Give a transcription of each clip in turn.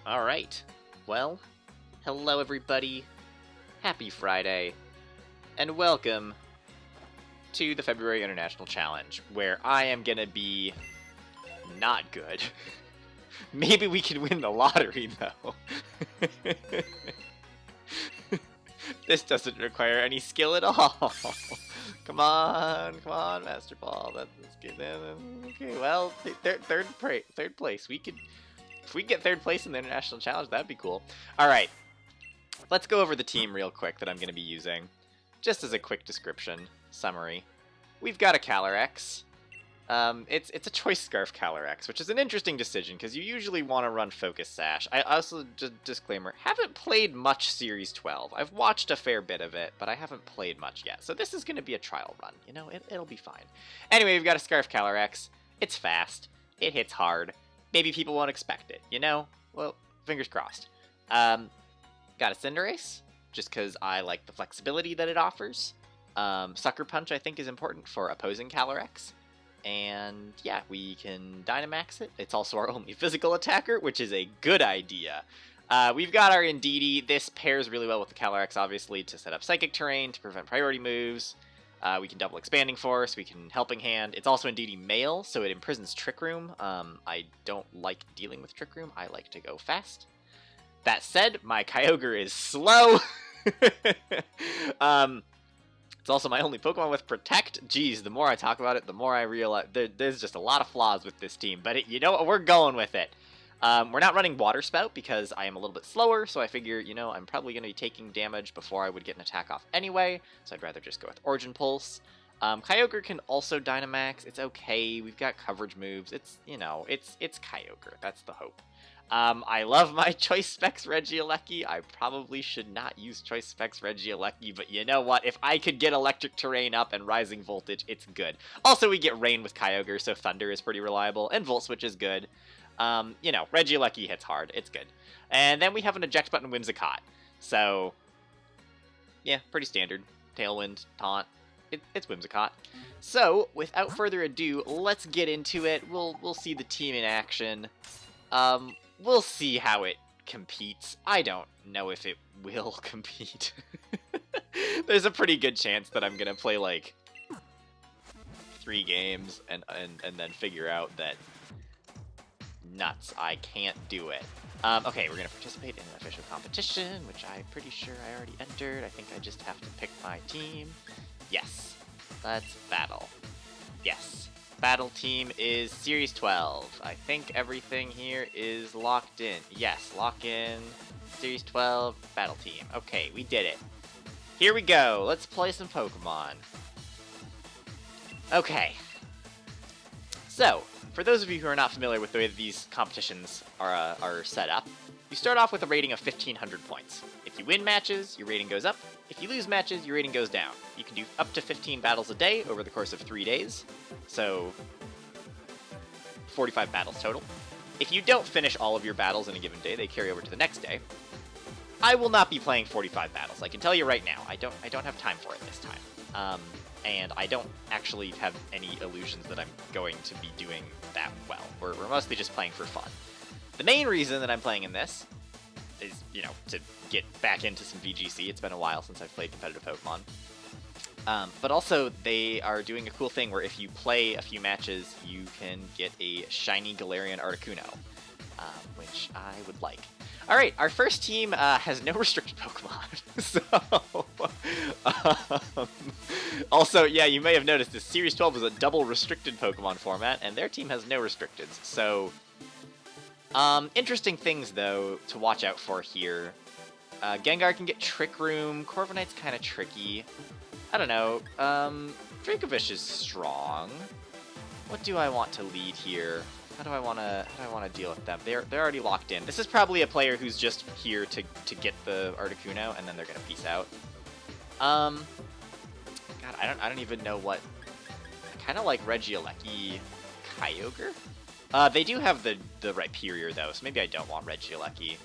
Alright, well, hello everybody, happy Friday, and welcome to the February International Challenge, where I am gonna be not good. Maybe we can win the lottery, though. This doesn't require any skill at all. Come on, Master Ball. Let's get in. Okay, well, third place. If we get third place in the International Challenge, that'd be cool. All right, let's go over the team real quick that I'm going to be using. Just as a quick description, summary. We've got a Calyrex. It's a Choice Scarf Calyrex, which is an interesting decision because you usually want to run Focus Sash. I also, just disclaimer, haven't played much Series 12. I've watched a fair bit of it, but I haven't played much yet. So this is going to be a trial run. You know, it'll be fine. Anyway, we've got a Scarf Calyrex. It's fast. It hits hard. Maybe people won't expect it, you know? Well, fingers crossed. Got a Cinderace, just because I like the flexibility that it offers. Sucker Punch, I think, is important for opposing Calyrex. And yeah, we can Dynamax it. It's also our only physical attacker, which is a good idea. We've got our Indeedee. This pairs really well with the Calyrex, obviously, to set up Psychic Terrain, to prevent priority moves. We can double Expanding Force, we can Helping Hand. It's also Indeedee Male, so it imprisons Trick Room. I don't like dealing with Trick Room. I like to go fast. That said, my Kyogre is slow. It's also my only Pokemon with Protect. Geez, the more I talk about it, the more I realize there's just a lot of flaws with this team. But you know what? We're going with it. We're not running Water Spout because I am a little bit slower, so I figure, you know, I'm probably going to be taking damage before I would get an attack off anyway, so I'd rather just go with Origin Pulse. Kyogre can also Dynamax. It's okay. We've got coverage moves. It's, you know, it's Kyogre. That's the hope. I love my Choice Specs Regieleki. I probably should not use Choice Specs Regieleki, but you know what? If I could get Electric Terrain up and Rising Voltage, it's good. Also, we get Rain with Kyogre, so Thunder is pretty reliable, and Volt Switch is good. You know, Regieleki hits hard. It's good. And then we have an Eject Button Whimsicott. So, yeah, pretty standard. Tailwind, Taunt. It's Whimsicott. So, without further ado, let's get into it. We'll see the team in action. We'll see how it competes. I don't know if it will compete. There's a pretty good chance that I'm gonna play like 3 games and then figure out that nuts, I can't do it. Okay, we're gonna participate in an official competition, which I'm pretty sure I already entered. I think I just have to pick my team. Yes, let's battle. Yes. Battle team is Series 12. I think everything here is locked in. Yes, lock in. Series 12, battle team. Okay, we did it. Here we go. Let's play some Pokemon. Okay. So, for those of you who are not familiar with the way that these competitions are set up, you start off with a rating of 1,500 points. If you win matches, your rating goes up. If you lose matches, your rating goes down. You can do up to 15 battles a day over the course of 3 days. So, 45 battles total. If you don't finish all of your battles in a given day, they carry over to the next day. I will not be playing 45 battles. I can tell you right now. I don't have time for it this time. And I don't actually have any illusions that I'm going to be doing that well. We're mostly just playing for fun. The main reason that I'm playing in this is, you know, to get back into some VGC. It's been a while since I've played competitive Pokemon. But also, they are doing a cool thing where if you play a few matches, you can get a shiny Galarian Articuno, which I would like. Alright, our first team has no restricted Pokemon. So, also, yeah, you may have noticed this Series 12 is a double restricted Pokemon format, and their team has no restricteds. So, interesting things, though, to watch out for here. Gengar can get Trick Room. Corviknight's kind of tricky. I don't know. Dracovish is strong. What do I want to lead here? How do I want to deal with them? They're already locked in. This is probably a player who's just here to get the Articuno, and then they're gonna peace out. God, I don't even know what. I kind of like Regieleki Kyogre. They do have the Rhyperior though, so maybe I don't want Regieleki.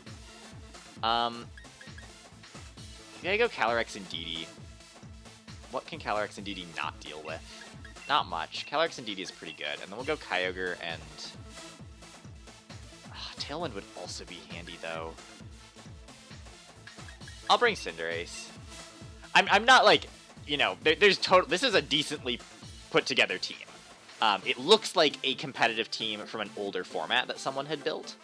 Maybe I go Calyrex Indeedee. What can Calyrex Indeedee not deal with? Not much. Calyrex Indeedee is pretty good. And then we'll go Kyogre and... Tailwind would also be handy, though. I'll bring Cinderace. I'm not like, you know, there's total. This is a decently put together team. It looks like a competitive team from an older format that someone had built,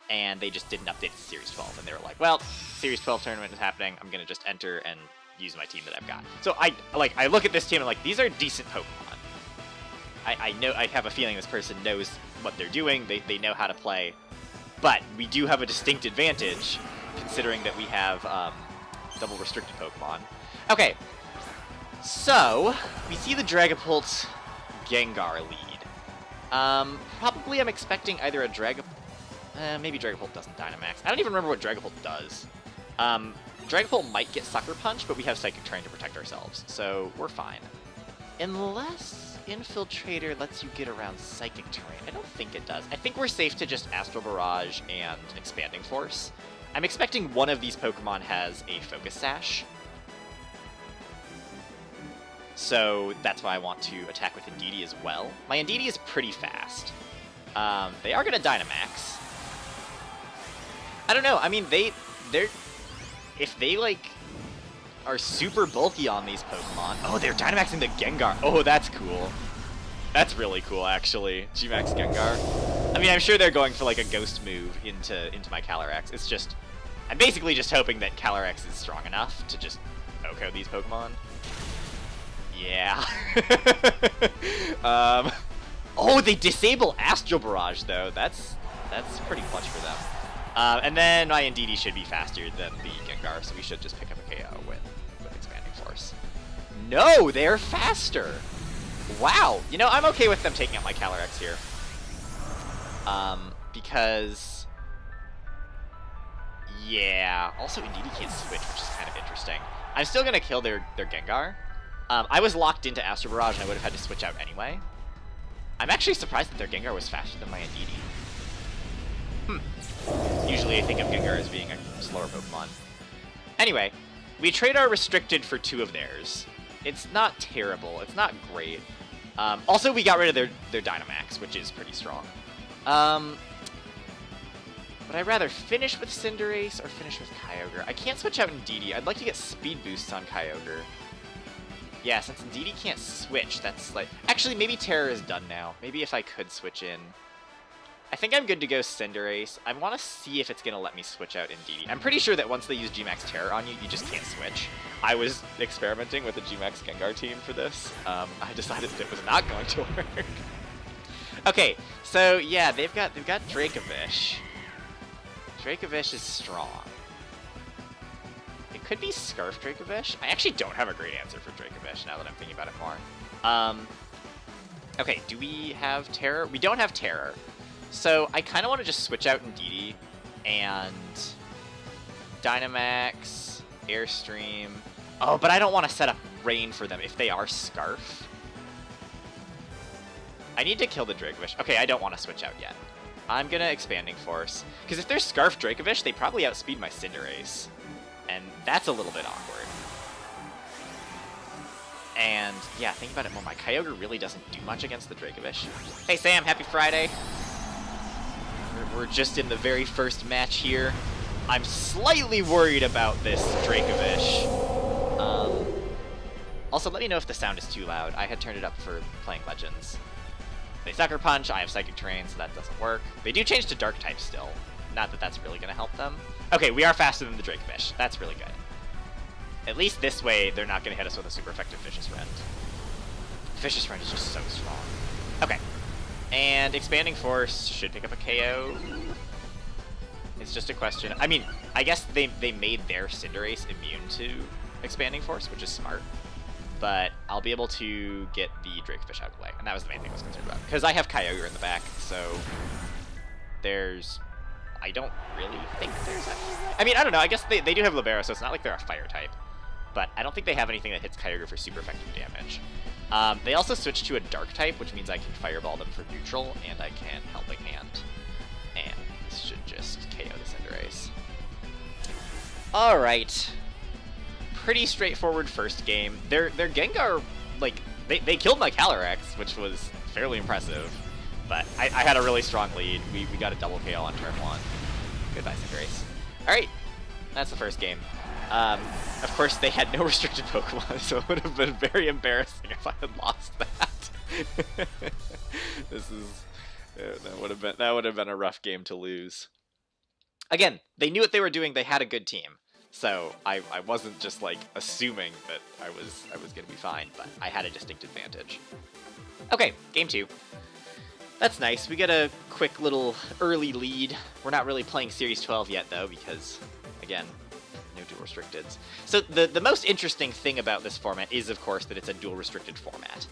and they just didn't update it to Series 12, and they were like, well, Series 12 tournament is happening, I'm gonna just enter and use my team that I've got. So I look at this team and I'm like, these are decent Pokemon. I know, I have a feeling this person knows what they're doing, they know how to play, but we do have a distinct advantage, considering that we have double restricted Pokemon. Okay, so we see the Dragapult Gengar lead. Probably I'm expecting either a maybe Dragapult doesn't Dynamax. I don't even remember what Dragapult does. Dragapult might get Sucker Punch, but we have Psychic Terrain to protect ourselves, so we're fine. Unless Infiltrator lets you get around Psychic Terrain. I don't think it does. I think we're safe to just Astral Barrage and Expanding Force. I'm expecting one of these Pokemon has a Focus Sash. So that's why I want to attack with Indeedee as well. My Indeedee is pretty fast. They are going to Dynamax. I don't know. I mean, they're if they like are super bulky on these Pokemon. Oh, they're Dynamaxing the Gengar. Oh, that's cool. That's really cool, actually. G-Max Gengar. I mean, I'm sure they're going for like a Ghost move into my Calyrex. It's just, I'm basically just hoping that Calyrex is strong enough to just OHKO these Pokemon. Yeah. Oh, they disable Astral Barrage though. That's pretty clutch for them. And then my Indeedee should be faster than the Gengar, so we should just pick up a KO with Expanding Force. No, they're faster. Wow. You know, I'm okay with them taking out my Calyrex here. Because yeah. Also, Indeedee can't switch, which is kind of interesting. I'm still gonna kill their Gengar. I was locked into Astral Barrage, and I would have had to switch out anyway. I'm actually surprised that their Gengar was faster than my Indeedee. Usually I think of Gengar as being a slower Pokemon. Anyway, we trade our Restricted for 2 of theirs. It's not terrible. It's not great. Also, we got rid of their Dynamax, which is pretty strong. Would I rather finish with Cinderace or finish with Kyogre? I can't switch out Indeedee. I'd like to get speed boosts on Kyogre. Yeah, since Indeedee can't switch, that's like... Actually, maybe Terra is done now. Maybe if I could switch in... I think I'm good to go Cinderace. I want to see if it's going to let me switch out Indeedee. I'm pretty sure that once they use G-Max Terror on you, you just can't switch. I was experimenting with the G-Max Gengar team for this. I decided that it was not going to work. Okay, so yeah, they've got Dracovish. Dracovish is strong. It could be Scarf Dracovish. I actually don't have a great answer for Dracovish now that I'm thinking about it more. Okay, do we have Terror? We don't have Terror. So I kind of want to just switch out Indeedee and Dynamax, Airstream. Oh, but I don't want to set up Rain for them if they are Scarf. I need to kill the Dracovish. Okay, I don't want to switch out yet. I'm going to Expanding Force. Because if they're Scarf Dracovish, they probably outspeed my Cinderace. And that's a little bit awkward. And yeah, think about it more. My Kyogre really doesn't do much against the Dracovish. Hey Sam, happy Friday. We're just in the very first match here. I'm slightly worried about this Dracovish. Also, let me know if the sound is too loud. I had turned it up for playing Legends. They Sucker Punch, I have Psychic Terrain, so that doesn't work. They do change to Dark type still. Not that that's really going to help them. Okay, we are faster than the Dracovish. That's really good. At least this way, they're not going to hit us with a super effective Vicious Rend. Vicious Rend is just so strong. Okay. And Expanding Force should pick up a KO. It's just a question. I mean, I guess they made their Cinderace immune to Expanding Force, which is smart. But I'll be able to get the Dracovish out of the way. And that was the main thing I was concerned about. Because I have Kyogre in the back, so there's... I don't really think there's anything. I mean, I don't know. I guess they do have Libero, so it's not like they're a fire type. But I don't think they have anything that hits Kyogre for super effective damage. They also switched to a Dark type, which means I can Fireball them for neutral, and I can Helping Hand. And this should just KO the Cinderace. Alright. Pretty straightforward first game. Their Gengar, like, they killed my Calyrex, which was fairly impressive. But I had a really strong lead. We got a double KO on turn 1. Goodbye, Cinderace. Alright, that's the first game. Of course, they had no restricted Pokemon, so it would have been very embarrassing if I had lost that. This is that would have been a rough game to lose. Again, they knew what they were doing. They had a good team, so I wasn't just like assuming that I was gonna be fine, but I had a distinct advantage. Okay, game 2. That's nice. We get a quick little early lead. We're not really playing Series 12 yet, though, because, again, no dual restricteds. So the most interesting thing about this format is, of course, that it's a dual restricted format.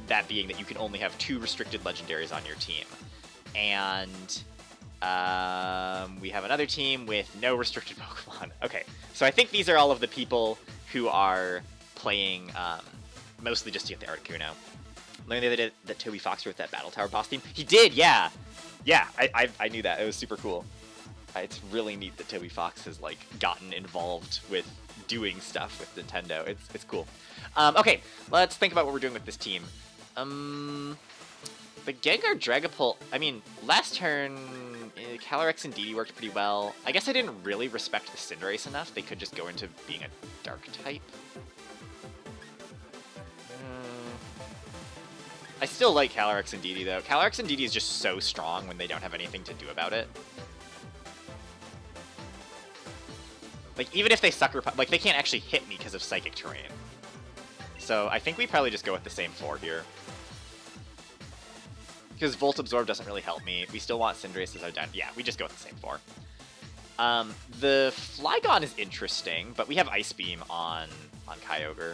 That being that you can only have 2 restricted legendaries on your team. And we have another team with no restricted Pokemon. Okay, so I think these are all of the people who are playing mostly just to get the Articuno. Learned the other day that Toby Fox wrote that Battle Tower boss theme. He did, yeah! Yeah, I knew that. It was super cool. It's really neat that Toby Fox has, like, gotten involved with doing stuff with Nintendo. It's cool. Okay, let's think about what we're doing with this team. The Gengar Dragapult, I mean, last turn, Calyrex and Didi worked pretty well. I guess I didn't really respect the Cinderace enough. They could just go into being a Dark type. I still like Calyrex and Didi, though. Calyrex and Didi is just so strong when they don't have anything to do about it. Like, even if they Sucker Punch, like, they can't actually hit me because of Psychic Terrain. So I think we probably just go with the same 4 here. Because Volt Absorb doesn't really help me. We still want Cinderace as our down. Yeah, we just go with the same 4. The Flygon is interesting, but we have Ice Beam on Kyogre.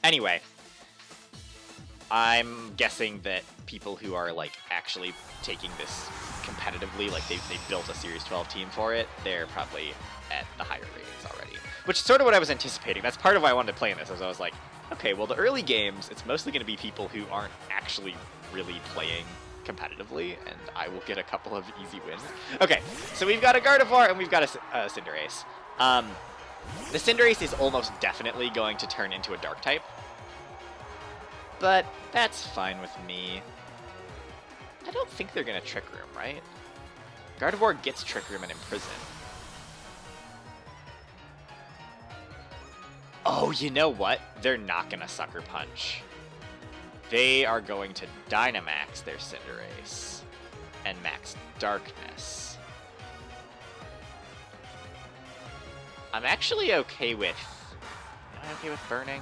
Anyway, I'm guessing that people who are, like, actually taking this competitively, like, they built a Series 12 team for it, they're probably at the higher ratings already. Which is sort of what I was anticipating. That's part of why I wanted to play in this, as I was like, okay, well, the early games, it's mostly going to be people who aren't actually really playing competitively, and I will get a couple of easy wins. Okay, so we've got a Gardevoir, and we've got a Cinderace. The Cinderace is almost definitely going to turn into a Dark type, but that's fine with me. I don't think they're going to Trick Room, right? Gardevoir gets Trick Room and Imprison. Oh, you know what? They're not going to Sucker Punch. They are going to Dynamax their Cinderace and Max Darkness. I'm actually okay with... Am I okay with burning?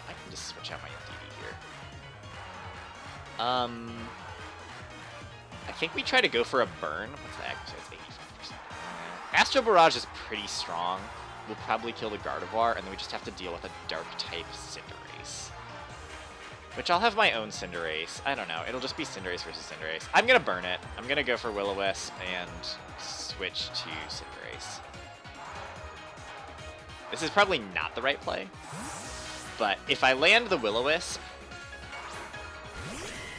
I can just switch out my DD here. I think we try to go for a burn. What's the accuracy? It's 85%. Astro Barrage is pretty strong. We'll probably kill the Gardevoir, and then we just have to deal with a Dark-type Cinderace. Which I'll have my own Cinderace. I don't know. It'll just be Cinderace versus Cinderace. I'm going to burn it. I'm going to go for Will-O-Wisp and switch to Cinderace. This is probably not the right play, but if I land the Will-O-Wisp,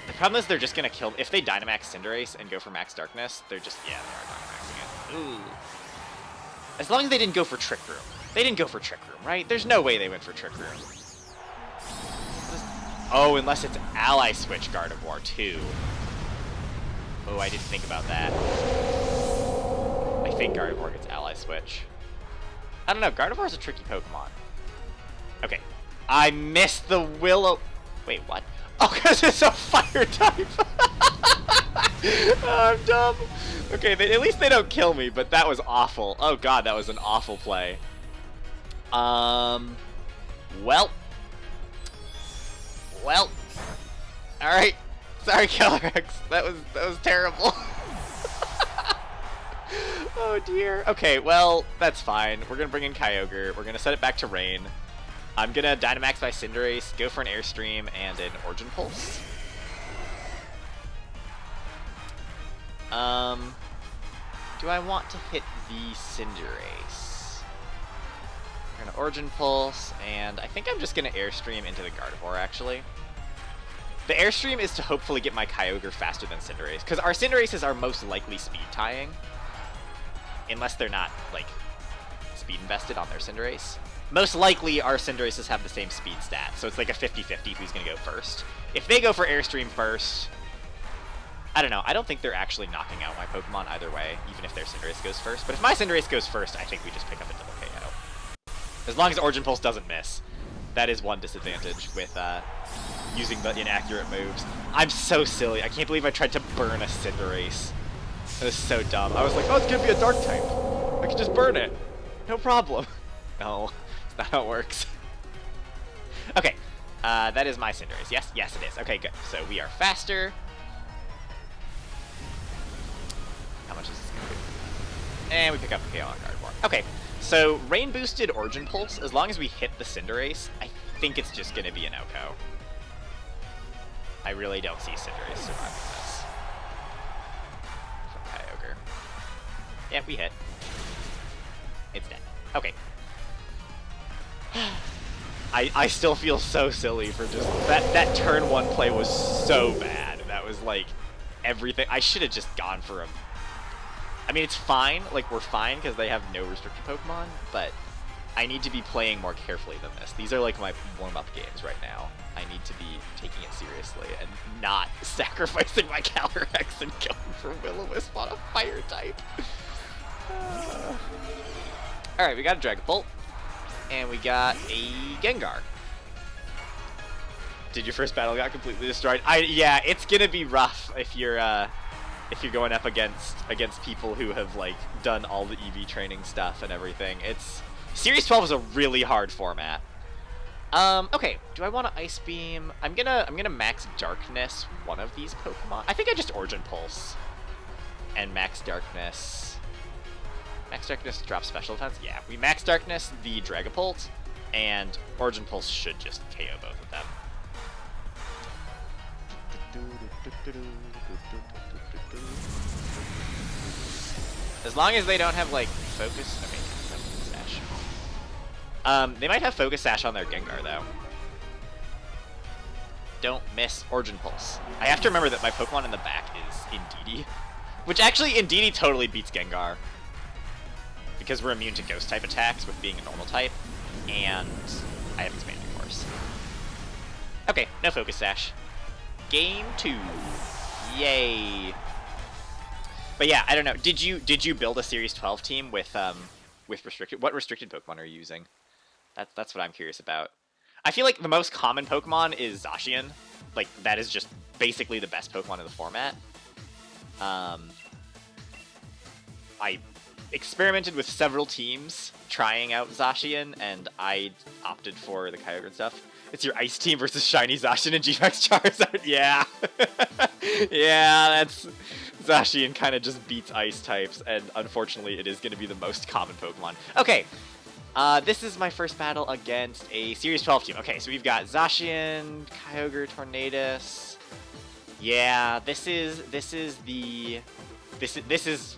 the problem is they're just going to kill... If they Dynamax Cinderace and go for Max Darkness, they're just... Yeah, they are Dynamaxing it. Ooh. As long as they didn't go for Trick Room. They didn't go for Trick Room, right? There's no way they went for Trick Room. Oh, unless it's Ally Switch Gardevoir, too. Oh, I didn't think about that. I think Gardevoir gets Ally Switch. I don't know, Gardevoir is a tricky Pokemon. Okay. I missed the Willow... Wait, what? Oh, because it's a Fire type! Oh, I'm dumb. Okay, at least they don't kill me, but that was awful. Oh god, that was an awful play. Well. Alright. Sorry, Calyrex. That was terrible. Oh dear. Okay, well, that's fine. We're gonna bring in Kyogre. We're gonna set it back to Rain. I'm gonna Dynamax my Cinderace, go for an Airstream and an Origin Pulse. Do I want to hit the Cinderace? We're gonna Origin Pulse, and I think I'm just gonna Airstream into the Gardevoir, actually. The Airstream is to hopefully get my Kyogre faster than Cinderace, because our Cinderaces are most likely speed tying. Unless they're not, like, speed invested on their Cinderace. most likely our Cinderaces have the same speed stat, so it's like a 50-50 who's going to go first. If they go for Airstream first, I don't know. I don't think they're actually knocking out my Pokemon either way, even if their Cinderace goes first. But if my Cinderace goes first, I think we just pick up a double KO. As long as Origin Pulse doesn't miss. That is one disadvantage with using the inaccurate moves. I'm so silly. I can't believe I tried to burn a Cinderace. That was so dumb. I was like, oh, it's going to be a Dark type. I can just burn it. No problem. No, that's not how it works. Okay, that is my Cinderace. Yes, yes it is. Okay, good. So we are faster. How much is this going to do? And we pick up a KO on Cardboard. Okay, so Rain boosted Origin Pulse. As long as we hit the Cinderace, I think it's just going to be an OHKO. I really don't see Cinderace surviving this. From Kyogre. Yeah, we hit. It's dead. Okay. I still feel so silly for just... That turn 1 play was so bad. That was like everything. I should have just gone for him. I mean, it's fine. Like, we're fine because they have no restricted Pokemon, but I need to be playing more carefully than this. These are like my warm-up games right now. I need to be taking it seriously and not sacrificing my Calyrex and going for Will-O-Wisp on a fire type. Alright, we got a Dragapult. And we got a Gengar. Did your first battle got completely destroyed? Yeah, it's gonna be rough if you're going up against people who have like done all the EV training stuff and everything. Series 12 is a really hard format. Okay, do I want to Ice Beam? I'm gonna Max Darkness one of these Pokemon. I think I just Origin Pulse and Max Darkness. Max Darkness drops special defense? Yeah, we Max Darkness the Dragapult, and Origin Pulse should just KO both of them. As long as they don't have, like, Focus... Okay, Focus Sash. They might have Focus Sash on their Gengar, though. Don't miss Origin Pulse. I have to remember that my Pokemon in the back is Indeedee, which actually Indeedee totally beats Gengar. Because we're immune to Ghost-type attacks with being a normal type, and I have Expanding Force. Okay, no Focus Sash. Game 2. Yay. But yeah, I don't know. Did you build a Series 12 team with restricted? What restricted Pokemon are you using? That's what I'm curious about. I feel like the most common Pokemon is Zacian. Like, that is just basically the best Pokemon in the format. I experimented with several teams trying out Zacian, and I opted for the Kyogre and stuff. It's your Ice team versus Shiny Zacian and G-Max Charizard. Yeah. Yeah, that's... Zacian kind of just beats Ice types, and unfortunately it is going to be the most common Pokemon. Okay, this is my first battle against a Series 12 team. Okay, so we've got Zacian, Kyogre, Tornadus. Yeah, this is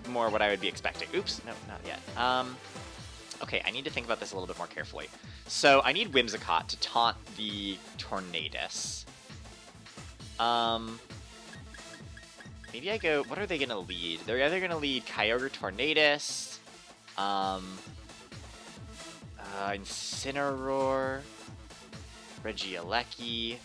more what I would be expecting. Oops, no, not yet. Okay, I need to think about this a little bit more carefully. So I need Whimsicott to taunt the Tornadus. Maybe I go... What are they going to lead? They're either going to lead Kyogre, Tornadus, Incineroar, Regieleki.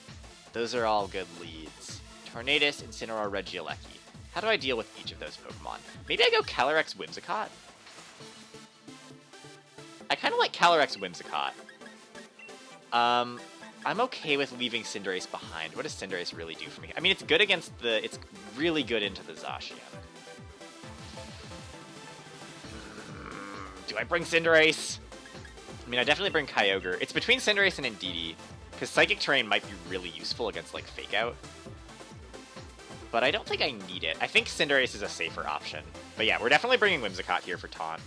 Those are all good leads. Tornadus, Incineroar, Regieleki. How do I deal with each of those Pokemon? Maybe I go Calyrex, Whimsicott? I kind of like Calyrex, Whimsicott. I'm okay with leaving Cinderace behind. What does Cinderace really do for me? I mean, it's good against the... It's really good into the Zacian. Do I bring Cinderace? I mean, I definitely bring Kyogre. It's between Cinderace and Indeedee, because Psychic Terrain might be really useful against, like, Fake Out. But I don't think I need it. I think Cinderace is a safer option. But yeah, we're definitely bringing Whimsicott here for Taunt.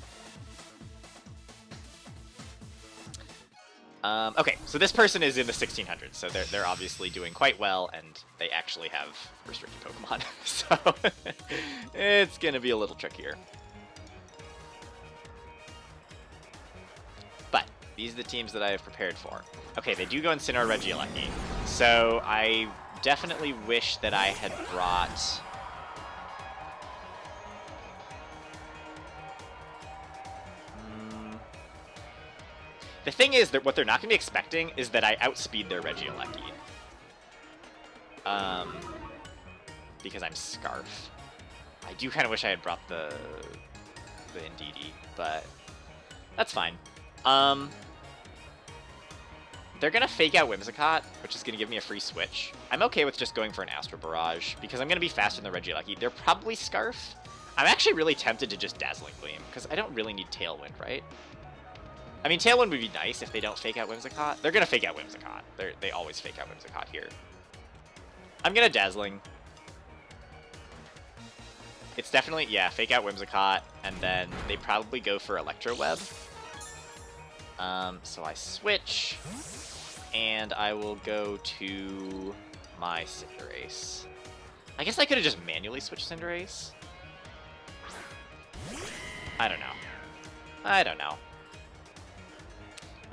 Okay, so this person is in the 1600s, so they're obviously doing quite well, and they actually have restricted Pokemon, so it's gonna be a little trickier. But these are the teams that I have prepared for. Okay, they do go Incineroar, Regieleki, so I definitely wish that I had brought... The thing is that what they're not going to be expecting is that I outspeed their Regieleki. Because I'm Scarf. I do kind of wish I had brought the Indeedee, but that's fine. They're going to fake out Whimsicott, which is going to give me a free switch. I'm okay with just going for an Astro Barrage, because I'm going to be faster than the Regieleki. They're probably Scarf. I'm actually really tempted to just Dazzling Gleam, because I don't really need Tailwind, right? I mean, Tailwind would be nice if they don't fake out Whimsicott. They're going to fake out Whimsicott. They always fake out Whimsicott here. I'm going to Dazzling. It's definitely, yeah, fake out Whimsicott, and then they probably go for Electro Web. So I switch, and I will go to my Cinderace. I guess I could have just manually switched Cinderace. I don't know.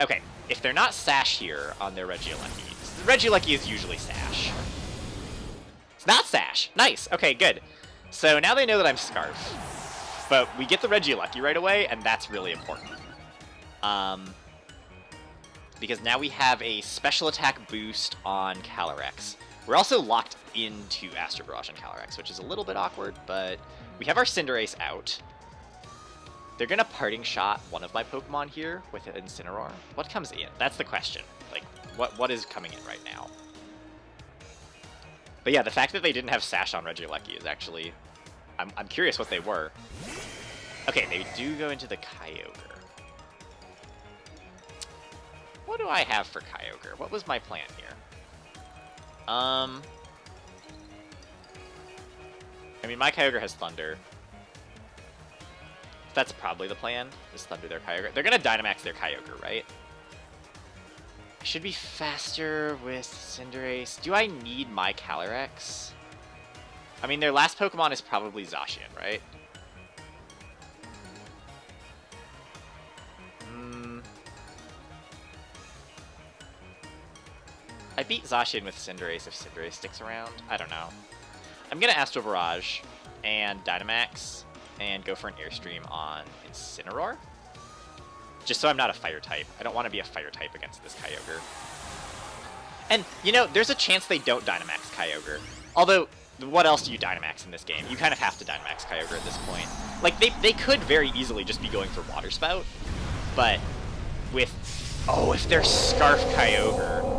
Okay, if they're not Sash here on their Regieleki, Regieleki is usually Sash. It's not Sash. Nice. Okay, good. So now they know that I'm Scarf. But we get the Regieleki right away, and that's really important. Because now we have a special attack boost on Calyrex. We're also locked into Astro Barrage on Calyrex, which is a little bit awkward, but we have our Cinderace out. They're going to Parting Shot one of my Pokemon here with an Incineroar. What comes in? That's the question. Like, what is coming in right now? But yeah, the fact that they didn't have Sash on Regieleki is actually... I'm curious what they were. Okay, they do go into the Kyogre. What do I have for Kyogre? What was my plan here? I mean, my Kyogre has Thunder. That's probably the plan, is Thunder their Kyogre. They're going to Dynamax their Kyogre, right? I should be faster with Cinderace. Do I need my Calyrex? I mean, their last Pokemon is probably Zacian, right? I beat Zacian with Cinderace if Cinderace sticks around. I don't know. I'm going to Astro Barrage and Dynamax and go for an Airstream on Incineroar. Just so I'm not a Fire type. I don't want to be a Fire type against this Kyogre. And, you know, there's a chance they don't Dynamax Kyogre. Although, what else do you Dynamax in this game? You kind of have to Dynamax Kyogre at this point. Like, they could very easily just be going for Water Spout, but with... Oh, if they're Scarf Kyogre...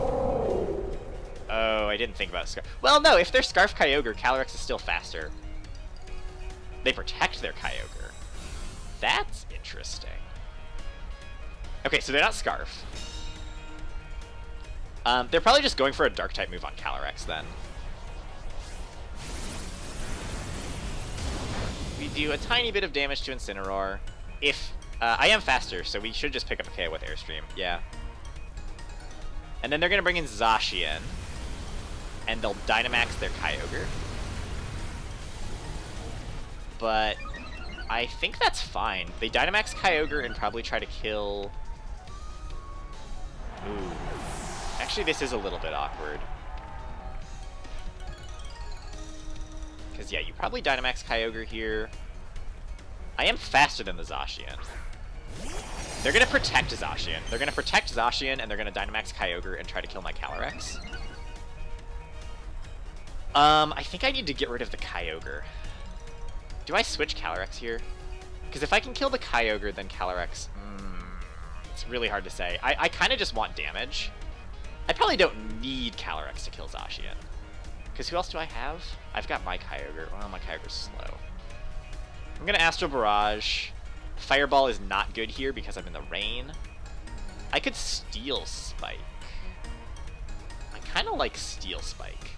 Oh, I didn't think about Scarf. Well, no, if they're Scarf Kyogre, Calyrex is still faster. They protect their Kyogre. That's interesting. Okay, so they're not Scarf. They're probably just going for a Dark-type move on Calyrex, then. We do a tiny bit of damage to Incineroar. If... I am faster, so we should just pick up a KO with Airstream. Yeah. And then they're going to bring in Zacian. And they'll Dynamax their Kyogre. But I think that's fine. They Dynamax Kyogre and probably try to kill... Ooh. Actually, this is a little bit awkward. Because, yeah, you probably Dynamax Kyogre here. I am faster than the Zacian. They're going to protect Zacian. They're going to protect Zacian, and they're going to Dynamax Kyogre and try to kill my Calyrex. I think I need to get rid of the Kyogre. Do I switch Calyrex here? Because if I can kill the Kyogre, then Calyrex... it's really hard to say. I kind of just want damage. I probably don't need Calyrex to kill Zacian. Because who else do I have? I've got my Kyogre. Oh, my Kyogre's slow. I'm going to Astro Barrage. Fireball is not good here because I'm in the rain. I could Steel Spike. I kind of like Steel Spike.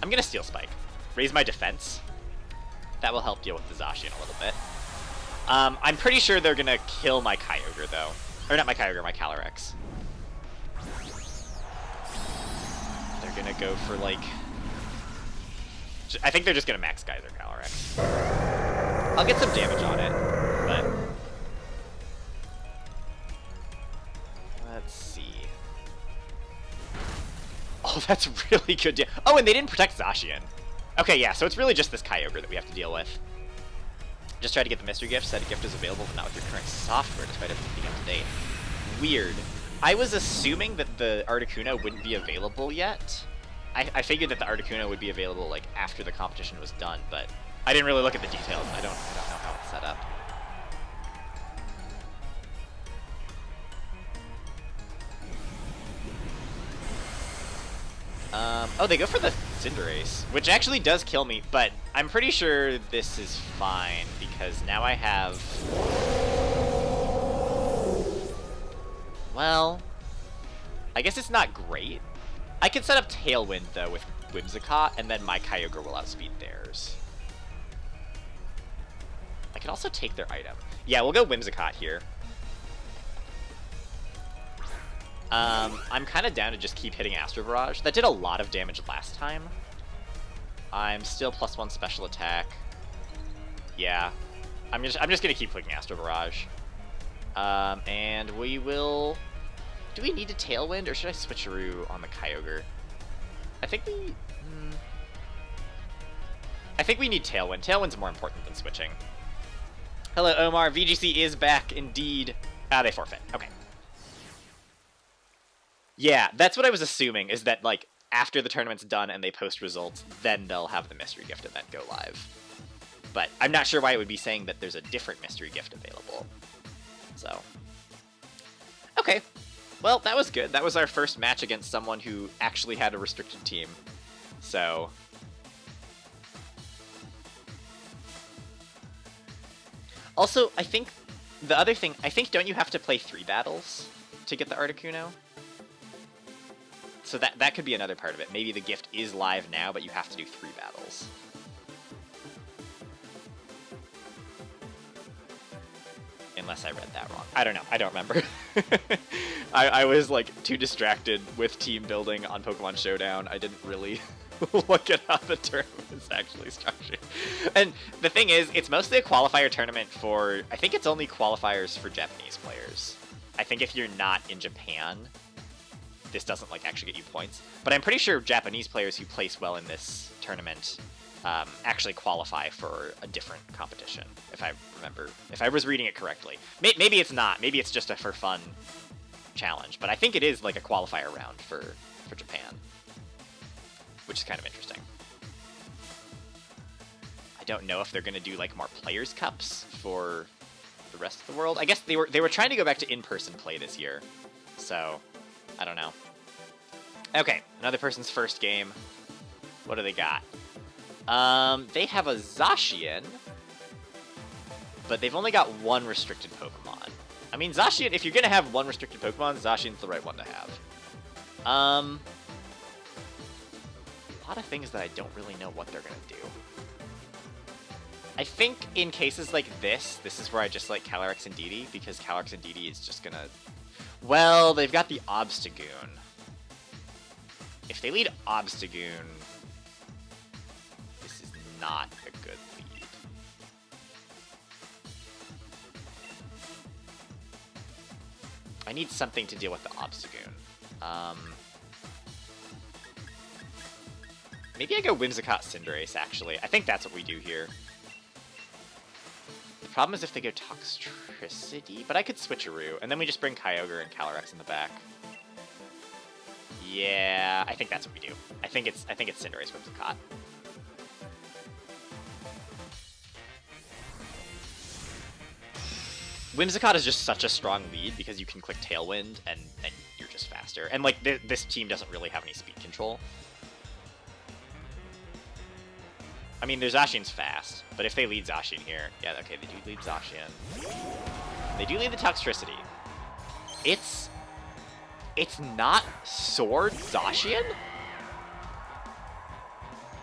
I'm going to Steel Spike. Raise my defense. That will help deal with the Zacian a little bit. I'm pretty sure they're going to kill my Kyogre, though. Or not my Kyogre, my Calyrex. They're going to go for, like... I think they're just going to Max Geyser Calyrex. I'll get some damage on it, but... Let's see. Oh, that's really good. Oh, and they didn't protect Zacian. Okay, yeah, so it's really just this Kyogre that we have to deal with. Just try to get the mystery gift. Said a gift is available, but not with your current software, despite everything being up to date. Weird. I was assuming that the Articuno wouldn't be available yet. I figured that the Articuno would be available like after the competition was done, but I didn't really look at the details. I don't know how it's set up. Oh, they go for the Cinderace, which actually does kill me, but I'm pretty sure this is fine because now I have... Well, I guess it's not great. I can set up Tailwind, though, with Whimsicott, and then my Kyogre will outspeed theirs. I can also take their item. Yeah, we'll go Whimsicott here. I'm kind of down to just keep hitting Astro Barrage. That did a lot of damage last time. I'm still +1 special attack. Yeah, I'm just gonna keep clicking Astro Barrage. And we will... Do we need a Tailwind, or should I switcheroo on the Kyogre? I think we need Tailwind. Tailwind's more important than switching. Hello, Omar. VGC is back, indeed. Ah, they forfeit. Okay. Yeah, that's what I was assuming, is that, like, after the tournament's done and they post results, then they'll have the mystery gift event go live. But I'm not sure why it would be saying that there's a different mystery gift available. So. Okay. Well, that was good. That was our first match against someone who actually had a restricted team. So. Also, I think the other thing, don't you have to play 3 battles to get the Articuno? So that could be another part of it. Maybe the gift is live now, but you have to do 3 battles. Unless I read that wrong. I don't know. I don't remember. I was like too distracted with team building on Pokemon Showdown. I didn't really look at how the tournament is actually structured. And the thing is, it's mostly a qualifier tournament for... I think it's only qualifiers for Japanese players. I think if you're not in Japan, this doesn't like actually get you points. But I'm pretty sure Japanese players who place well in this tournament actually qualify for a different competition, if I remember, if I was reading it correctly. Maybe it's not. Maybe it's just a for fun challenge. But I think it is like a qualifier round for Japan, which is kind of interesting. I don't know if they're going to do like more Players' Cups for the rest of the world. I guess they were trying to go back to in-person play this year, so I don't know. Okay, another person's first game. What do they got? They have a Zacian, but they've only got 1 restricted Pokemon. I mean, Zacian, if you're going to have 1 restricted Pokemon, Zacian's the right one to have. A lot of things that I don't really know what they're going to do. I think in cases like this is where I just like Calyrex and Didi, because Calyrex and Didi is just going to... Well, they've got the Obstagoon. If they lead Obstagoon... not a good lead. I need something to deal with the Obstagoon. Maybe I go Whimsicott Cinderace, actually. I think that's what we do here. The problem is if they go Toxtricity, but I could switcheroo, and then we just bring Kyogre and Calyrex in the back. Yeah, I think that's what we do. I think it's Cinderace Whimsicott. Whimsicott is just such a strong lead because you can click Tailwind and you're just faster. And like this team doesn't really have any speed control. I mean, their Zacian's fast, but if they lead Zacian here, yeah, okay, they do lead Zacian. They do lead the Toxtricity. It's not Sword Zacian?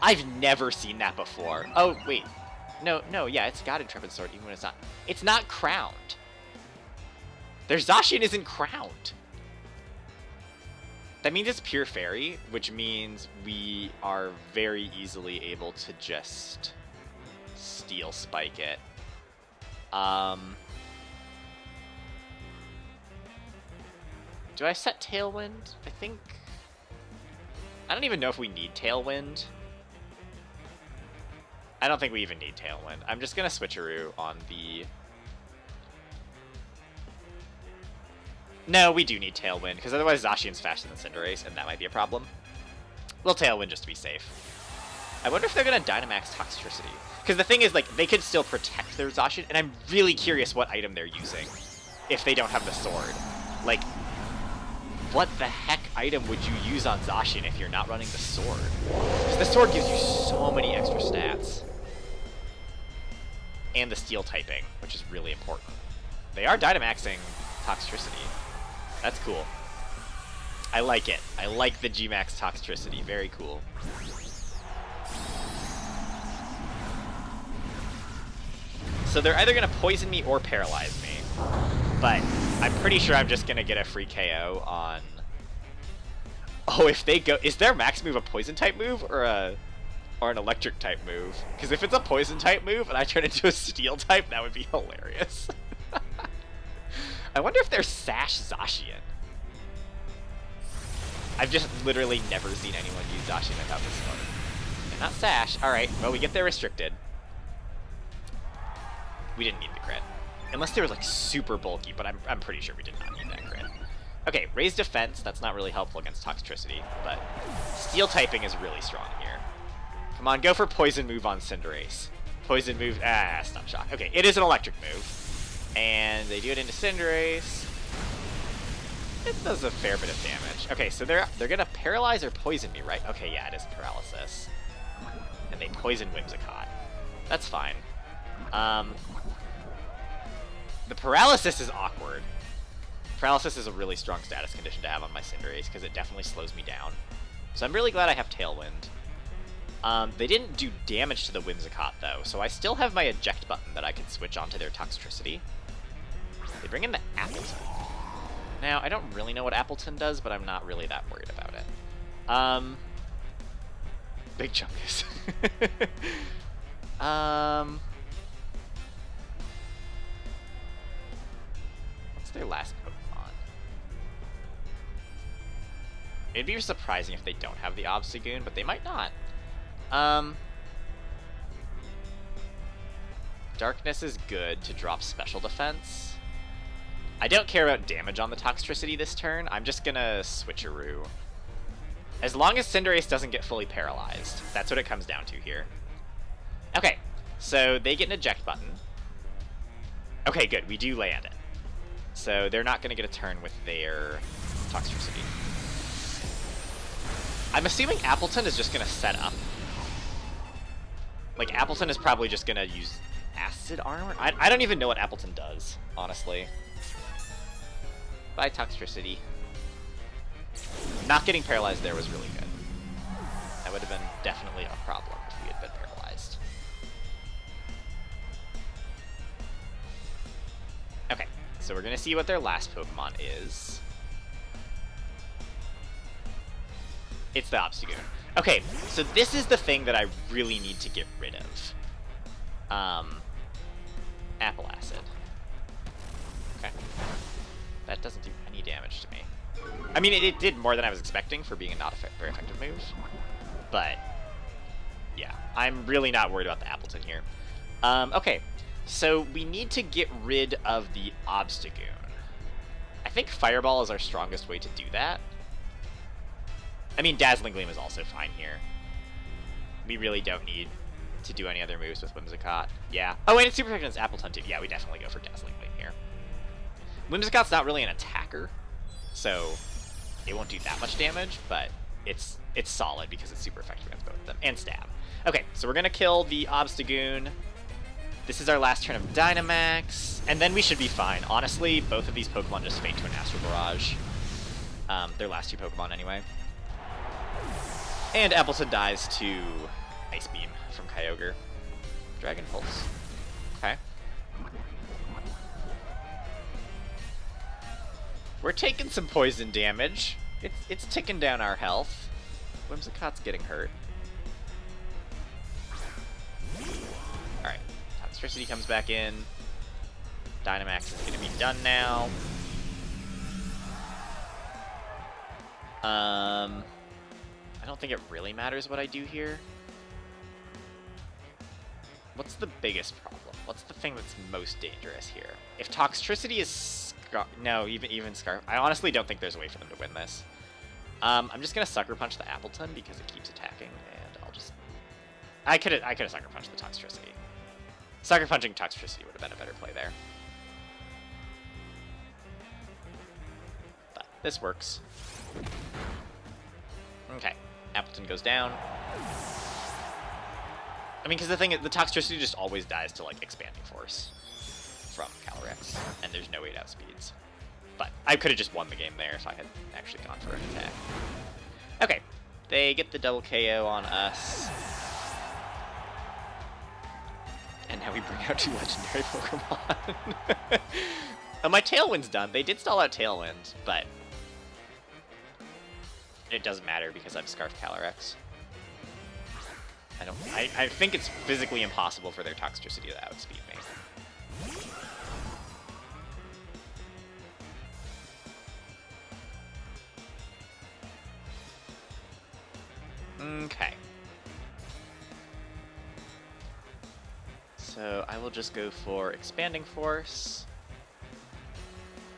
I've never seen that before. Oh, wait. No, yeah, it's got Intrepid Sword even when it's not. It's not crowned. Their Zacian isn't crowned. That means it's pure fairy, which means we are very easily able to just Steel Spike it. Do I set Tailwind? I don't even know if we need Tailwind. I don't think we even need Tailwind. I'm just going to switcheroo on the... No, we do need Tailwind, because otherwise Zacian's faster than Cinderace, and that might be a problem. We'll Tailwind just to be safe. I wonder if they're going to Dynamax Toxtricity. Because the thing is, like, they could still protect their Zacian, and I'm really curious what item they're using if they don't have the sword. Like, what the heck item would you use on Zacian if you're not running the sword? Because the sword gives you so many extra stats. And the steel typing, which is really important. They are Dynamaxing Toxtricity. That's cool. I like it. I like the G-Max Toxtricity. Very cool. So they're either going to poison me or paralyze me. But I'm pretty sure I'm just going to get a free KO on... Oh, if they go... Is their max move a poison type move or an electric type move? Because if it's a poison type move and I turn into a steel type, that would be hilarious. I wonder if they're Sash Zacian. I've just literally never seen anyone use Zacian without this mode. And not Sash. Alright, well, we get there restricted. We didn't need the crit. Unless they were, like, super bulky, but I'm pretty sure we did not need that crit. Okay, raised defense. That's not really helpful against Toxtricity, but steel typing is really strong here. Come on, go for poison move on Cinderace. Poison move... Stun shock. Okay, it is an electric move. And they do it into Cinderace. It does a fair bit of damage. Okay, so they're gonna paralyze or poison me, right? Okay, yeah, it is paralysis. And they poison Whimsicott. That's fine. The paralysis is awkward. Paralysis is a really strong status condition to have on my Cinderace because it definitely slows me down. So I'm really glad I have Tailwind. They didn't do damage to the Whimsicott though, so I still have my eject button that I can switch onto their Toxtricity. They bring in the Appleton. Now, I don't really know what Appleton does, but I'm not really that worried about it. Big Chungus. What's their last Pokemon? It'd be surprising if they don't have the Obstagoon, but they might not. Darkness is good to drop special defense. I don't care about damage on the Toxtricity this turn. I'm just gonna switcheroo. As long as Cinderace doesn't get fully paralyzed. That's what it comes down to here. Okay, so they get an eject button. Okay, good. We do land it. So they're not gonna get a turn with their Toxtricity. I'm assuming Appleton is just gonna set up. Like, Appleton is probably just gonna use Acid Armor? I don't even know what Appleton does, honestly. Bye, Toxtricity. Not getting paralyzed there was really good. That would have been definitely a problem if we had been paralyzed. Okay, so we're gonna see what their last Pokemon is. It's the Obstagoon. Okay, so this is the thing that I really need to get rid of. Apple Acid. Okay. That doesn't do any damage to me. I mean, it did more than I was expecting for being a not very effective move. But, yeah, I'm really not worried about the Appleton here. Okay, so we need to get rid of the Obstagoon. I think Fireball is our strongest way to do that. I mean, Dazzling Gleam is also fine here. We really don't need to do any other moves with Whimsicott. Yeah. Oh, and it's super effective against Appleton too. Yeah, we definitely go for Dazzling Gleam here. Whimsicott's not really an attacker, so it won't do that much damage, but it's solid because it's super effective against both of them. And Stab. Okay, so we're going to kill the Obstagoon. This is our last turn of Dynamax, and then we should be fine. Honestly, both of these Pokemon just fade to an Astral Barrage. Their last two Pokemon anyway. And Appleton dies to Ice Beam from Kyogre. Dragon Pulse. Okay. We're taking some poison damage. It's ticking down our health. Whimsicott's getting hurt. Alright. Toxtricity comes back in. Dynamax is going to be done now. I don't think it really matters what I do here. What's the biggest problem? What's the thing that's most dangerous here? If Toxtricity is no, even Scarf. I honestly don't think there's a way for them to win this. I'm just gonna Sucker Punch the Appleton because it keeps attacking, and I'll just. I could have Sucker Punched the Toxtricity. Sucker Punching Toxtricity would have been a better play there. But this works. Okay, Appleton goes down. I mean, because the thing is, the Toxtricity just always dies to, like, Expanding Force from Calyrex, and there's no 8-out speeds. But I could have just won the game there if I had actually gone for an attack. Okay, they get the double KO on us. And now we bring out 2 legendary Pokemon. My Tailwind's done. They did stall out Tailwind, but it doesn't matter because I've Scarfed Calyrex. I think it's physically impossible for their Toxtricity to outspeed me. Okay. So I will just go for Expanding Force.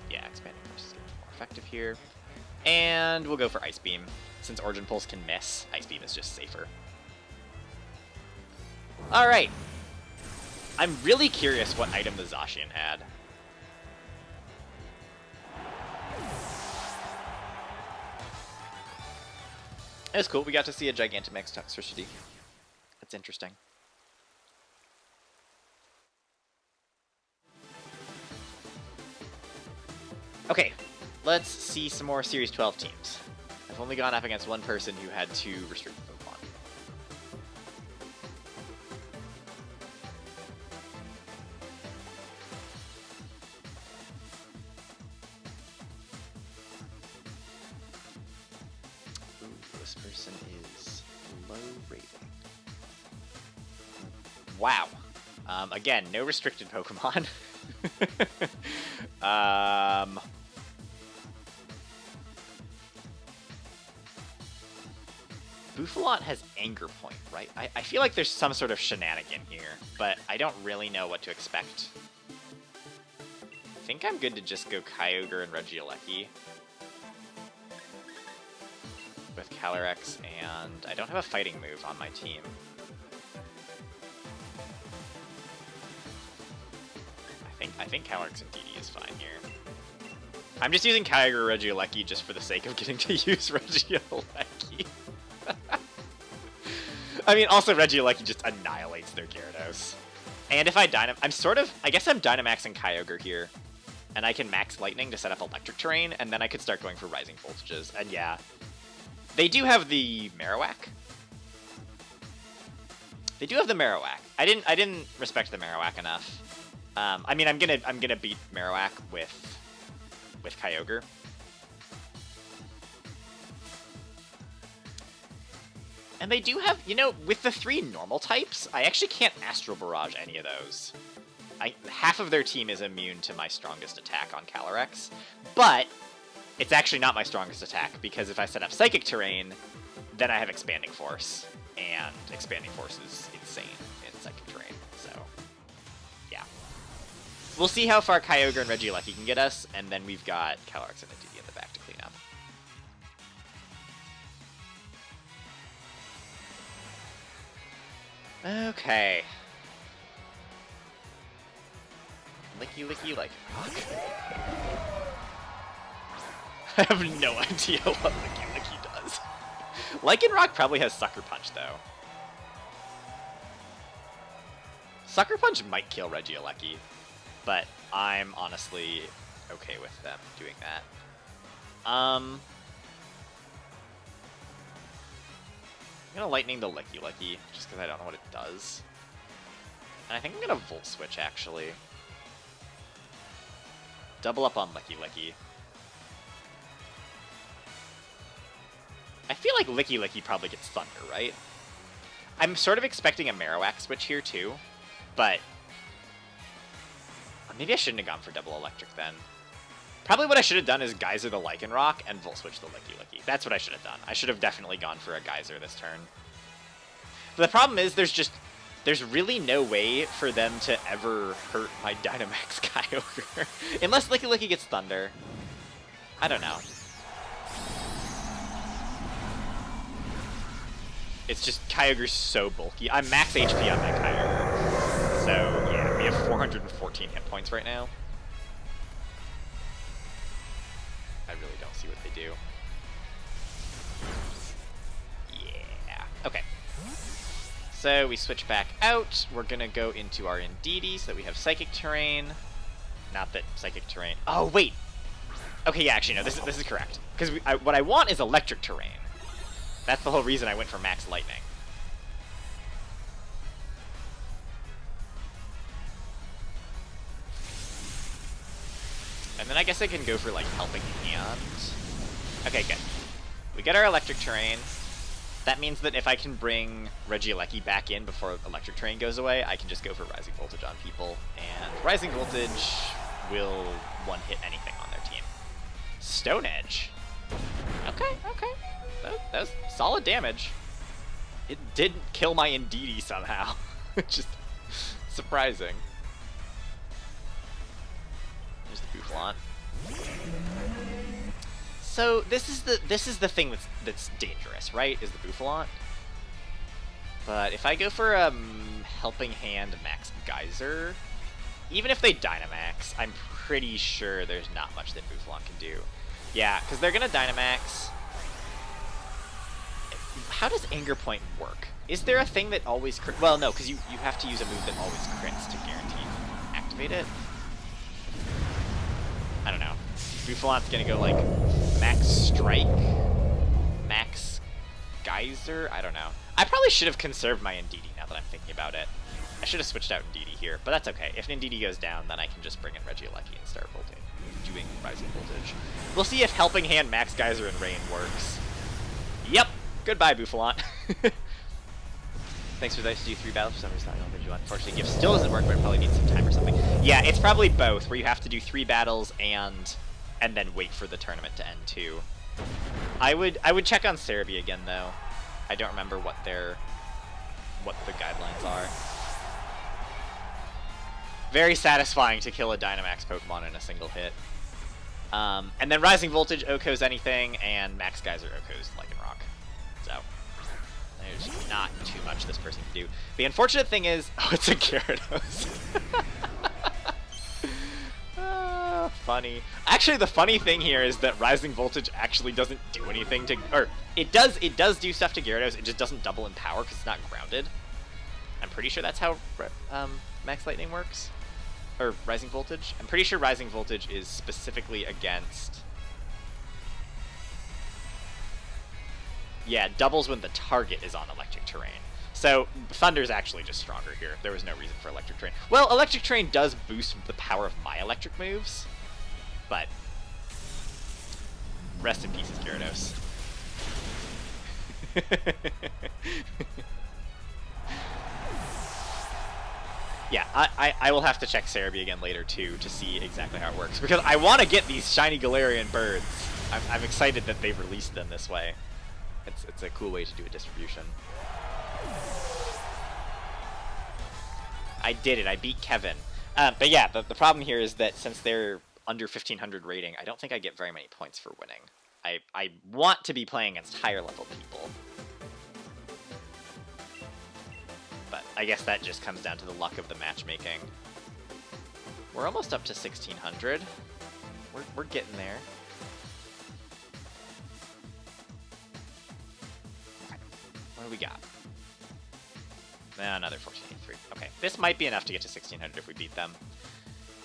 Yeah, Expanding Force is going to be more effective here. And we'll go for Ice Beam. Since Origin Pulse can miss, Ice Beam is just safer. Alright. I'm really curious what item the Zacian had. It was cool. We got to see a Gigantamax Toxtricity. That's interesting. Okay, let's see some more Series 12 teams. I've only gone up against one person who had 2 restricted Pokemon. This person is low rating. Wow. Again, no restricted Pokemon. Buffalant has Anger Point, right? I feel like there's some sort of shenanigan here, but I don't really know what to expect. I think I'm good to just go Kyogre and Regieleki with Calyrex, and I don't have a fighting move on my team. I think Calyrex and DD is fine here. I'm just using Kyogre or Regieleki just for the sake of getting to use Regieleki. I mean, also Regieleki just annihilates their Gyarados. And if I I guess I'm Dynamaxing Kyogre here. And I can max Lightning to set up Electric Terrain, and then I could start going for Rising Voltages. And yeah, they do have the Marowak. They do have the Marowak. I didn't respect the Marowak enough. I mean, I'm gonna beat Marowak with Kyogre. And they do have, with the 3 normal types, I actually can't Astral Barrage any of those. Half of their team is immune to my strongest attack on Calyrex, but it's actually not my strongest attack, because if I set up Psychic Terrain, then I have Expanding Force, and Expanding Force is insane in Psychic Terrain, so yeah. We'll see how far Kyogre and Regieleki can get us, and then we've got Calyrex and a DD in the back to clean up. Okay. Licky like rock. I have no idea what Licky does. Lycanroc probably has Sucker Punch though. Sucker Punch might kill Regieleki, but I'm honestly okay with them doing that. I'm gonna Lightning the Licky just because I don't know what it does. And I think I'm gonna Volt Switch actually. Double up on Licky. I feel like Licky probably gets Thunder, right? I'm sort of expecting a Marowak switch here too, but maybe I shouldn't have gone for double Electric then. Probably what I should have done is Geyser the Lycanroc and Volt Switch the Licky. That's what I should have done. I should have definitely gone for a Geyser this turn. But the problem is there's just there's really no way for them to ever hurt my Dynamax Kyogre. Unless Licky Licky gets Thunder. I don't know. It's just Kyogre's so bulky. I'm max HP on my Kyogre. So, yeah, we have 414 hit points right now. I really don't see what they do. Yeah. Okay. So we switch back out. We're gonna go into our Indeedee so that we have Psychic Terrain. Not that Psychic Terrain... Oh, wait! Okay, yeah, actually, no, this is correct. Because what I want is Electric Terrain. That's the whole reason I went for Max Lightning. And then I guess I can go for, like, Helping Hand. Okay, good. We get our Electric Terrain. That means that if I can bring Regieleki back in before Electric Terrain goes away, I can just go for Rising Voltage on people. And Rising Voltage will one-hit anything on their team. Stone Edge. Okay, okay. That was solid damage. It didn't kill my Indeedee somehow. Just surprising. There's the Boufflant. So this is the thing that's dangerous, right? Is the Boufflant. But if I go for Helping Hand Max Geyser, even if they Dynamax, I'm pretty sure there's not much that Boufflant can do. Yeah, because they're gonna Dynamax. How does Anger Point work? Is there a thing that always crit? Well, no, because you have to use a move that always crits to guarantee activate it. I don't know. Bouffalant's gonna go like Max Strike, Max Geyser. I don't know. I probably should have conserved my Indeedee now that I'm thinking about it. I should have switched out Indeedee here, but that's okay. If Indeedee goes down, then I can just bring in Regieleki and start doing Rising Voltage. We'll see if Helping Hand Max Geyser and Rain works. Yep. Goodbye, Boufflant. Thanks for those to do 3 battles for some reason. I don't think you want. Unfortunately, Gift still doesn't work, but it probably needs some time or something. Yeah, it's probably both, where you have to do 3 battles and then wait for the tournament to end too. I would check on Cerebi again though. I don't remember what the guidelines are. Very satisfying to kill a Dynamax Pokemon in a single hit. And then Rising Voltage OHKOs anything, and Max Geyser OHKOs Lycanroc. So, there's not too much this person can do. The unfortunate thing is, oh, it's a Gyarados. Funny. Actually, the funny thing here is that Rising Voltage actually doesn't do anything to, or it does do stuff to Gyarados. It just doesn't double in power because it's not grounded. I'm pretty sure that's how Max Lightning works, or Rising Voltage. I'm pretty sure Rising Voltage is specifically against. Yeah, doubles when the target is on Electric Terrain. So, Thunder's actually just stronger here. There was no reason for Electric Terrain. Well, Electric Terrain does boost the power of my electric moves, but rest in pieces, Gyarados. Yeah, I will have to check Cerebi again later, too, to see exactly how it works, because I want to get these shiny Galarian birds. I'm excited that they've released them this way. It's a cool way to do a distribution. I did it. I beat Kevin. But yeah, the problem here is that since they're under 1500 rating, I don't think I get very many points for winning. I want to be playing against higher level people. But I guess that just comes down to the luck of the matchmaking. We're almost up to 1600. We're getting there. What do we got? Another 1483. Okay, this might be enough to get to 1600 if we beat them.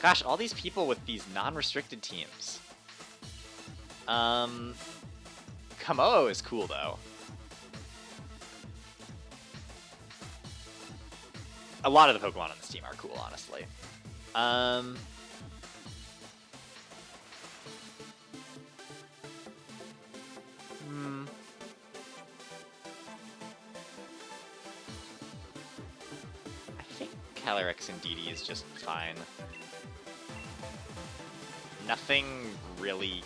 Gosh, all these people with these non-restricted teams. Kamo is cool, though. A lot of the Pokemon on this team are cool, honestly. I think Calyrex and Indeedee is just fine. Nothing really...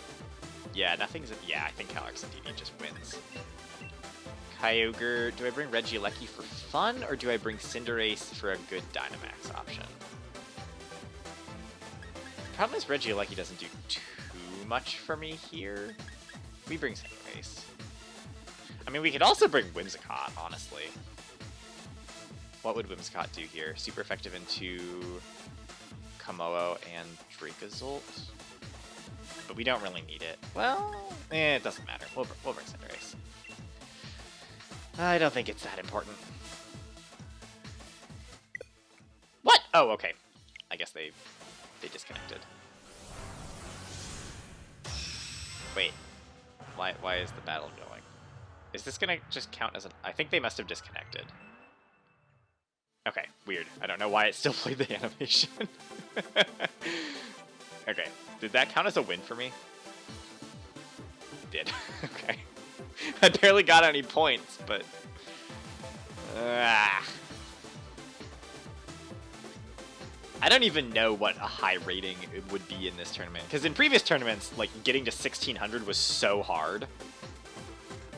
Yeah, nothing's... Yeah, I think Calyrex and Indeedee just wins. Kyogre. Do I bring Regieleki for fun, or do I bring Cinderace for a good Dynamax option? Problem is Regieleki doesn't do too much for me here. We bring Cinderace. I mean, we could also bring Whimsicott, honestly. What would Whimsicott do here? Super effective into Kommo-o and Dracozolt. But we don't really need it. Well, it doesn't matter. We'll bring Cinderace. I don't think it's that important. What? Oh, okay. I guess they disconnected. Wait. Why is the battle going? Is this gonna just count as an... I think they must have disconnected. Okay, weird. I don't know why it still played the animation. Okay, did that count as a win for me? It did. Okay. I barely got any points, but... I don't even know what a high rating it would be in this tournament. Because in previous tournaments, like, getting to 1600 was so hard.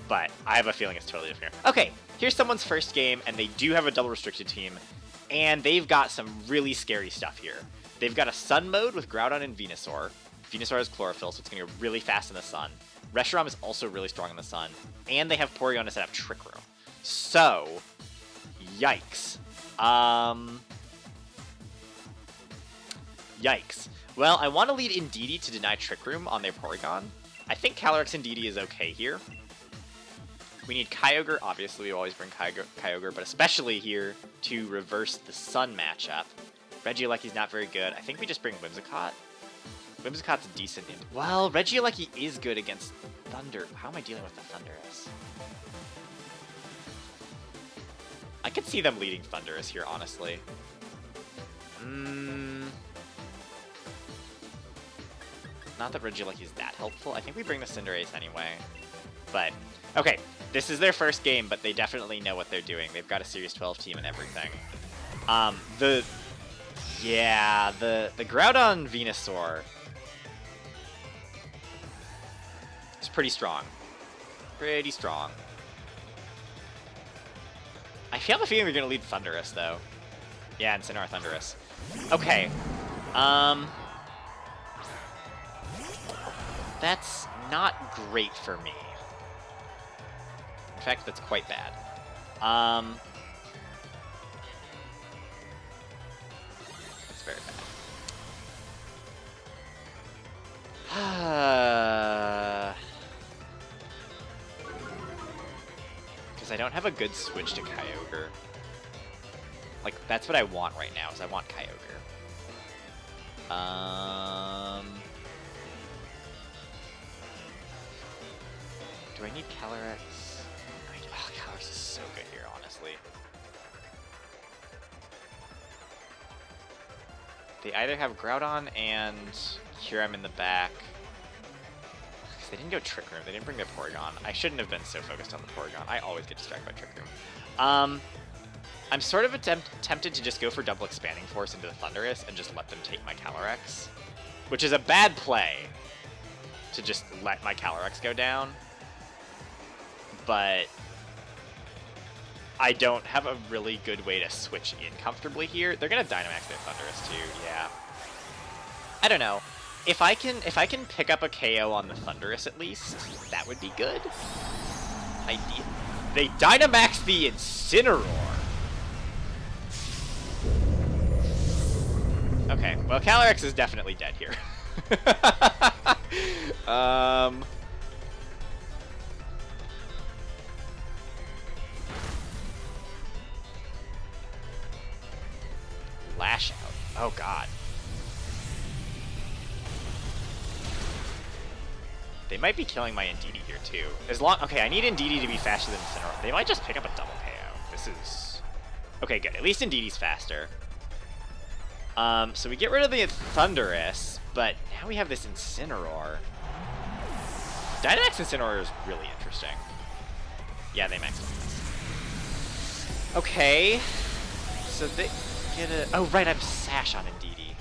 But I have a feeling it's totally different here. Okay, here's someone's first game, and they do have a double restricted team. And they've got some really scary stuff here. They've got a Sun mode with Groudon and Venusaur. Venusaur has Chlorophyll, so it's going to go really fast in the Sun. Reshiram is also really strong in the Sun. And they have Porygon instead of Trick Room. So, yikes. Yikes. Well, I want to lead Indeedee to deny Trick Room on their Porygon. I think Calyrex Indeedee is okay here. We need Kyogre. Obviously, we always bring Kyogre, but especially here to reverse the Sun matchup. Regieleki's not very good. I think we just bring Whimsicott. Whimsicott's decent. Well, Regieleki is good against Thunder. How am I dealing with the Thundurus? I could see them leading Thundurus here, honestly. Not that Regieleki is that helpful. I think we bring the Cinderace anyway. But, okay. This is their first game, but they definitely know what they're doing. They've got a Series 12 team and everything. The Groudon Venusaur is pretty strong. Pretty strong. I have a feeling we're going to lead Thundurus, though. Yeah, Incineroar Thundurus. Okay. That's not great for me. In fact, that's quite bad. That's very bad. Because I don't have a good switch to Kyogre. Like, that's what I want right now, is I want Kyogre. Do I need Calyrex? Oh, Calyrex is so good here, honestly. They either have Groudon and Kyurem in the back. Because they didn't go Trick Room. They didn't bring their Porygon. I shouldn't have been so focused on the Porygon. I always get distracted by Trick Room. I'm sort of tempted to just go for double Expanding Force into the Thundurus and just let them take my Calyrex. Which is a bad play, to just let my Calyrex go down. But I don't have a really good way to switch in comfortably here. They're gonna Dynamax their Thundurus too, yeah. I don't know. If I can pick up a KO on the Thundurus at least, that would be good. They Dynamax the Incineroar. Okay, well Calyrex is definitely dead here. Lash out. Oh god. They might be killing my Indeedee here too. Okay, I need Indeedee to be faster than Incineroar. They might just pick up a double KO. This is... Okay, good. At least Indeedee's faster. So we get rid of the Thundurus, but now we have this Incineroar. Dynamax Incineroar is really interesting. Yeah, they maxed out. Okay. So they get a... Oh, right, I'm Sash on Indeedee.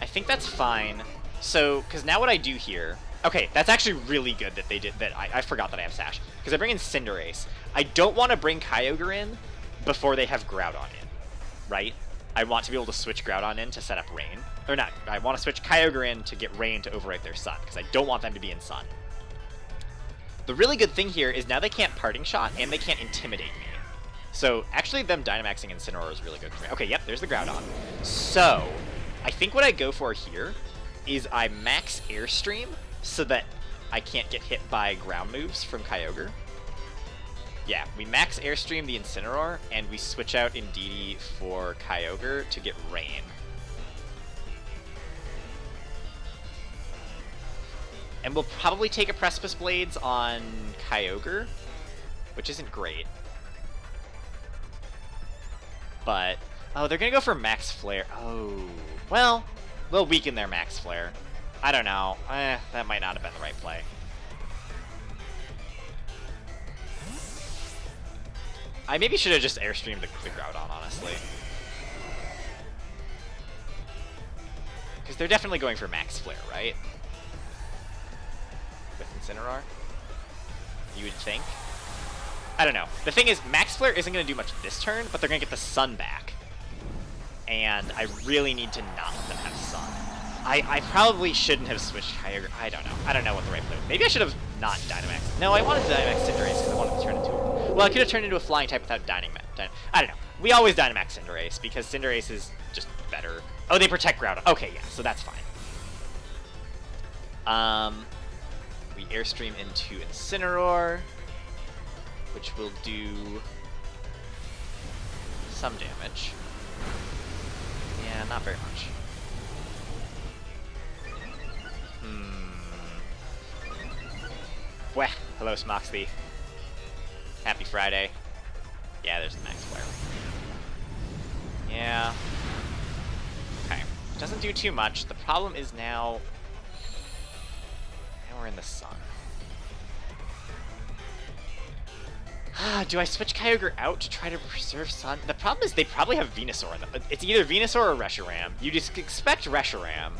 I think that's fine. So, because now what I do here Okay, that's actually really good that they did that. I forgot that I have Sash. Because I bring in Cinderace. I don't want to bring Kyogre in before they have Groudon in, right? I want to be able to switch Groudon in to set up Rain. Or not, I want to switch Kyogre in to get Rain to overwrite their Sun, because I don't want them to be in Sun. The really good thing here is now they can't Parting Shot, and they can't Intimidate me. So, actually, them Dynamaxing Incineroar is really good for me. Okay, yep, there's the Groudon. So, I think what I go for here is I max Airstream so that I can't get hit by ground moves from Kyogre. Yeah, we max Airstream the Incineroar, and we switch out Indeedee for Kyogre to get Rain. And we'll probably take a Precipice Blades on Kyogre, which isn't great. But, oh, they're gonna go for Max Flare. Oh, well, we'll weaken their Max Flare. I don't know. That might not have been the right play. I maybe should have just Airstreamed the Groudon, honestly. Because they're definitely going for Max Flare, right? With Incineroar? You would think? I don't know. The thing is, Max Flare isn't going to do much this turn, but they're going to get the Sun back. And I really need to not let them have Sun. I probably shouldn't have switched Kyogre. I don't know. I don't know what the right play was. Maybe I should have not Dynamax. No, I wanted to Dynamax Cinderace because I wanted to turn into a... Well, I could have turned into a Flying type without I don't know. We always Dynamax Cinderace because Cinderace is just better. Oh, they protect Groudon. Okay, yeah, so that's fine. We Airstream into Incineroar, which will do some damage. Yeah, not very much. Weh, hello Smoxy. Happy Friday. Yeah, there's the Max Flare. Yeah. Okay. Doesn't do too much. The problem is now we're in the Sun. Do I switch Kyogre out to try to preserve Sun? The problem is they probably have Venusaur in them. It's either Venusaur or Reshiram. You just expect Reshiram.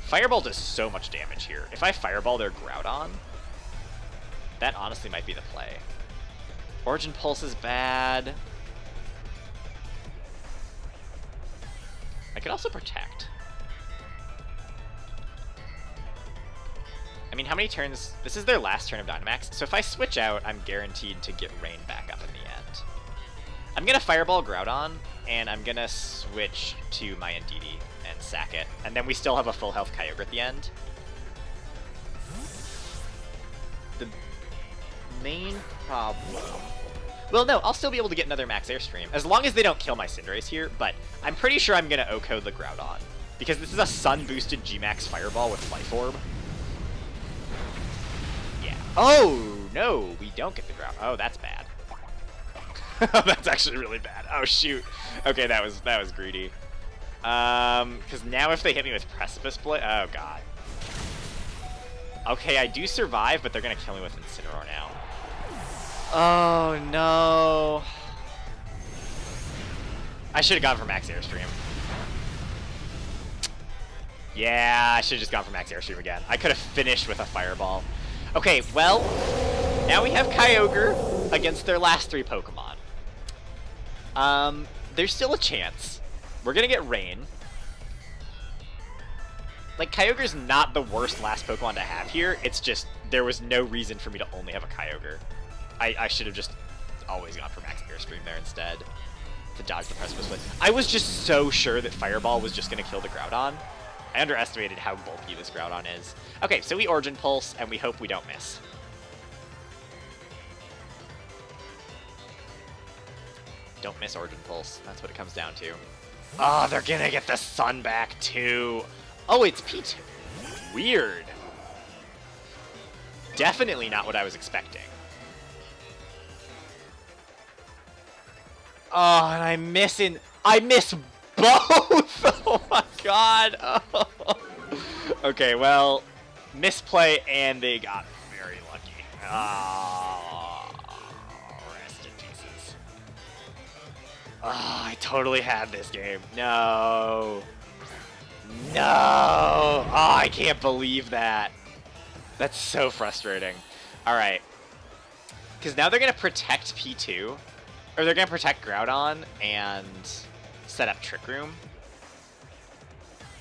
Fireball does so much damage here. If I Fireball their Groudon, that honestly might be the play. Origin Pulse is bad. I could also Protect. I mean, how many turns? This is their last turn of Dynamax, so if I switch out, I'm guaranteed to get Rain back up in the end. I'm going to Fireball Groudon, and I'm going to switch to my Indeedee and sack it. And then we still have a full health Kyogre at the end. The main problem... Well, no, I'll still be able to get another Max Airstream, as long as they don't kill my Cinderace here, but I'm pretty sure I'm going to OHKO the Groudon, because this is a Sun-boosted G-Max Fireball with Life Orb. Yeah. Oh, no, we don't get the Groudon. Oh, that's bad. That's actually really bad. Oh, shoot. Okay, that was greedy. Because now if they hit me with Precipice Blade... Oh, God. Okay, I do survive, but they're going to kill me with Incineroar now. Oh, no. I should have gone for Max Airstream. Yeah, I should have just gone for Max Airstream again. I could have finished with a Fireball. Okay, well, now we have Kyogre against their last 3 Pokemon. There's still a chance. We're going to get Rain. Like, Kyogre's not the worst last Pokemon to have here. It's just, there was no reason for me to only have a Kyogre. I should have just always gone for Max Airstream there instead to dodge the Precipice Blade. I was just so sure that Fireball was just going to kill the Groudon. I underestimated how bulky this Groudon is. Okay, so we Origin Pulse, and we hope we don't miss. Don't miss Origin Pulse. That's what it comes down to. Oh, they're going to get the Sun back, too. Oh, it's P2. Weird. Definitely not what I was expecting. Oh, and I miss both! Oh my god! Oh. Okay, well, misplay and they got very lucky. Oh, rest in pieces. Oh, I totally had this game. No. No! Oh, I can't believe that. That's so frustrating. Alright. Because now they're going to protect P2. Or they're going to protect Groudon and set up Trick Room.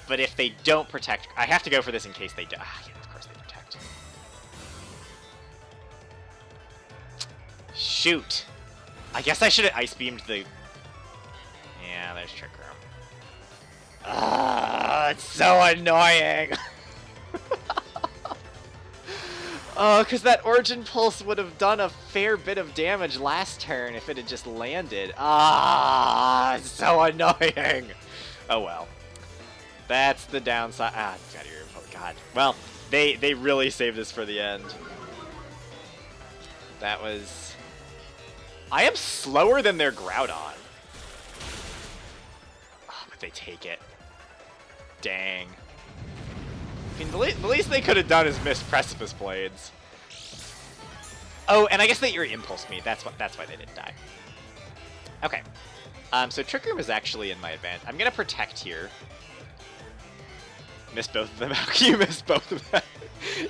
But if they don't protect... I have to go for this in case they do. Ah, yeah, of course they protect. Shoot. I guess I should have Ice Beamed the... Yeah, there's Trick Room. Ah, it's so annoying. Oh, because that Origin Pulse would have done a fair bit of damage last turn if it had just landed. Ah, it's so annoying. Oh well. That's the downside. Ah, oh god. Well, they really saved this for the end. That was... I am slower than their Groudon. Oh, but they take it. Dang. I mean, the least they could have done is miss Precipice Blades. Oh, and I guess they Eerie Impulsed me. That's why they didn't die. Okay. So Trick Room is actually in my advantage. I'm gonna protect here. Miss both of them. How can you miss both of them?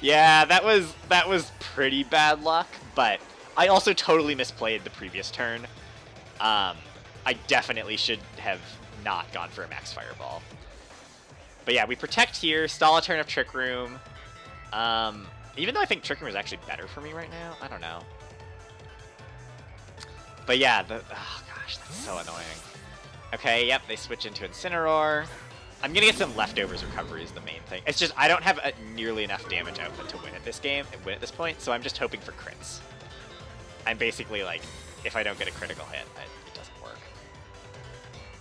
Yeah, that was pretty bad luck, but I also totally misplayed the previous turn. I definitely should have not gone for a Max Fireball. But yeah, we protect here, stall a turn of Trick Room. Even though I think Trick Room is actually better for me right now. I don't know. But yeah, oh gosh, that's so annoying. Okay, yep, they switch into Incineroar. I'm gonna get some leftovers recovery is the main thing. It's just I don't have nearly enough damage output to win at this game and win at this point, so I'm just hoping for crits. I'm basically like, if I don't get a critical hit, it doesn't work.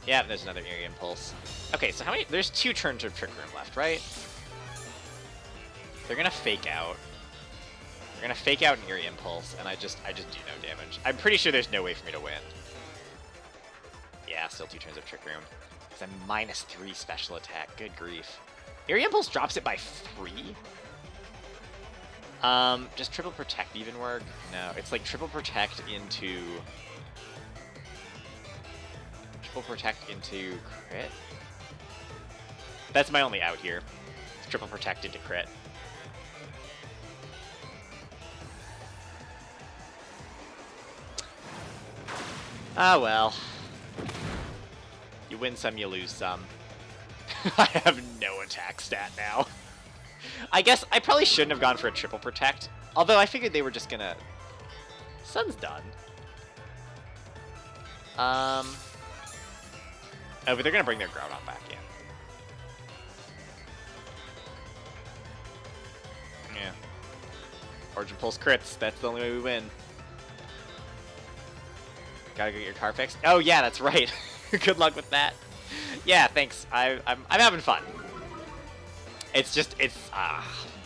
Yeah, there's another Eerie Impulse. Okay, so how many? There's 2 turns of Trick Room left, right? They're gonna fake out. They're gonna fake out an Eerie Impulse, and I just do no damage. I'm pretty sure there's no way for me to win. Yeah, still 2 turns of Trick Room. Because I'm -3 special attack. Good grief. Eerie Impulse drops it by 3? Does Triple Protect even work? No, it's like Triple Protect into... Triple Protect into crit? That's my only out here. It's Triple Protect into crit. Ah, well. You win some, you lose some. I have no attack stat now. I guess I probably shouldn't have gone for a Triple Protect. Although I figured they were just gonna... Sun's done. Oh, but they're gonna bring their Groudon back in. Yeah. Origin Pulse crits. That's the only way we win. Gotta get your car fixed. Oh yeah, that's right. Good luck with that. Yeah, thanks. I'm having fun. It's just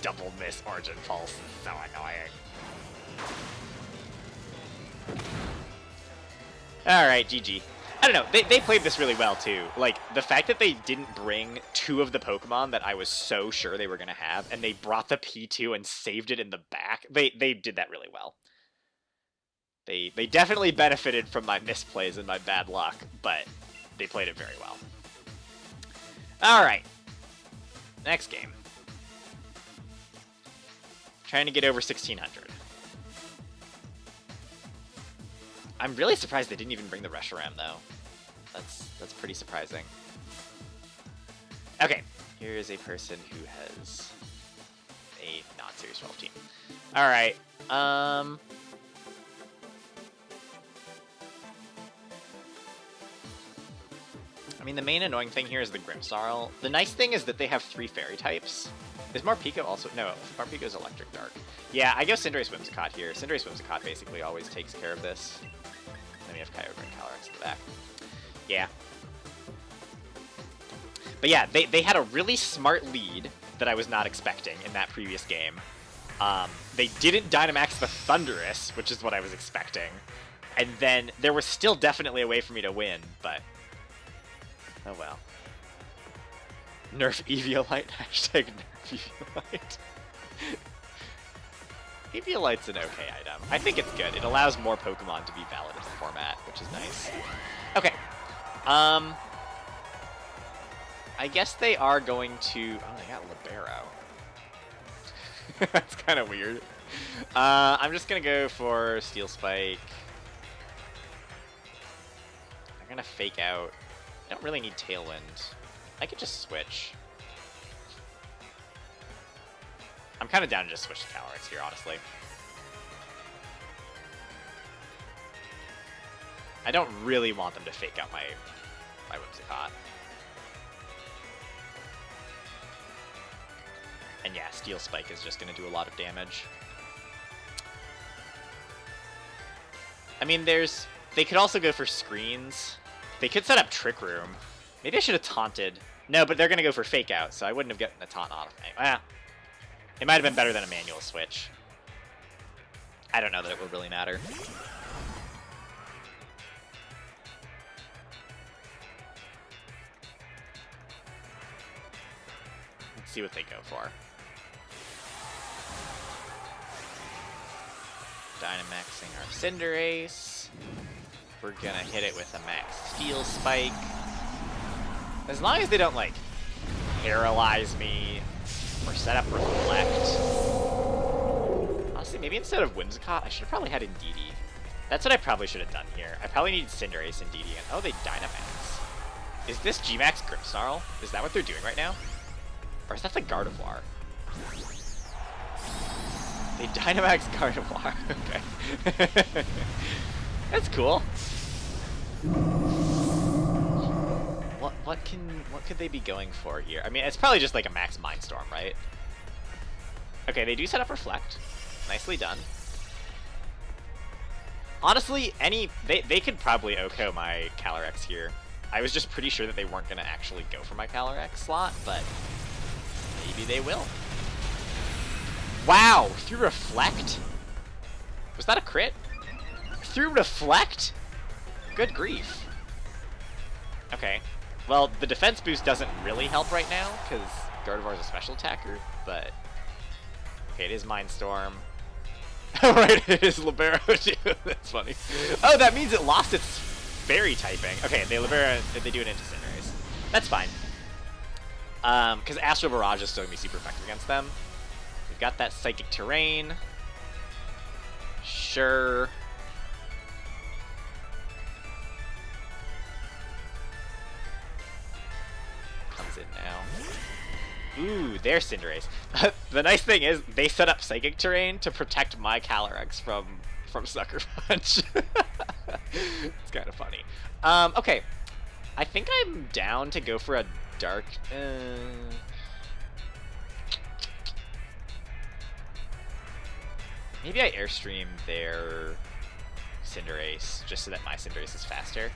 double miss Origin Pulse. It's so annoying. All right, GG. I don't know. They played this really well too. Like the fact that they didn't bring 2 of the Pokemon that I was so sure they were gonna have, and they brought the P2 and saved it in the back. They did that really well. They definitely benefited from my misplays and my bad luck, but they played it very well. All right. Next game. Trying to get over 1600. I'm really surprised they didn't even bring the Reshiram, though. That's pretty surprising. Okay, here is a person who has a non-Series 12 team. All right. I mean, the main annoying thing here is the Grimmsnarl. The nice thing is that they have 3 fairy types. Is Morpeko also... No, Morpeko's Electric Dark. Yeah, I guess Cinderace Whimsicott here. Cinderace Whimsicott basically always takes care of this. Then we have Kyogre and Calyrex in the back. Yeah. But yeah, they had a really smart lead that I was not expecting in that previous game. They didn't Dynamax the Thundurus, which is what I was expecting. And then there was still definitely a way for me to win, but... Oh well. Nerf Eviolite. Hashtag Nerf Eviolite. Eviolite's an okay item. I think it's good. It allows more Pokemon to be valid in the format, which is nice. Okay. I guess they are going to... Oh, they got Libero. That's kind of weird. I'm just going to go for Steel Spike. I'm going to fake out. I don't really need Tailwind. I could just switch. I'm kind of down to just switch to Calyrex here, honestly. I don't really want them to fake out my Whimsicott. And yeah, Steel Spike is just going to do a lot of damage. I mean, they could also go for screens. They could set up Trick Room. Maybe I should have taunted. No, but they're going to go for Fake Out, so I wouldn't have gotten a taunt off. It might have been better than a manual switch. I don't know that it would really matter. Let's see what they go for. Dynamaxing our Cinderace. We're gonna hit it with a Max Steel Spike. As long as they don't, like, paralyze me or set up Reflect. Honestly, maybe instead of Whimsicott, I should have probably had Indeedee. That's what I probably should have done here. I probably needed Cinderace and Indeedee. And oh, they Dynamax. Is this G-Max Grimmsnarl? Is that what they're doing right now? Or is that the Gardevoir? They Dynamax Gardevoir. Okay. That's cool. What could they be going for here? I mean, it's probably just like a Max Mindstorm, right? Okay, they do set up Reflect. Nicely done. Honestly, they could probably OHKO my Calyrex here. I was just pretty sure that they weren't going to actually go for my Calyrex slot, but maybe they will. Wow, through Reflect? Was that a crit? Through Reflect? Good grief. Okay. Well, the defense boost doesn't really help right now, because Gardevoir is a special attacker, but... Okay, it is Mindstorm. Oh, right, it is Libero, too. That's funny. Oh, that means it lost its fairy typing. Okay, they Libero, they do it into Cinderace. That's fine. Because Astral Barrage is still going to be super effective against them. We've got that Psychic Terrain. Sure. Comes in now. Ooh, there's Cinderace. The nice thing is, they set up Psychic Terrain to protect my Calyrex from Sucker Punch. It's kind of funny. Okay. I think I'm down to go for a Dark... Maybe I Airstream their Cinderace, just so that my Cinderace is faster.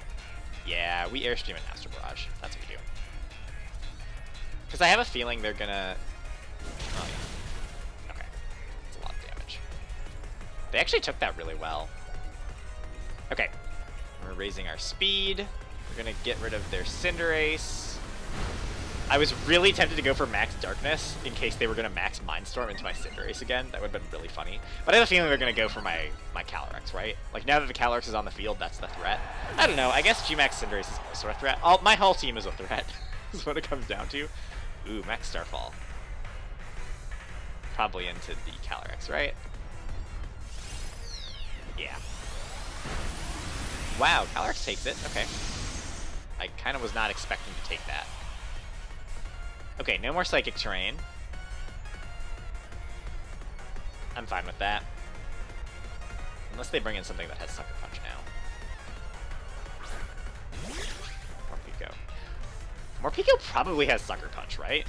Yeah, we Airstream an Astral Barrage. That's what we do. Because I have a feeling they're gonna... Oh, yeah. Okay. That's a lot of damage. They actually took that really well. Okay. We're raising our speed. We're gonna get rid of their Cinderace. I was really tempted to go for Max Darkness in case they were going to Max Mindstorm into my Cinderace again. That would have been really funny. But I have a feeling they're going to go for my Calyrex, right? Like, now that the Calyrex is on the field, that's the threat. I don't know. I guess G-Max Cinderace is also a threat. My whole team is a threat. Is what it comes down to. Ooh, Max Starfall. Probably into the Calyrex, right? Yeah. Wow, Calyrex takes it. Okay. I kind of was not expecting to take that. Okay, no more Psychic Terrain. I'm fine with that. Unless they bring in something that has Sucker Punch now. Morpeko. Morpeko probably has Sucker Punch, right?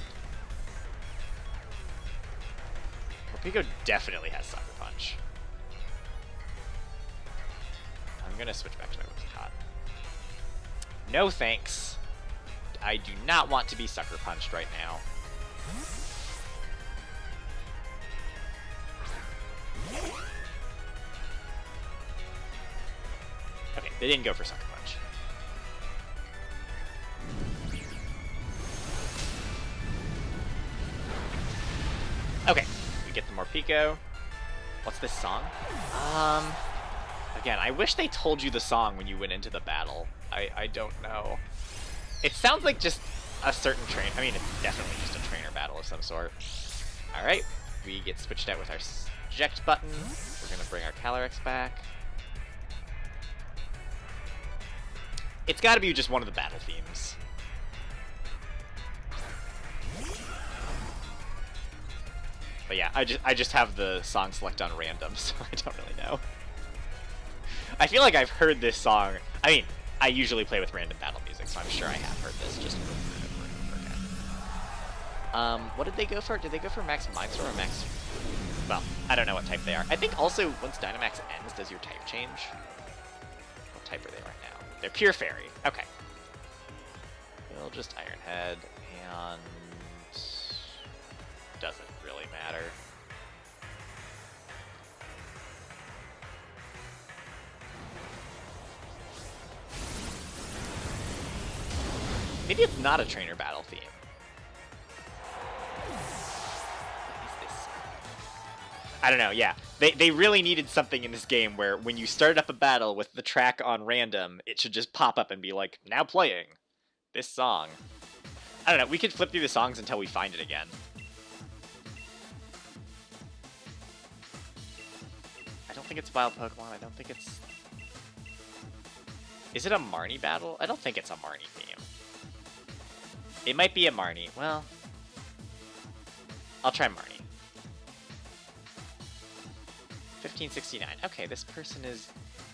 Morpeko definitely has Sucker Punch. I'm gonna switch back to my Whimsicott. No thanks. I do not want to be Sucker Punched right now. Okay, they didn't go for Sucker Punch. Okay, we get the Morpeko. What's this song? Again, I wish they told you the song when you went into the battle. I don't know. It sounds like just a certain train. I mean, it's definitely just a trainer battle of some sort. All right, we get switched out with our eject button. We're gonna bring our Calyrex back. It's got to be just one of the battle themes. But yeah, I just have the song select on random, so I don't really know. I feel like I've heard this song. I mean, I usually play with random battle music, so I'm sure I have heard this just over and over again. What did they go for? Did they go for Max Mindstore or Max... Well, I don't know what type they are. I think also, once Dynamax ends, does your type change? What type are they right now? They're Pure Fairy. Okay. We'll just Iron Head, and... doesn't really matter. Maybe it's not a trainer battle theme. What is this? I don't know, yeah. They really needed something in this game where when you start up a battle with the track on random, it should just pop up and be like, now playing this song. I don't know, we could flip through the songs until we find it again. I don't think it's wild Pokemon, I don't think it's... Is it a Marnie battle? I don't think it's a Marnie theme. It might be a Marnie. Well, I'll try Marnie. 1569. Okay, this person is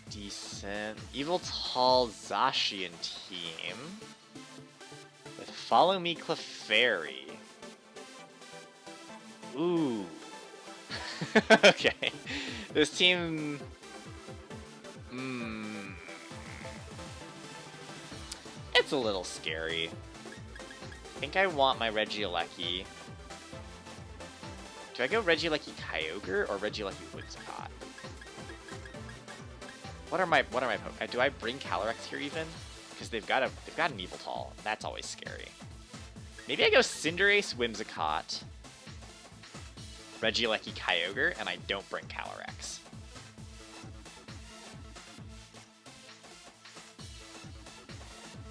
decent. Evil Tall Zacian team. With Follow Me Clefairy. Ooh. Okay. This team... It's a little scary. I think I want my Regieleki. Do I go Regieleki Kyogre or Regieleki Whimsicott? What are my Pokemon? Do I bring Calyrex here even? Because they've got an Eviltall. That's always scary. Maybe I go Cinderace, Whimsicott, Regieleki Kyogre, and I don't bring Calyrex.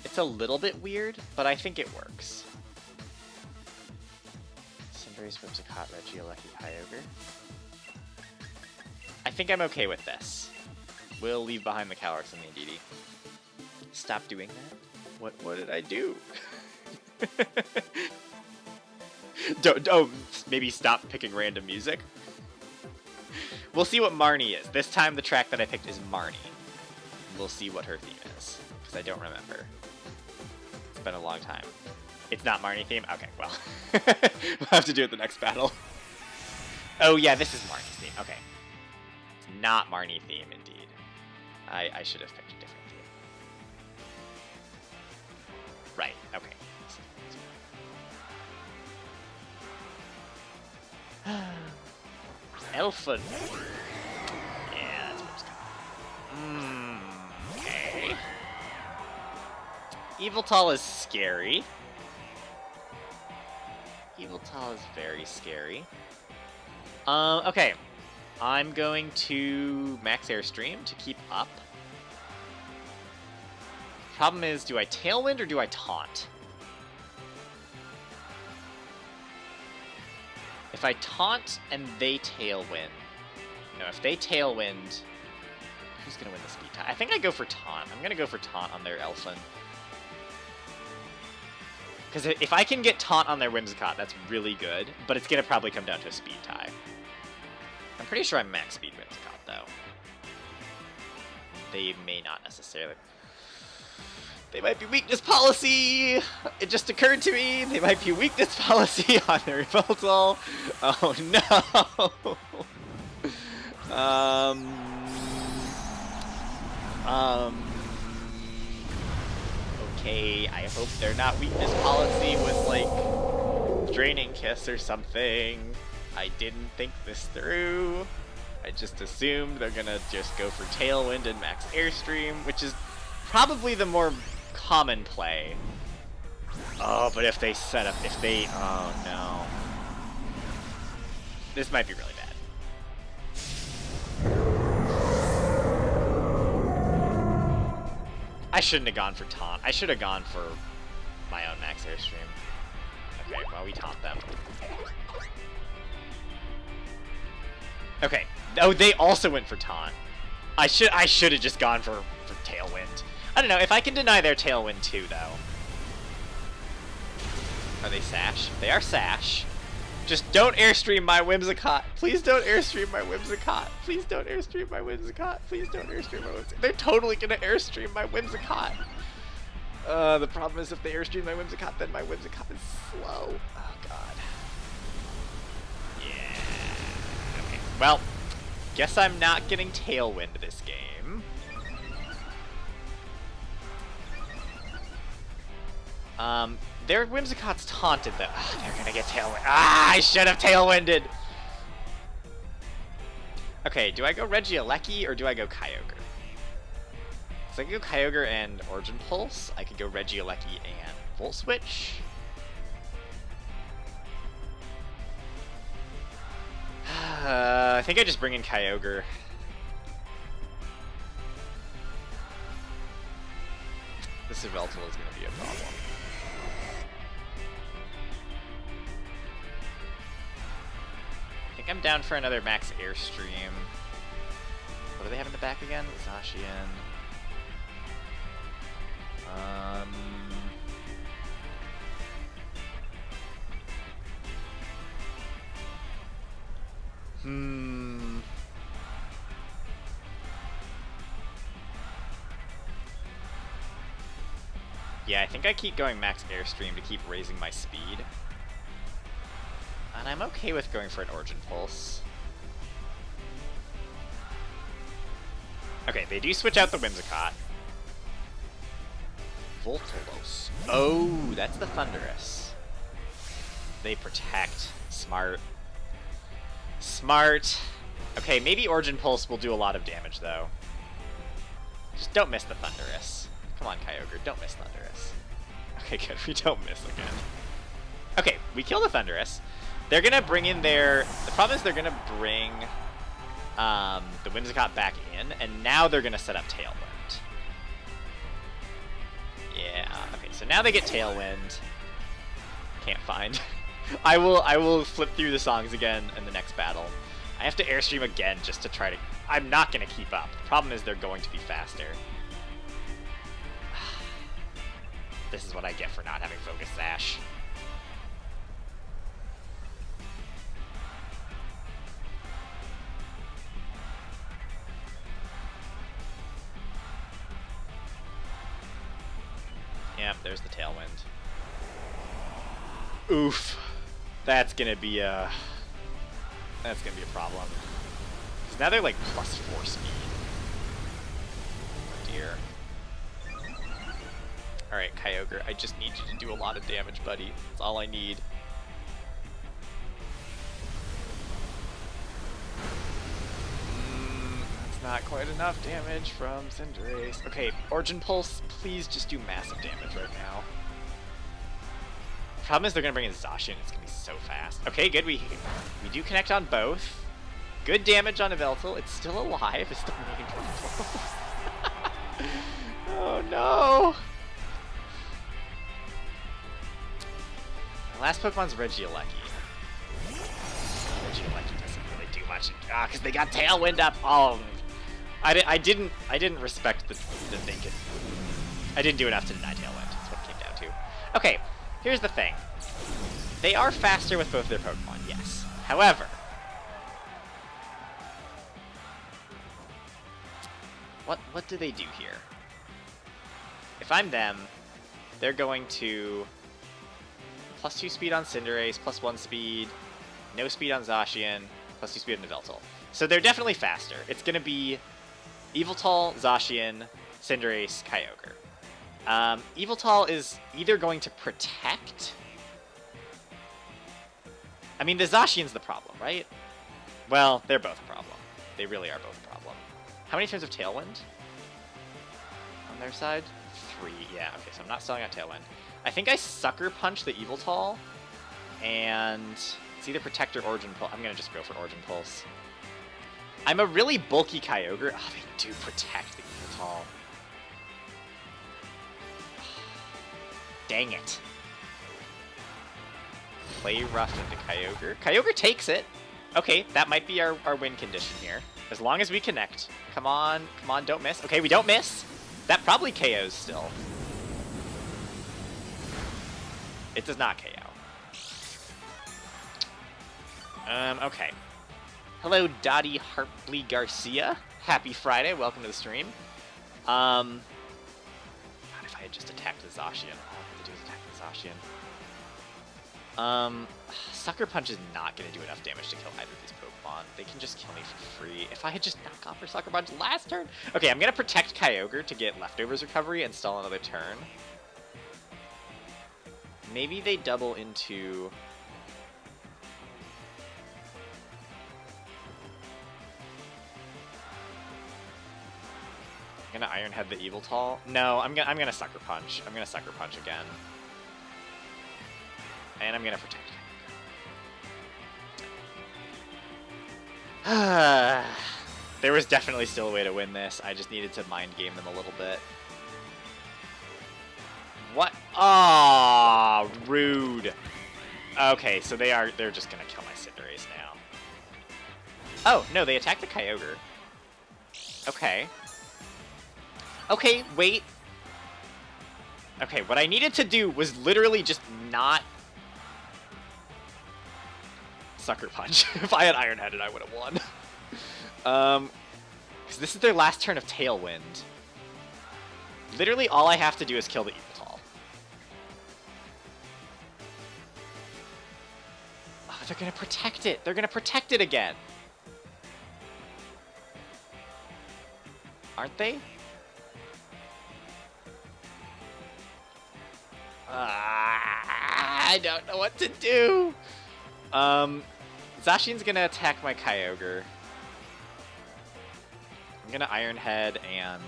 It's a little bit weird, but I think it works. Cinderace, Whimsicott, Regieleki, Kyogre. I think I'm okay with this. We'll leave behind the Calyrex and the Indeedee. Stop doing that? What did I do? don't maybe stop picking random music. We'll see what Marnie is. This time the track that I picked is Marnie. We'll see what her theme is, because I don't remember. It's been a long time. It's not Marnie theme? Okay, well. We'll have to do it the next battle. Oh yeah, this is Marnie's theme. Okay. It's not Marnie theme, indeed. I should have picked a different theme. Right, okay. Elfin. Yeah, that's what it's called. Okay. Eviltall is scary. Eviltall is very scary. Okay. I'm going to Max Airstream to keep up. Problem is, do I Tailwind or do I Taunt? If I Taunt and they Tailwind... No, if they Tailwind... Who's going to win the speed tie? I think I go for Taunt. I'm going to go for Taunt on their Elfin. Because if I can get Taunt on their Whimsicott, that's really good. But it's going to probably come down to a speed tie. I'm pretty sure I'm max speed Whimsicott, though. They may not necessarily... They might be weakness policy! It just occurred to me! They might be weakness policy on their Revoltal! Oh no! Okay, I hope they're not weakness policy with, like, Draining Kiss or something. I didn't think this through. I just assumed they're gonna just go for Tailwind and Max Airstream, which is probably the more common play. Oh, but if they set up, oh no. This might be really bad. I shouldn't have gone for Taunt. I should have gone for my own max airstream. Okay, well, we taunt them. Okay. Oh, they also went for taunt. I should have just gone for Tailwind. I don't know, if I can deny their Tailwind too, though. Are they Sash? They are Sash. Just don't airstream my Whimsicott. Please don't airstream my Whimsicott. Please don't airstream my Whimsicott. Please don't airstream my Whimsicott. They're totally gonna airstream my Whimsicott. The problem is if they airstream my Whimsicott, then my Whimsicott is slow. Oh, God. Yeah. Okay, well, guess I'm not getting Tailwind this game. Their Whimsicott's taunted, though. Oh, they're gonna get Tailwind. Ah, I should have Tailwinded! Okay, do I go Regieleki or do I go Kyogre? So I could go Kyogre and Origin Pulse. I could go Regieleki and Volt Switch. I think I just bring in Kyogre. This Yveltal is going to be a problem. I think I'm down for another max airstream. What do they have in the back again? Zacian. Yeah, I think I keep going max airstream to keep raising my speed. And I'm okay with going for an Origin Pulse. Okay, they do switch out the Whimsicott. Voltolos. Oh, that's the Thundurus. They protect. Smart. Smart. Okay, maybe Origin Pulse will do a lot of damage, though. Just don't miss the Thundurus. Come on, Kyogre, don't miss Thundurus. Okay, good, we don't miss again. Okay, we kill the Thundurus. They're gonna bring in their... The problem is they're gonna bring the Whimsicott back in, and now they're gonna set up Tailwind. Yeah, okay, so now they get Tailwind. Can't find. I will flip through the songs again in the next battle. I have to airstream again just to try to... I'm not gonna keep up. The problem is they're going to be faster. This is what I get for not having Focus Sash. Yep, there's the Tailwind. Oof. That's gonna be a problem. 'Cause now they're like +4 speed. Oh dear. Alright, Kyogre, I just need you to do a lot of damage, buddy. That's all I need. That's not quite enough damage from Cinderace. Okay, Origin Pulse, please just do massive damage right now. Problem is they're gonna bring in Zacian, it's gonna be so fast. Okay, good, we do connect on both. Good damage on Yveltal, it's still alive, it's still making trouble. Oh no! My last Pokemon's Regieleki. Regieleki doesn't really do much. Ah, because they got Tailwind up. Oh, I didn't respect that they could. I didn't do enough to deny Tailwind. That's what it came down to. Okay, here's the thing. They are faster with both their Pokemon, yes. However, what do they do here? If I'm them, they're going to +2 speed on Cinderace, +1 speed, no speed on Zacian, +2 speed on Yveltal. So they're definitely faster. It's going to be Yveltal, Zacian, Cinderace, Kyogre. Yveltal is either going to protect... I mean, the Zacian's the problem, right? Well, they're both a problem. They really are both a problem. How many turns of Tailwind on their side? 3. Yeah, okay, so I'm not selling out Tailwind. I think I Sucker Punch the Yveltal, and it's either Protect or Origin Pulse. I'm going to just go for Origin Pulse. I'm a really bulky Kyogre. Oh, they do Protect the Yveltal. Dang it. Play rough into Kyogre. Kyogre takes it. Okay, that might be our win condition here. As long as we connect. Come on, don't miss. Okay, we don't miss. That probably KOs still. It does not KO. Okay. Hello, Dottie Hartley Garcia. Happy Friday. Welcome to the stream. God, if I had just attacked the Zacian. All I have to do is attack the Zacian. Sucker Punch is not going to do enough damage to kill either of these Pokemon. They can just kill me for free. If I had just knocked off for Sucker Punch last turn. Okay, I'm going to protect Kyogre to get Leftovers recovery and stall another turn. Maybe they double into... I'm gonna Iron Head the Eviltal. No, I'm gonna Sucker Punch. I'm gonna Sucker Punch again. And I'm gonna protect him. There was definitely still a way to win this. I just needed to mind game them a little bit. What? Oh, rude. Okay, so they're just gonna kill my Cinderace now. Oh, no, they attacked the Kyogre. Okay. Okay, wait. Okay, what I needed to do was literally just not Sucker Punch. If I had Iron Headed, I would have won. Because this is their last turn of Tailwind. Literally, all I have to do is kill the Eviltal. Oh, they're gonna protect it. They're gonna protect it again. Aren't they? I don't know what to do. Zacian's gonna attack my Kyogre. I'm gonna Iron Head and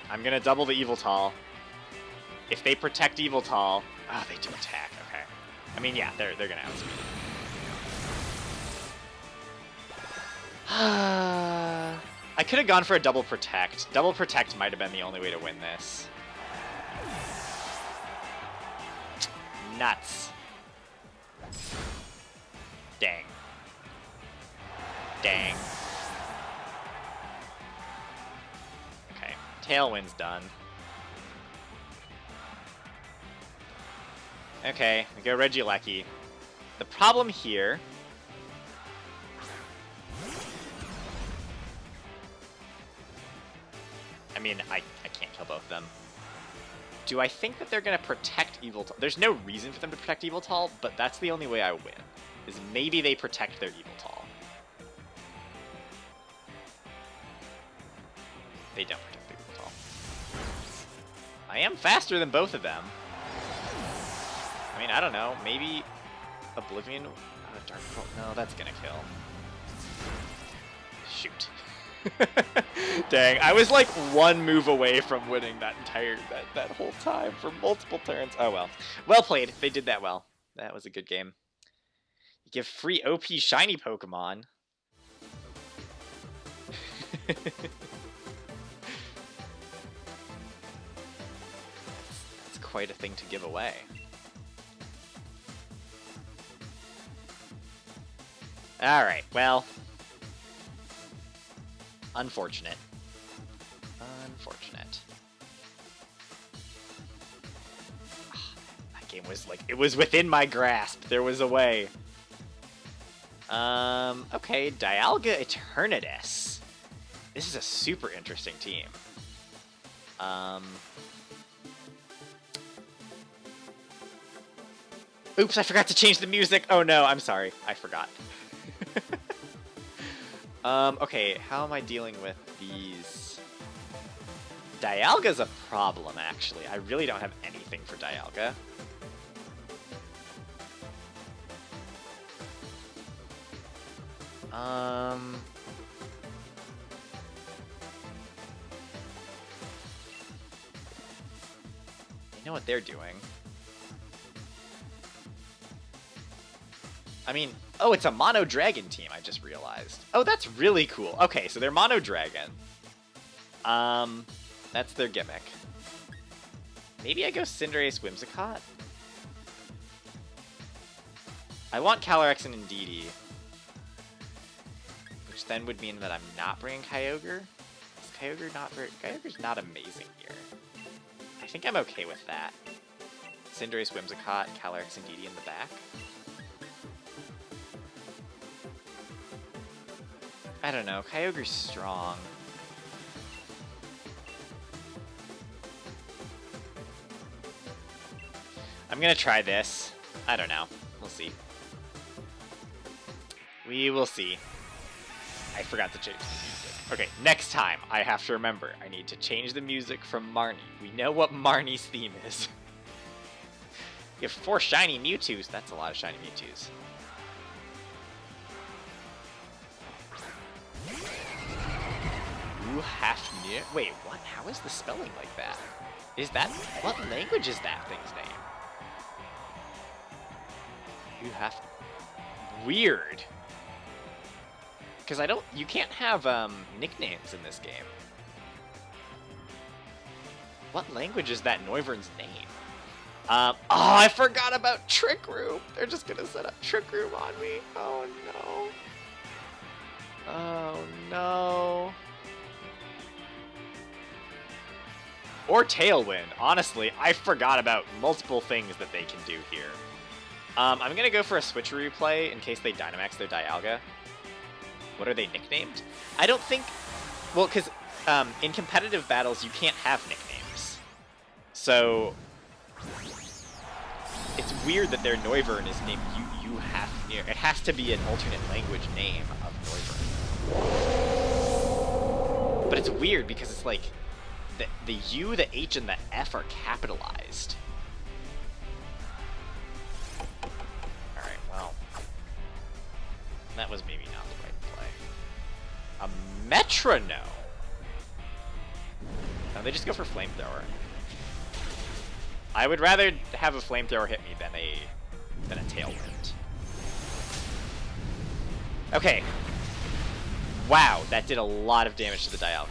I'm gonna double the Eviltal. If they protect Eviltal, oh, they do attack. Okay. I mean, yeah, they're gonna outspeed it. I could have gone for a double protect. Double protect might have been the only way to win this. Nuts. Dang. Dang. Okay, Tailwind's done. Okay, we go Regieleki. The problem here... I mean, I can't kill both of them. Do I think that they're going to protect Eviltal? There's no reason for them to protect Eviltal, but that's the only way I win. Is maybe they protect their Eviltal. They don't protect their Eviltal. I am faster than both of them. I mean, I don't know. Maybe Oblivion... Dark Pulse. No, that's going to kill. Shoot. Dang, I was like one move away from winning that that whole time for multiple turns. Oh well. Well played. They did that well. That was a good game. You give free OP shiny Pokemon. That's quite a thing to give away. Alright, well... Unfortunate. Unfortunate. That game was like, it was within my grasp. There was a way. Okay, Dialga Eternatus. This is a super interesting team. Oops, I forgot to change the music. Oh no, I'm sorry. I forgot. Okay, how am I dealing with these? Dialga's a problem, actually. I really don't have anything for Dialga. You know what they're doing. I mean, oh, it's a Mono Dragon team, I just realized. Oh, that's really cool. Okay, so they're Mono Dragon. That's their gimmick. Maybe I go Cinderace Whimsicott? I want Calyrex and Indeedee. Which then would mean that I'm not bringing Kyogre. Is Kyogre not very... Kyogre's not amazing here. I think I'm okay with that. Cinderace Whimsicott, Calyrex and Indeedee in the back. I don't know. Kyogre's strong. I'm gonna try this. I don't know. We'll see. We will see. I forgot to change the music. Okay, next time I have to remember I need to change the music from Marnie. We know what Marnie's theme is. You have 4 shiny Mewtwo's. That's a lot of shiny Mewtwo's. You have near. Wait, what? How is the spelling like that? Is that... What language is that thing's name? You have... Weird. Because I don't... You can't have nicknames in this game. What language is that Noivern's name? Oh, I forgot about Trick Room. They're just gonna set up Trick Room on me. Oh no. Oh no. Or Tailwind. Honestly, I forgot about multiple things that they can do here. I'm gonna go for a switcheroo play in case they Dynamax their Dialga. What are they nicknamed? I don't think... Well, because in competitive battles, you can't have nicknames. So... It's weird that their Noivern is named You Have Near. It has to be an alternate language name of Noivern. But it's weird because it's like... The U, the H, and the F are capitalized. Alright, well. That was maybe not the right play. A Metronome! No, they just go for Flamethrower. I would rather have a Flamethrower hit me than a Tailwind. Okay. Wow, that did a lot of damage to the Dialga.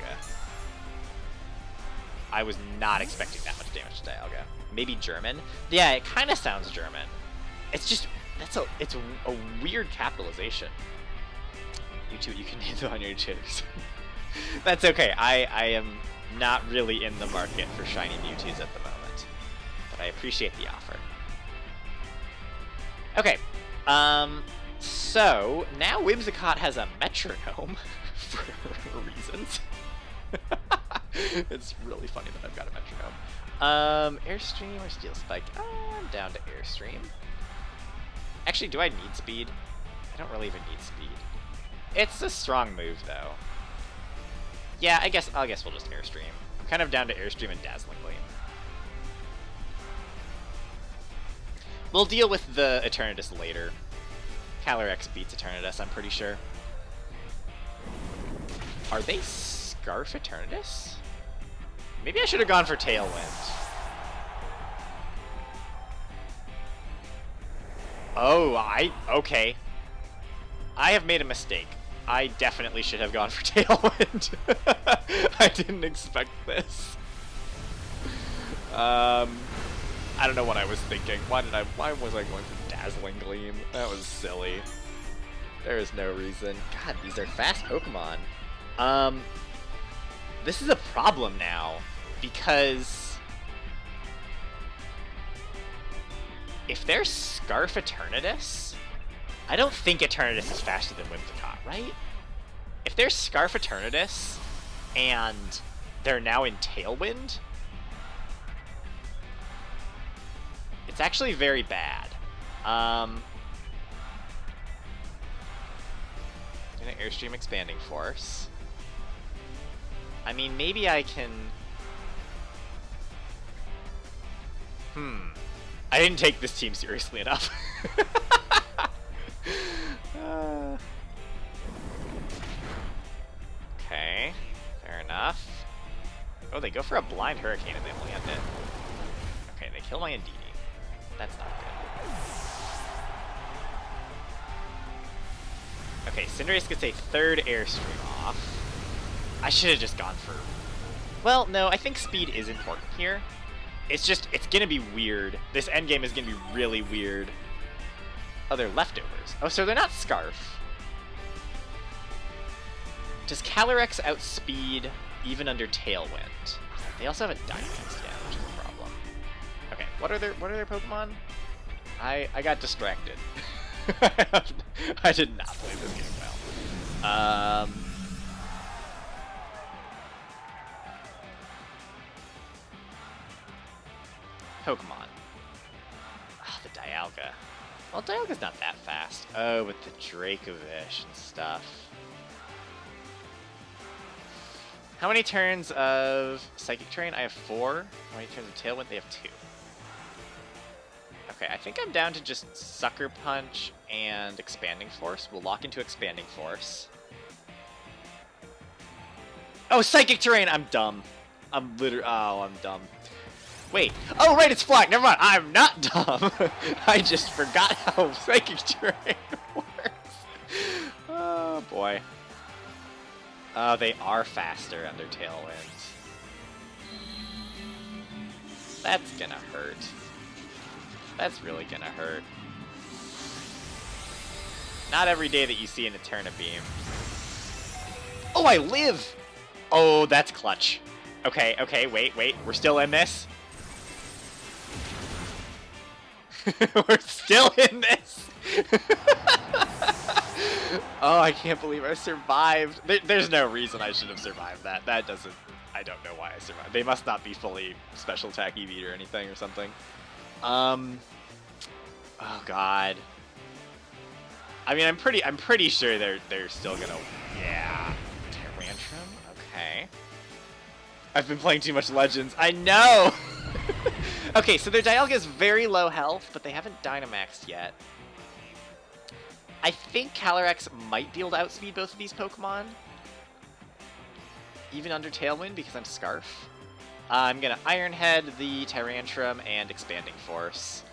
I was not expecting that much damage to Dialga. Maybe German? Yeah, it kind of sounds German. It's just, it's a weird capitalization. You two, you can name them on your chairs. That's okay. I am not really in the market for shiny Mewtwo's at the moment. But I appreciate the offer. Okay. So, now Whimsicott has a Metronome for reasons. It's really funny that I've got a Metronome. Airstream or Steel Spike? I'm down to Airstream. Actually, do I need speed? I don't really even need speed. It's a strong move, though. Yeah, I guess we'll just Airstream. I'm kind of down to Airstream and Dazzling Gleam. We'll deal with the Eternatus later. Calyrex beats Eternatus, I'm pretty sure. Are they Scarf Eternatus? Maybe I should have gone for Tailwind. Oh, okay. I have made a mistake. I definitely should have gone for Tailwind. I didn't expect this. I don't know what I was thinking. Why was I going for Dazzling Gleam? That was silly. There is no reason. God, these are fast Pokemon. This is a problem now, because if there's Scarf Eternatus, I don't think Eternatus is faster than Whimsicott, right? If there's Scarf Eternatus and they're now in Tailwind, it's actually very bad. I'm gonna Airstream Expanding Force. I mean, maybe I can... I didn't take this team seriously enough. Okay, fair enough. Oh, they go for a Blind Hurricane and they land it. Okay, they kill my Indeedee. That's not good. Okay, Cinderace gets a third Airstream off. I should have just gone for Well, no, I think speed is important here. It's just, it's gonna be weird. This endgame is gonna be really weird. Oh, they're leftovers. Oh, so they're not Scarf. Does Calyrex outspeed even under Tailwind? They also haven't Dynamaxed yet, which is a problem. Okay, what are their Pokemon? I got distracted. I did not play this game well. Pokemon. Ah, the Dialga. Well, Dialga's not that fast. Oh, with the Dracovish and stuff. How many turns of Psychic Terrain? I have 4. How many turns of Tailwind? They have 2. Okay, I think I'm down to just Sucker Punch and Expanding Force. We'll lock into Expanding Force. Oh, Psychic Terrain! I'm dumb. I'm dumb. Wait. Oh, right, it's Flying. Never mind. I'm not dumb. I just forgot how Psychic Terrain works. Oh, boy. Oh, they are faster under Tailwind. That's gonna hurt. That's really gonna hurt. Not every day that you see an Eterna Beam. Oh, I live! Oh, that's clutch. Okay, okay, wait. We're still in this. We're still in this! Oh, I can't believe I survived. There's no reason I should have survived that. That doesn't... I don't know why I survived. They must not be fully special attack EV'd or anything or something. Oh, God. I mean, I'm pretty sure they're still gonna... Yeah. Tyrantrum? Okay. I've been playing too much Legends. I know! Okay, so their Dialga is very low health, but they haven't Dynamaxed yet. I think Calyrex might be able to outspeed both of these Pokemon. Even under Tailwind, because I'm Scarf. I'm going to Iron Head the Tyrantrum and Expanding Force.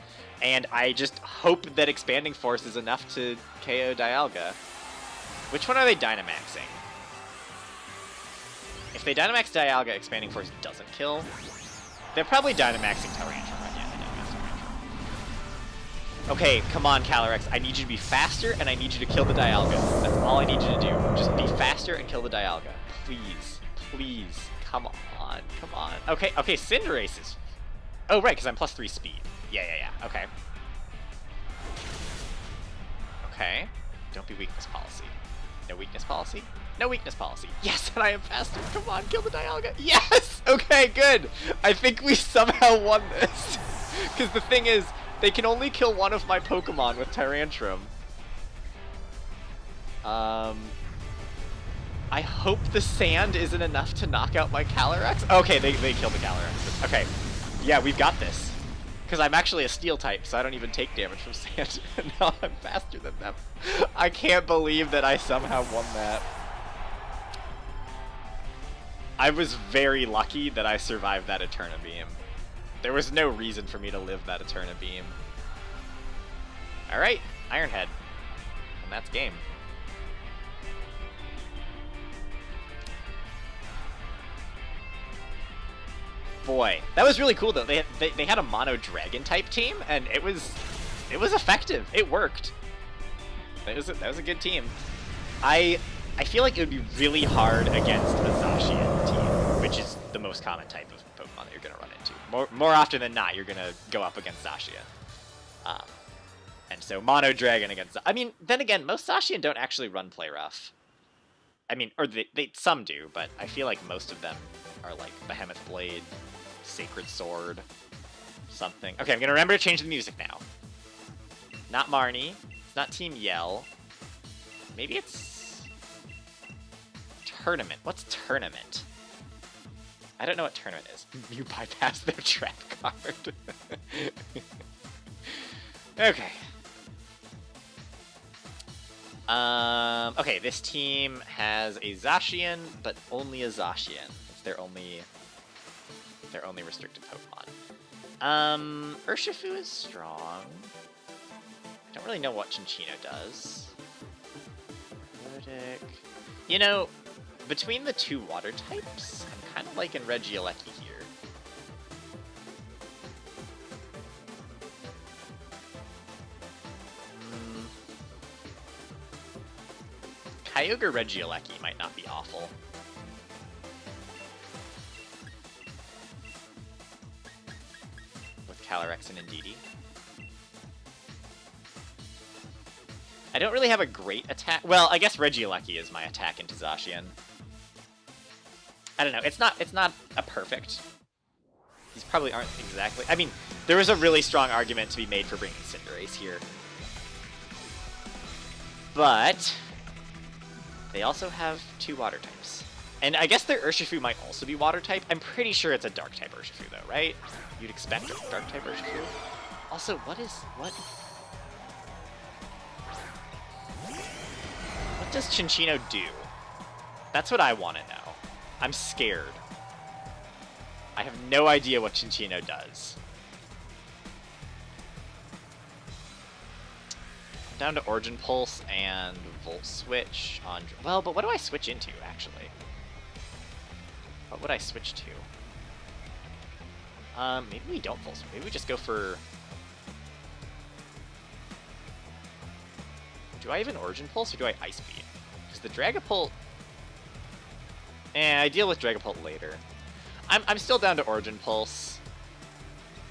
And I just hope that Expanding Force is enough to KO Dialga. Which one are they Dynamaxing? If they Dynamax Dialga, Expanding Force doesn't kill. They're probably Dynamaxing Tyrantrum right now. Okay, come on, Calyrex. I need you to be faster, and I need you to kill the Dialga. That's all I need you to do. Just be faster and kill the Dialga. Please. Please. Come on. Come on. Okay, Cinderace is... Oh, right, because I'm +3 speed. Yeah. Okay. Okay. Don't be weakness policy. No weakness policy? No weakness policy. Yes, and I am faster. Come on, kill the Dialga. Yes! Okay, good. I think we somehow won this. Because the thing is, they can only kill one of my Pokemon with Tyrantrum. I hope the sand isn't enough to knock out my Calyrex. Okay, they killed the Calyrex. Okay, yeah, we've got this. Because I'm actually a Steel type, so I don't even take damage from sand. And now I'm faster than them. I can't believe that I somehow won that. I was very lucky that I survived that Eterna Beam. There was no reason for me to live that Eterna Beam. Alright, Iron Head. And that's game. Boy, that was really cool though. They had a mono dragon type team, and it was effective. It worked. That was a good team. I feel like it would be really hard against a Zacian team, which is the most common type of Pokemon that you're gonna run into. More often than not, you're gonna go up against Zacian. And so mono dragon against... I mean, then again, most Zacian don't actually run Play Rough. I mean, or some do, but I feel like most of them are like Behemoth Blade, Sacred Sword, something. Okay, I'm gonna remember to change the music now. Not Marnie. It's not Team Yell. Maybe it's... Tournament. What's Tournament? I don't know what Tournament is. You bypass their trap card. Okay. Okay, this team has a Zacian, but only a Zacian. It's their only restricted Pokemon. Urshifu is strong. I don't really know what Cinccino does. Verdict. You know, between the two water types, I'm kind of liking Regieleki here. Kyogre Regieleki might not be awful. With Calyrex and Indeedee. I don't really have a great attack. Well, I guess Regieleki is my attack into Zacian. I don't know. It's not a perfect. These probably aren't exactly. I mean, there is a really strong argument to be made for bringing Cinderace here, but they also have two water types, and I guess their Urshifu might also be water type. I'm pretty sure it's a dark type Urshifu, though, right? You'd expect a dark type Urshifu. Also, what? What does Chinchino do? That's what I want to know. I'm scared. I have no idea what Chinchino does. I'm down to Origin Pulse and Volt Switch on... Well, but what do I switch into, actually? What would I switch to? Maybe we don't Volt Switch. Maybe we just go for... Do I even Origin Pulse, or do I Ice Beam? Because the Dragapult... I deal with Dragapult later. I'm still down to Origin Pulse.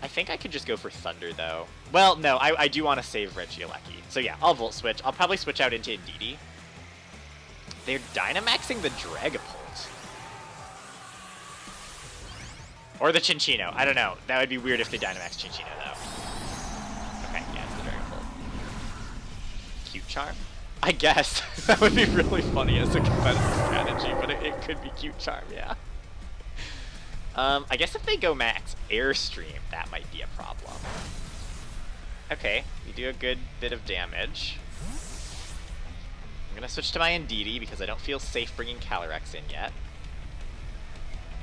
I think I could just go for Thunder, though. Well, no, I do want to save Regieleki. So yeah, I'll Volt Switch. I'll probably switch out into Indeedee. They're Dynamaxing the Dragapult. Or the Chinchino. I don't know. That would be weird if they Dynamax Chinchino, though. Okay, yeah, it's the Dragapult. Cute Charm? I guess. That would be really funny as a competitive strategy, but it could be Cute Charm, yeah. I guess if they go max Airstream, that might be a problem. Okay, we do a good bit of damage. I'm gonna switch to my Indeedee because I don't feel safe bringing Calyrex in yet.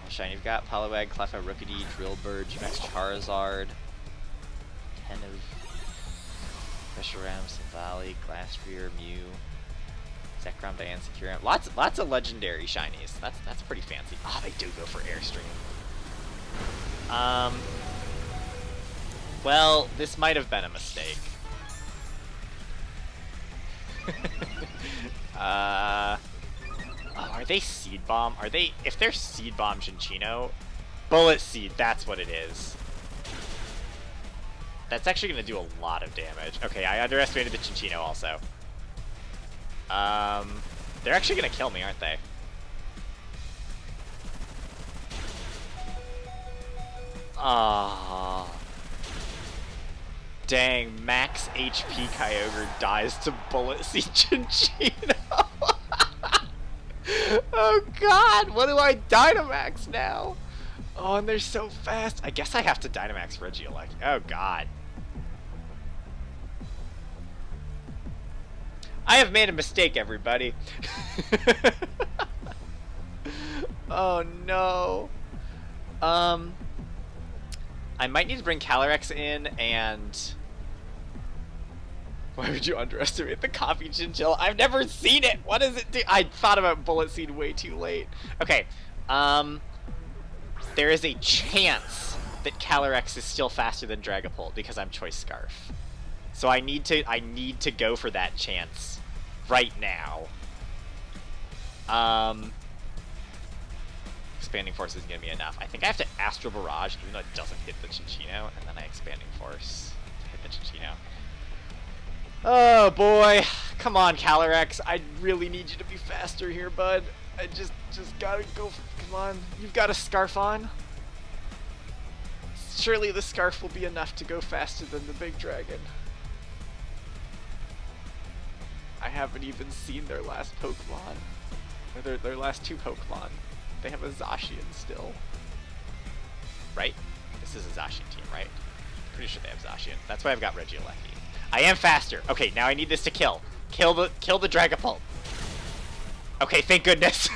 Oh, Shiny, you've got Poliwag, Cleffa, Rookidee, Drillbur, Gmax, Charizard, Tenniv, Reshiram, Silvally, Glastrier, Mew, Zekrom, Diane, Securum. Lots of legendary shinies. That's pretty fancy. Oh, they do go for Airstream. Well, this might have been a mistake. Oh, are they Seed Bomb? Are they... If they're Seed Bomb Chinchino, Bullet Seed, that's what it is. That's actually going to do a lot of damage. Okay, I underestimated the Chinchino also. They're actually going to kill me, aren't they? Ah. Dang, max HP Kyogre dies to Bullet Seed Chinchino. Oh god, what do I Dynamax now? Oh, and they're so fast. I guess I have to Dynamax Regieleki. Oh god. I have made a mistake, everybody. Oh no. I might need to bring Calyrex in, and... Why would you underestimate the Coffee Chinchilla? I've never seen it! What does it do? I thought about Bullet Seed way too late. Okay, there is a chance that Calyrex is still faster than Dragapult because I'm Choice Scarf. So I need to go for that chance right now. Expanding Force isn't going to be enough. I think I have to Astral Barrage, even though it doesn't hit the Chinchino, and then I Expanding Force to hit the Chinchino. Oh boy. Come on, Calyrex. I really need you to be faster here, bud. I just gotta go. Come on. You've got a Scarf on. Surely the Scarf will be enough to go faster than the big dragon. I haven't even seen their last Pokemon. Or their last two Pokemon. They have a Zacian still. Right? This is a Zacian team, right? Pretty sure they have Zacian. That's why I've got Regieleki. I am faster. Okay, now I need this to kill. Kill the Dragapult. Okay, thank goodness.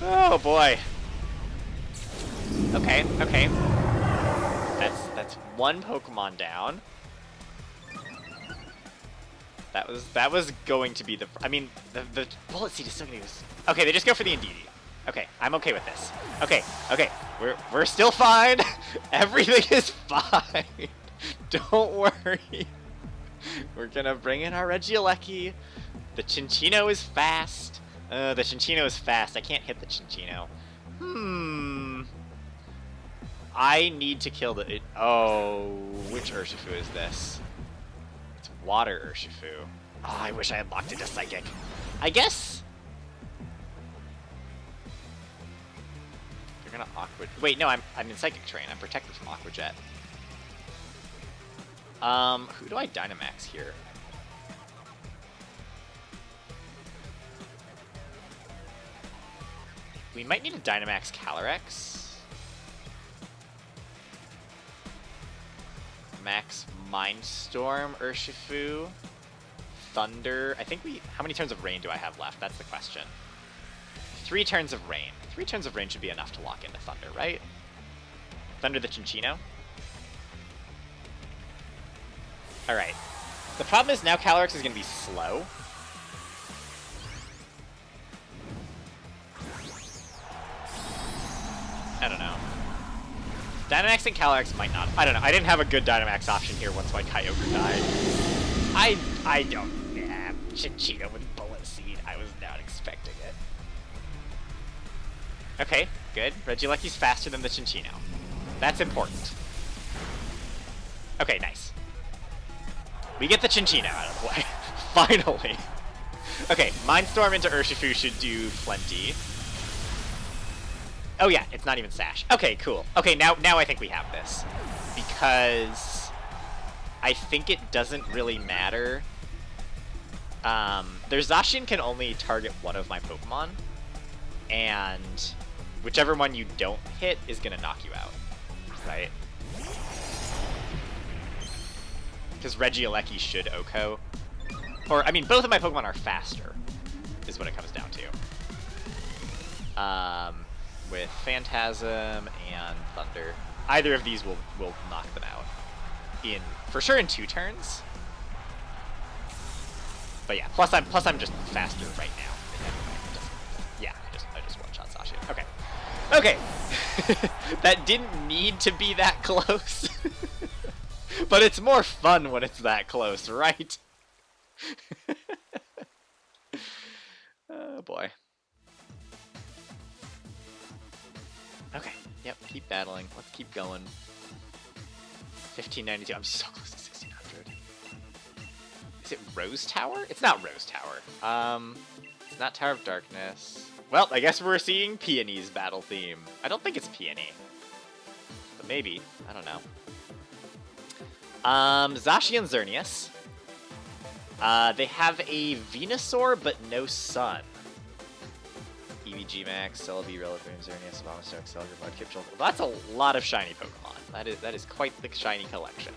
Oh boy. Okay. That's one Pokemon down. That was going to be the... I mean, the Bullet Seed is still going to use... Okay, they just go for the Indeedee. Okay, I'm okay with this. Okay, we're still fine. Everything is fine. Don't worry. We're gonna bring in our Regieleki. The Chinchino is fast. The Chinchino is fast. I can't hit the Chinchino. I need to kill the... Oh, which Urshifu is this? It's Water Urshifu. Oh, I wish I had locked into Psychic. I guess... You're gonna Aqua... Wait, no, I'm in Psychic Terrain. I'm protected from Aqua Jet. Who do I Dynamax here? We might need a Dynamax Calyrex. Max Mindstorm Urshifu. Thunder. I think we... How many turns of Rain do I have left? That's the question. 3 turns of Rain. 3 turns of Rain should be enough to lock into Thunder, right? Thunder the Chinchino. Alright. The problem is now Calyrex is going to be slow. I don't know. Dynamax and Calyrex might not. I don't know. I didn't have a good Dynamax option here once my Kyogre died. I don't... Yeah, Chinchino with Bullet Seed. I was not expecting it. Okay, good. Regieleki's faster than the Chinchino. That's important. Okay, nice. We get the Chinchino out of the way. Finally. Okay, Mindstorm into Urshifu should do plenty. Oh yeah, it's not even Sash. Okay, cool. Okay, now I think we have this. Because I think it doesn't really matter. Their Zacian can only target one of my Pokemon. And whichever one you don't hit is going to knock you out. Right? Because Regieleki should OHKO. Or, I mean, both of my Pokemon are faster, is what it comes down to. With Phantasm and Thunder. Either of these will knock them out. For sure in 2 turns. But yeah, plus I'm just faster right now. Yeah, I just one-shot Zacian. Okay. Okay! That didn't need to be that close. But it's more fun when it's that close, right? Oh boy. Okay, yep, keep battling. Let's keep going. 1592. I'm so close to 1600. Is it Rose Tower? It's not Rose Tower. It's not Tower of Darkness. Well, I guess we're seeing Peony's battle theme. I don't think it's Peony. But maybe. I don't know. Zacian Xerneas. They have a Venusaur, but no Sun. EVG Max, Celebi, Rillaboom, Xerneas, Abomasnow, Celebi, Mudkip, Well, that's a lot of shiny Pokemon. That is quite the shiny collection.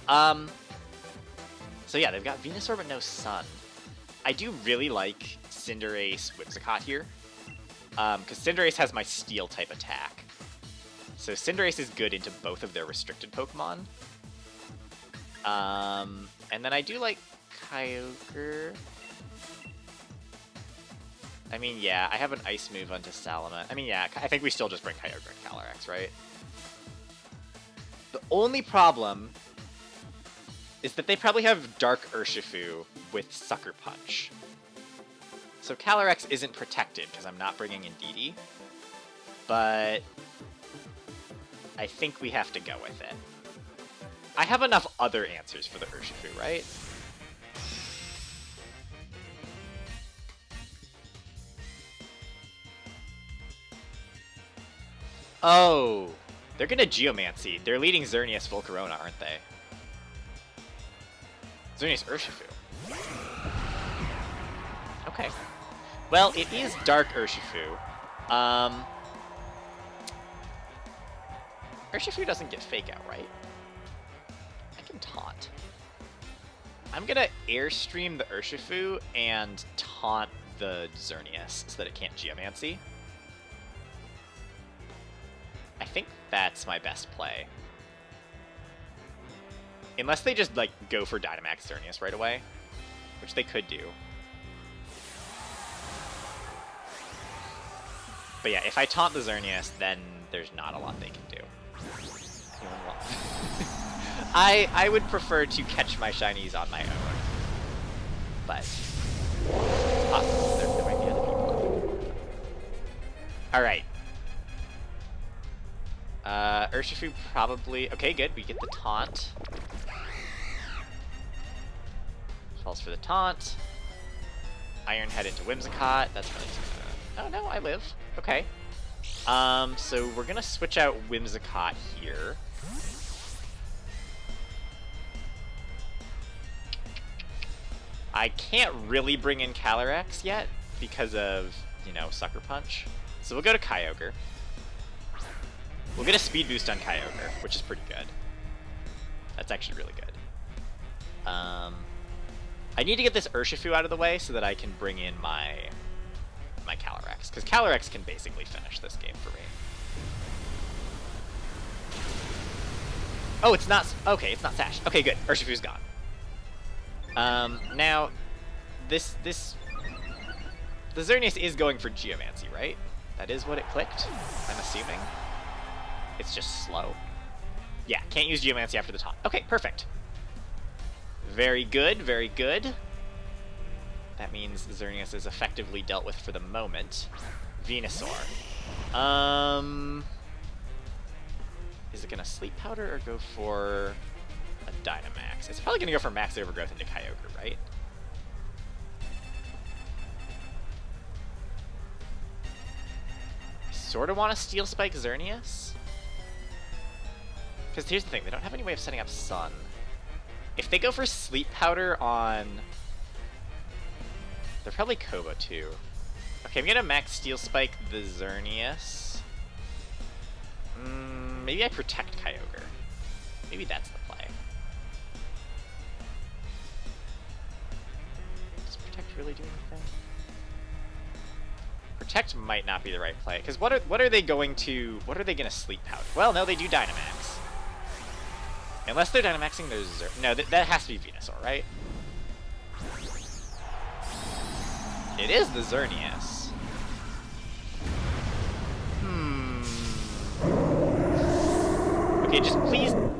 So yeah, they've got Venusaur, but no Sun. I do really like Cinderace Whimsicott here. Because Cinderace has my Steel-type attack. So Cinderace is good into both of their restricted Pokemon. And then I do like Kyogre. I mean, yeah, I have an Ice move onto Salamence. I mean, yeah, I think we still just bring Kyogre and Calyrex, right? The only problem is that they probably have Dark Urshifu with Sucker Punch. So Calyrex isn't protected because I'm not bringing in Indeedee. But I think we have to go with it. I have enough other answers for the Urshifu, right? Oh, they're gonna Geomancy. They're leading Xerneas Volcarona, aren't they? Xerneas Urshifu. Okay. Well, it is Dark Urshifu. Urshifu doesn't get Fake Out, right? I can Taunt. I'm gonna Airstream the Urshifu and Taunt the Xerneas so that it can't Geomancy. I think that's my best play. Unless they just, like, go for Dynamax Xerneas right away. which they could do. But yeah, if I taunt the Xerneas, then there's not a lot they can do. I would prefer to catch my shinies on my own. But it's possible there might be other people. Alright. Urshifu probably... Okay, good. We get the taunt. Falls for the taunt. Iron Head into Whimsicott. That's really... Oh, no, I live. Okay. So we're gonna switch out Whimsicott here. I can't really bring in Calyrex yet because of, you know, Sucker Punch. So we'll go to Kyogre. We'll get a speed boost on Kyogre, which is pretty good. That's actually really good. I need to get this Urshifu out of the way so that I can bring in my Calyrex, because Calyrex can basically finish this game for me. Oh, it's not... Okay, it's not Sash. Okay, good. Urshifu's gone. Now, the Xerneas is going for Geomancy, right? That is what it clicked, I'm assuming. It's just slow. Yeah, can't use Geomancy after the taunt. Okay, perfect. Very good, very good. That means Xerneas is effectively dealt with for the moment. Venusaur. Is it gonna Sleep Powder or go for a Dynamax? It's probably gonna go for Max Overgrowth into Kyogre, right? I sort of want to Steel Spike Xerneas. Because here's the thing, they don't have any way of setting up Sun. If they go for Sleep Powder on... They're probably Kobo too. Okay, I'm gonna Max Steel Spike the Xerneas. Maybe I Protect Kyogre. Maybe that's the play. Does Protect really do anything? Protect might not be the right play, because what are they going to Sleep Powder? Well, no, they do Dynamax. Unless they're Dynamaxing their no, that has to be Venusaur, right? It is the Xerneas. Okay, just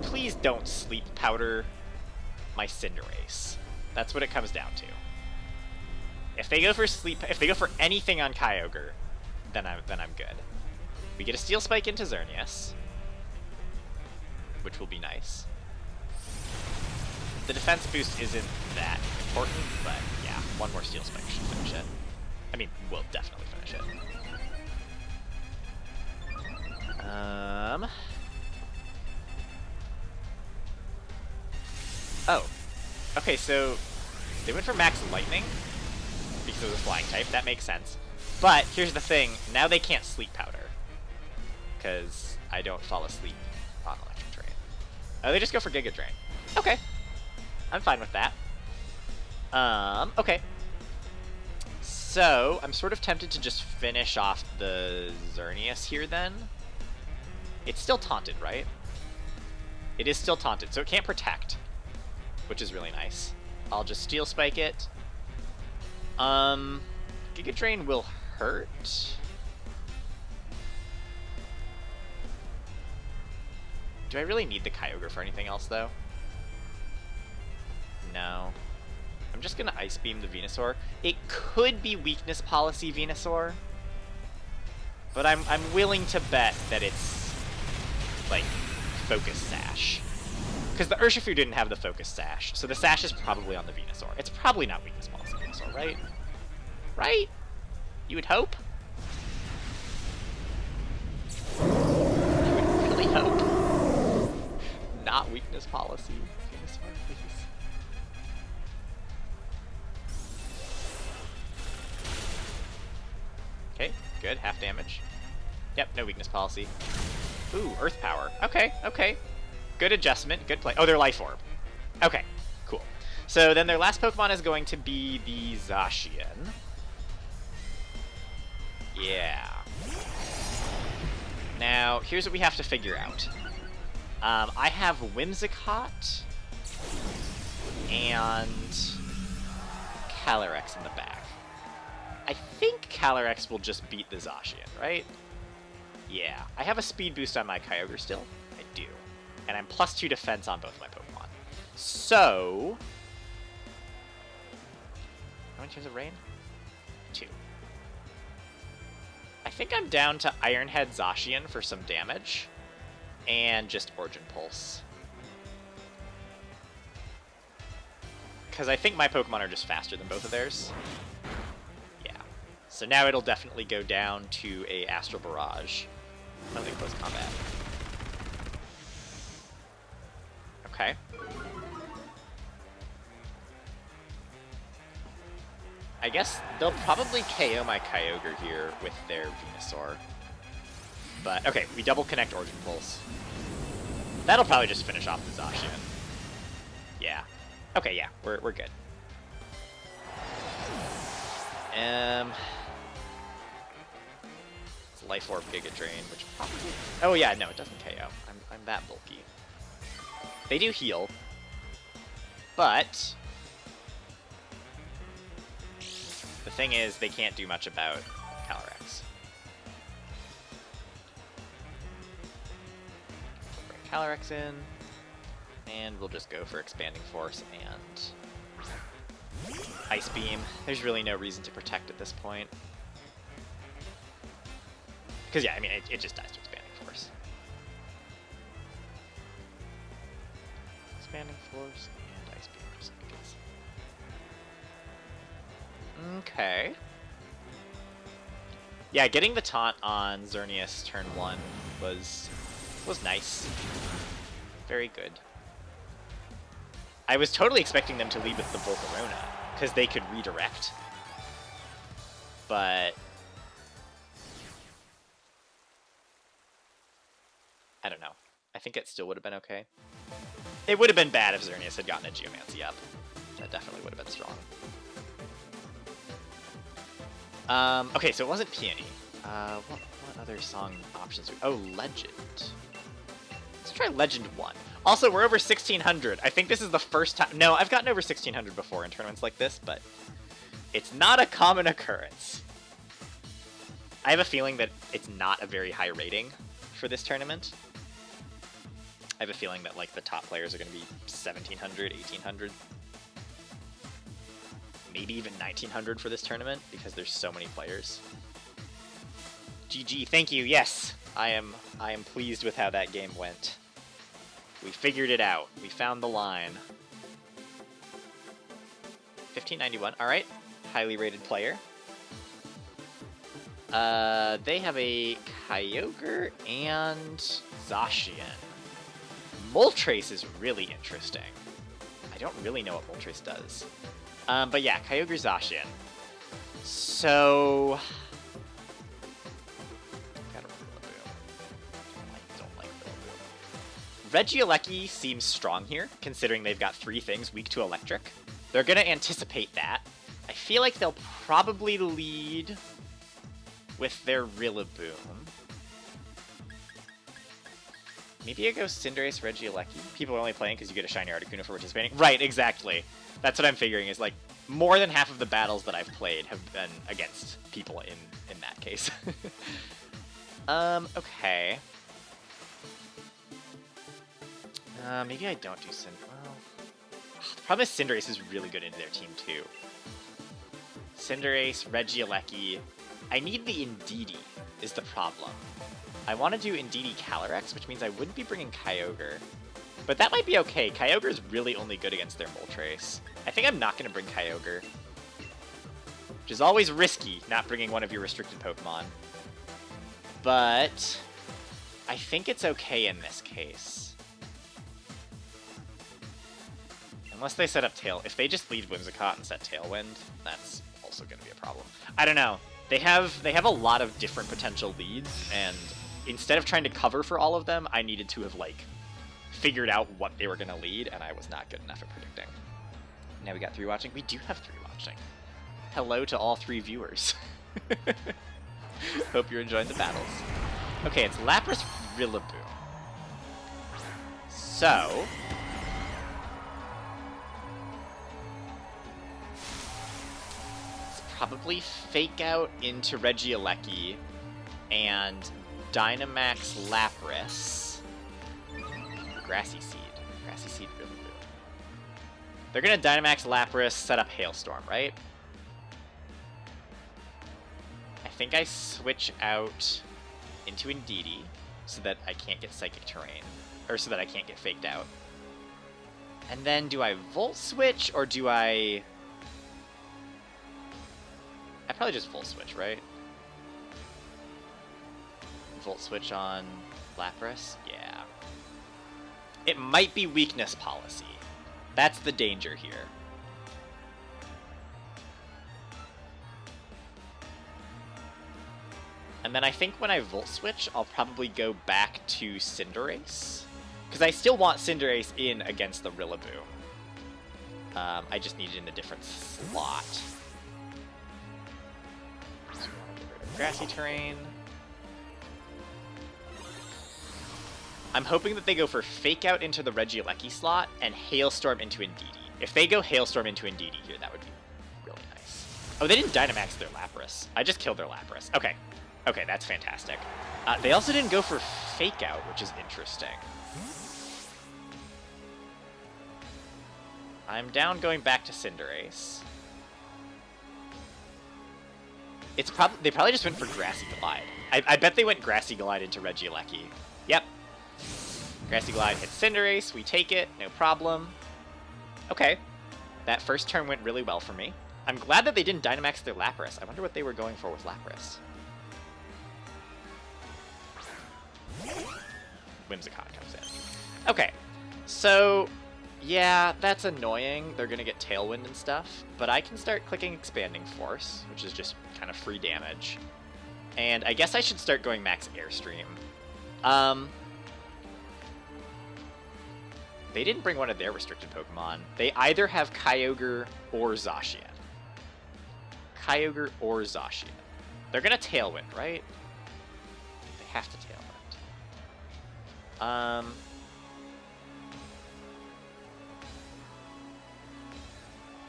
please don't Sleep Powder my Cinderace. That's what it comes down to. If they go for anything on Kyogre, then I'm good. We get a Steel Spike into Xerneas, which will be nice. The defense boost isn't that important, but yeah, one more Steel Spike should finish it. I mean, we'll definitely finish it. Oh. Okay, so they went for Max Lightning because it was a flying type. That makes sense. But here's the thing, now they can't Sleep Powder because I don't fall asleep on Electric Drain. Oh, they just go for Giga Drain. Okay. I'm fine with that. Okay. So, I'm sort of tempted to just finish off the Xerneas here then. It's still taunted, right? It is still taunted, so it can't Protect, which is really nice. I'll just Steel Spike it. Giga Drain will hurt. Do I really need the Kyogre for anything else, though? No. I'm just gonna Ice Beam the Venusaur. It could be Weakness Policy Venusaur, but I'm willing to bet that it's like Focus Sash, because the Urshifu didn't have the Focus Sash, so the Sash is probably on the Venusaur. It's probably not Weakness Policy Venusaur, right? Right? You would hope. You would really hope. Not Weakness Policy Venusaur, please. Okay, good. Half damage. Yep, no Weakness Policy. Ooh, Earth Power. Okay, okay. Good adjustment. Good play. Oh, they're Life Orb. Okay, cool. So then their last Pokemon is going to be the Zacian. Yeah. Now, here's what we have to figure out. I have Whimsicott and Calyrex in the back. I think Calyrex will just beat the Zacian, right? Yeah. I have a speed boost on my Kyogre still. I do. And I'm +2 defense on both my Pokemon. So... how many turns of rain? 2. I think I'm down to Iron Head Zacian for some damage. And just Origin Pulse. Because I think my Pokemon are just faster than both of theirs. Yeah. So now it'll definitely go down to a Astral Barrage. I don't think close combat. Okay. I guess they'll probably KO my Kyogre here with their Venusaur. But, okay, we double connect Origin Pulse. That'll probably just finish off the Zacian. Yeah. Okay, yeah, we're good. It's Life Orb Giga Drain, which probably... oh yeah, no, it doesn't KO. I'm that bulky. They do heal, but the thing is, they can't do much about Calyrex. Bring Calyrex in, and we'll just go for Expanding Force and Ice Beam. There's really no reason to protect at this point. Because yeah, I mean, it just dies to Expanding Force. Expanding Force and Ice Beam just because. Okay. Yeah, getting the taunt on Xerneas turn 1 was nice. Very good. I was totally expecting them to lead with the Volcarona, because they could redirect. But I don't know. I think it still would have been okay. It would have been bad if Xerneas had gotten a Geomancy up. That definitely would have been strong. Okay, so it wasn't Peony. What other song options? Oh, Legend. Let's try Legend 1. Also, we're over 1600. I think this is the first time... no, I've gotten over 1600 before in tournaments like this, but it's not a common occurrence. I have a feeling that it's not a very high rating for this tournament. I have a feeling that, like, the top players are going to be 1700, 1800. Maybe even 1900 for this tournament, because there's so many players. GG, thank you, yes! I am pleased with how that game went. We figured it out. We found the line. 1591, alright. Highly rated player. They have a Kyogre and Zacian. Moltres is really interesting. I don't really know what Moltres does. But yeah, Kyogre Zacian. So... got a Rillaboom. I don't like Rillaboom. Regieleki seems strong here, considering they've got 3 things weak to electric. They're gonna anticipate that. I feel like they'll probably lead with their Rillaboom. Maybe I go Cinderace, Regieleki. People are only playing because you get a shiny Articuno for participating. Right, exactly. That's what I'm figuring, is like, more than half of the battles that I've played have been against people in that case. Okay. Maybe I don't do Cinderace. Well, the problem is Cinderace is really good into their team, too. Cinderace, Regieleki. I need the Indeedee, is the problem. I want to do Indeedee Calyrex, which means I wouldn't be bringing Kyogre. But that might be okay. Kyogre is really only good against their Moltres. I think I'm not going to bring Kyogre. Which is always risky, not bringing one of your restricted Pokemon. But I think it's okay in this case. Unless they set up Tail... if they just lead Whimsicott and set Tailwind, that's also going to be a problem. I don't know. They have a lot of different potential leads, and instead of trying to cover for all of them, I needed to have, like, figured out what they were going to lead, and I was not good enough at predicting. Now we got 3 watching. We do have 3 watching. Hello to all 3 viewers. Hope you're enjoying the battles. Okay, it's Lapras Rillaboom. So... probably Fake Out into Regieleki and Dynamax Lapras. Grassy Seed. Grassy Seed really good. They're going to Dynamax Lapras, set up Hailstorm, right? I think I switch out into Indeedee so that I can't get Psychic Terrain. Or so that I can't get faked out. And then do I Volt Switch or do I probably just Volt Switch, right? Volt Switch on Lapras? Yeah. It might be Weakness Policy. That's the danger here. And then I think when I Volt Switch, I'll probably go back to Cinderace. Because I still want Cinderace in against the Rillaboom. I just need it in a different slot. So we want to get rid of Grassy Terrain. I'm hoping that they go for Fake Out into the Regieleki slot and Hailstorm into Indeedee. If they go Hailstorm into Indeedee here, that would be really nice. Oh, they didn't Dynamax their Lapras. I just killed their Lapras. Okay. Okay, that's fantastic. They also didn't go for Fake Out, which is interesting. I'm down going back to Cinderace. It's they probably just went for Grassy Glide. I bet they went Grassy Glide into Regieleki. Yep. Grassy Glide hits Cinderace. We take it. No problem. Okay. That first turn went really well for me. I'm glad that they didn't Dynamax their Lapras. I wonder what they were going for with Lapras. Whimsicott comes in. Okay. So, yeah, that's annoying. They're going to get Tailwind and stuff. But I can start clicking Expanding Force, which is just kind of free damage. And I guess I should start going Max Airstream. They didn't bring one of their restricted Pokemon. They either have Kyogre or Zacian. Kyogre or Zacian. They're going to Tailwind, right? They have to Tailwind.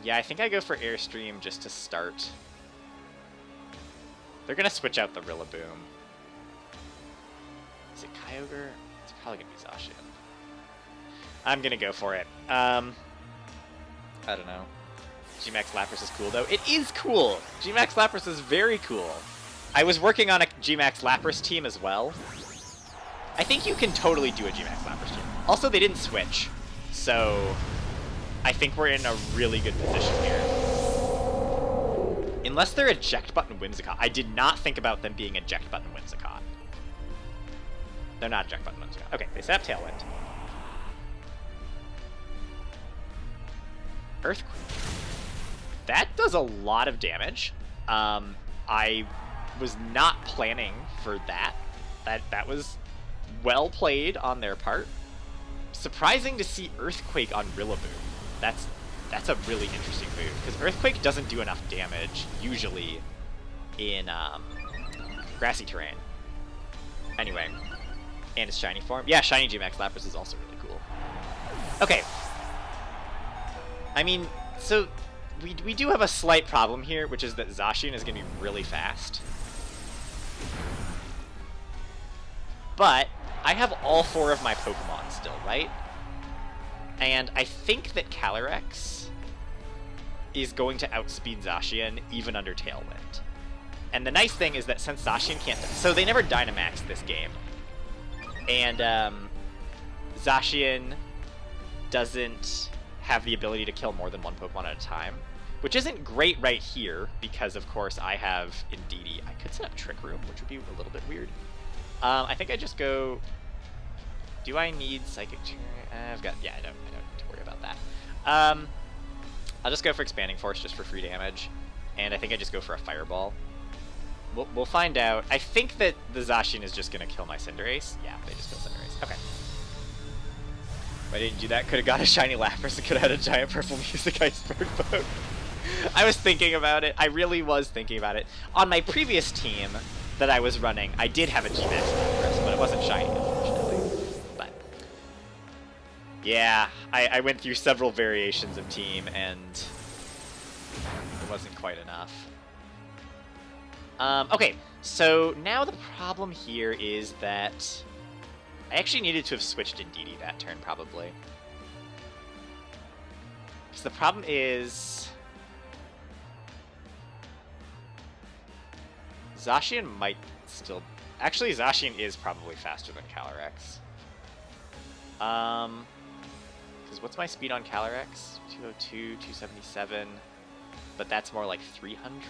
Yeah, I think I go for Airstream just to start. They're going to switch out the Rillaboom. Is it Kyogre? It's probably going to be Zacian. I'm going to go for it. I don't know. G-Max Lapras is cool, though. It is cool! G-Max Lapras is very cool. I was working on a G-Max Lapras team as well. I think you can totally do a G-Max Lapras team. Also, they didn't switch, so I think we're in a really good position here. Unless they're Eject Button Whimsicott. I did not think about them being Eject Button Whimsicott. They're not Eject Button Whimsicott. Okay, they set up Tailwind. Earthquake. That does a lot of damage. I was not planning for that. That was well played on their part. Surprising to see Earthquake on Rillaboom. That's a really interesting move, because Earthquake doesn't do enough damage, usually, in grassy terrain. Anyway, and its shiny form. Yeah, shiny G-Max Lapras is also really cool. Okay. I mean, so we do have a slight problem here, which is that Zacian is going to be really fast. But I have all 4 of my Pokemon still, right? And I think that Calyrex is going to outspeed Zacian even under Tailwind. And the nice thing is that since Zacian can't... So they never Dynamaxed this game. And Zacian doesn't have the ability to kill more than 1 Pokemon at a time. Which isn't great right here, because of course I have Indeedee. I could set up Trick Room, which would be a little bit weird. I think I just go... Do I need Psychic... I've got... Yeah, I don't need to worry about that. I'll just go for Expanding Force just for free damage. And I think I just go for a Fireball. We'll find out. I think that the Zacian is just going to kill my Cinderace. Yeah, they just kill Cinderace. Okay. If I didn't do that, could have got a shiny Lapras and could have had a giant purple Music Iceberg boat. I was thinking about it. I really was thinking about it. On my previous team that I was running, I did have a G-Max Lapras, but it wasn't shiny, unfortunately. But yeah, I went through several variations of team, and it wasn't quite enough. Okay, so now the problem here is that I actually needed to have switched Indeedee that turn, probably. Because the problem is Zacian might still... Actually, Zacian is probably faster than Calyrex. Because what's my speed on Calyrex? 202, 277. But that's more like 300?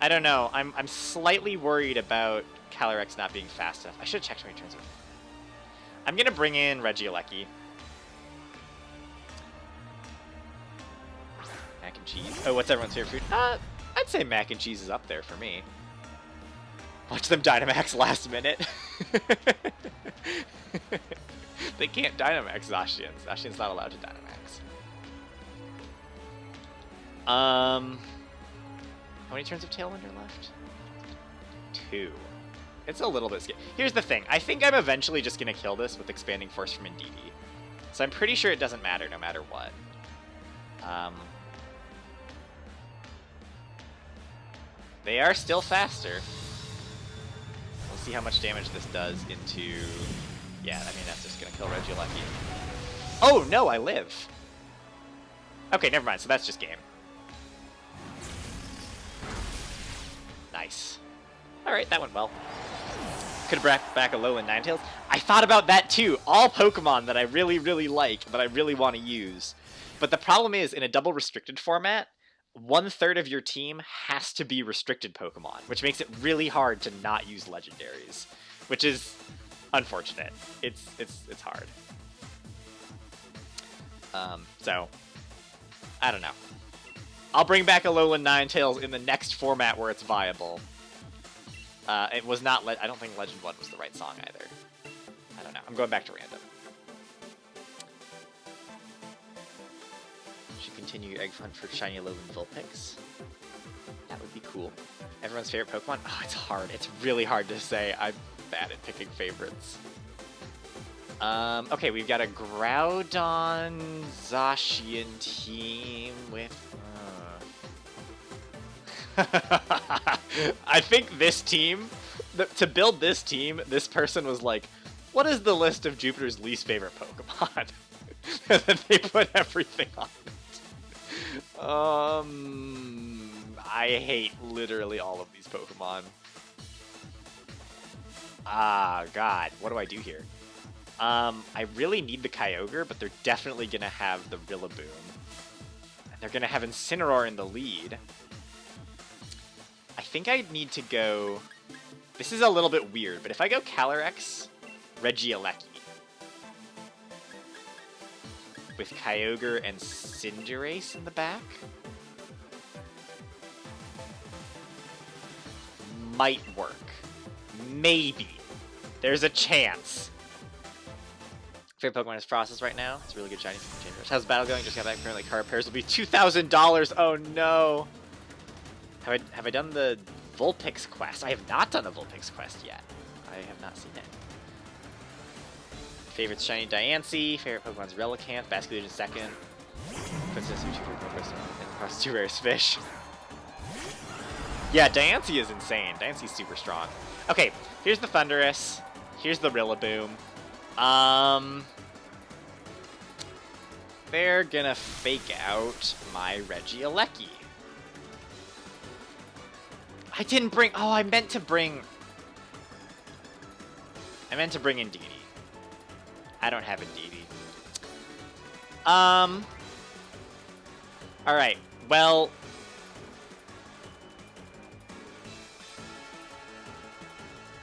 I don't know. I'm slightly worried about Calyrex not being fast enough. I should have checked how many turns. I'm going to bring in Regieleki. Mac and cheese. Oh, what's everyone's favorite food? I'd say mac and cheese is up there for me. Watch them Dynamax last minute. They can't Dynamax Zacian. Zacian's not allowed to Dynamax. How many turns of Tailwind are left? 2. It's a little bit scary. Here's the thing. I think I'm eventually just going to kill this with Expanding Force from Indeedee. So I'm pretty sure it doesn't matter no matter what. They are still faster. We'll see how much damage this does into... Yeah, I mean, that's just going to kill Regieleki. Oh, no, I live. Okay, never mind. So that's just game. Nice. Alright, that went well. Could have brought back a Alolan Ninetales. I thought about that too. All Pokemon that I really, really like, that I really want to use. But the problem is, in a double restricted format, 1/3 of your team has to be restricted Pokemon, which makes it really hard to not use legendaries, which is unfortunate. It's hard. So, I don't know. I'll bring back Alolan Ninetales in the next format where it's viable. It was not... I don't think Legend 1 was the right song either. I don't know. I'm going back to random. Should continue your egg hunt for shiny Alolan Vulpix. That would be cool. Everyone's favorite Pokemon? Oh, it's hard. It's really hard to say. I'm bad at picking favorites. Okay, we've got a Groudon Zacian team with... I think this team, to build this team, this person was like, what is the list of Jupiter's least favorite Pokemon? And then they put everything on it. I hate literally all of these Pokemon. Ah, God, what do I do here? I really need the Kyogre, but they're definitely going to have the Rillaboom. And they're going to have Incineroar in the lead. I think I need to go... This is a little bit weird, but if I go Calyrex, Regieleki, with Kyogre and Cinderace in the back, might work. Maybe. There's a chance. Favorite Pokemon is Frostus right now. It's a really good shiny from Cinderace. How's the battle going? Just got back. Apparently card pairs will be $2,000. Oh no. Have I done the Vulpix quest? I have not done the Vulpix quest yet. I have not seen it. Favorite shiny Diancie. Favorite Pokemon's Relicanth. Basculate in second. Princess across 2 rarest fish. Yeah, Diancie is insane. Diancie's super strong. Okay, here's the Thundurus. Here's the Rillaboom. They're gonna fake out my Regieleki. I didn't bring... Oh, I meant to bring Indeedee. I don't have Indeedee. Alright, well...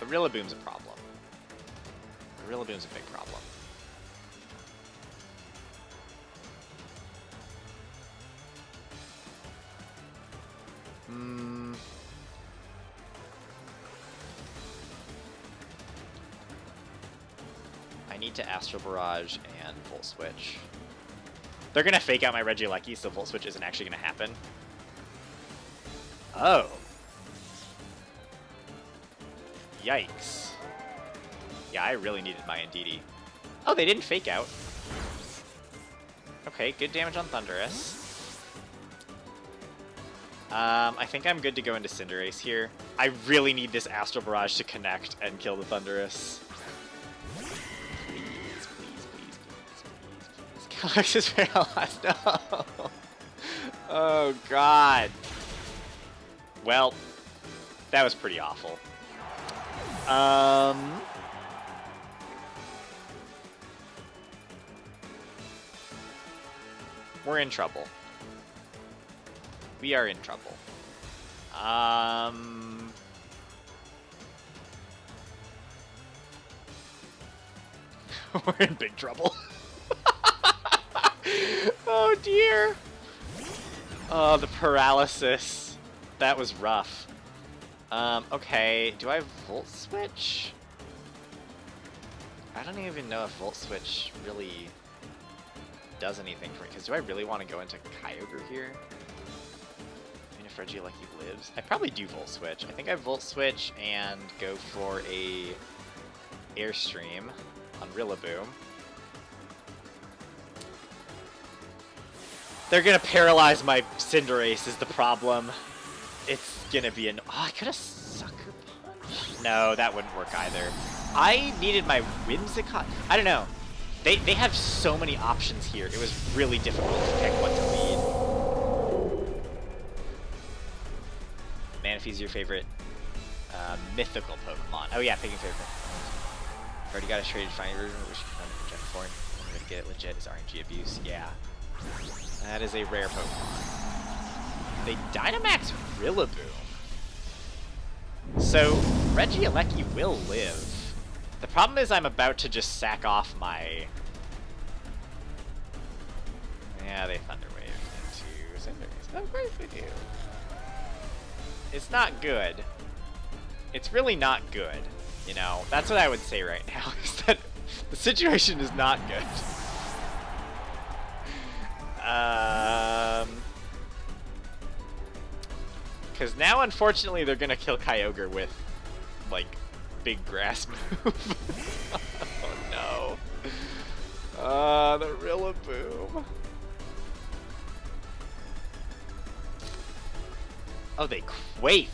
The Rillaboom's a problem. The Rillaboom's a big problem. I need to Astral Barrage and Volt Switch. They're gonna fake out my Regieleki, so Volt Switch isn't actually gonna happen. Oh. Yikes. Yeah, I really needed my Indeedee. Oh, they didn't fake out. Okay, good damage on Thundurus. I think I'm good to go into Cinderace here. I really need this Astral Barrage to connect and kill the Thundurus. Please, please, please, please, please. Calyx is paralyzed. No. Oh, God. Well, that was pretty awful. We're in trouble. We are in trouble. We're in big trouble. Oh dear. Oh, the paralysis. That was rough. Okay, do I Volt Switch? I don't even know if Volt Switch really does anything for me, because do I really want to go into Kyogre here? I mean, if Regieleki lives, I probably do Volt Switch. I think I Volt Switch and go for a Airstream on Rillaboom. They're gonna paralyze my Cinderace is the problem. It's gonna be an... Oh, I could have Sucker Punch. No, that wouldn't work either. I needed my Whimsicott. I don't know. They have so many options here. It was really difficult to pick what to lead. Manaphy's your favorite mythical Pokemon. Oh yeah, picking favorite. Already got a traded fine version, which can Gen 4. I'm gonna get it legit is RNG abuse. Yeah. That is a rare Pokemon. They Dynamax Rillaboom. So, Regieleki will live. The problem is I'm about to just sack off my... Yeah, they Thunder Wave into Cinderace. Of course they do. It's not good. It's really not good. You know, that's what I would say right now, is that the situation is not good. Because now, unfortunately, they're going to kill Kyogre with, like, big grass move. Oh, no. The Rillaboom. Oh, they Quake.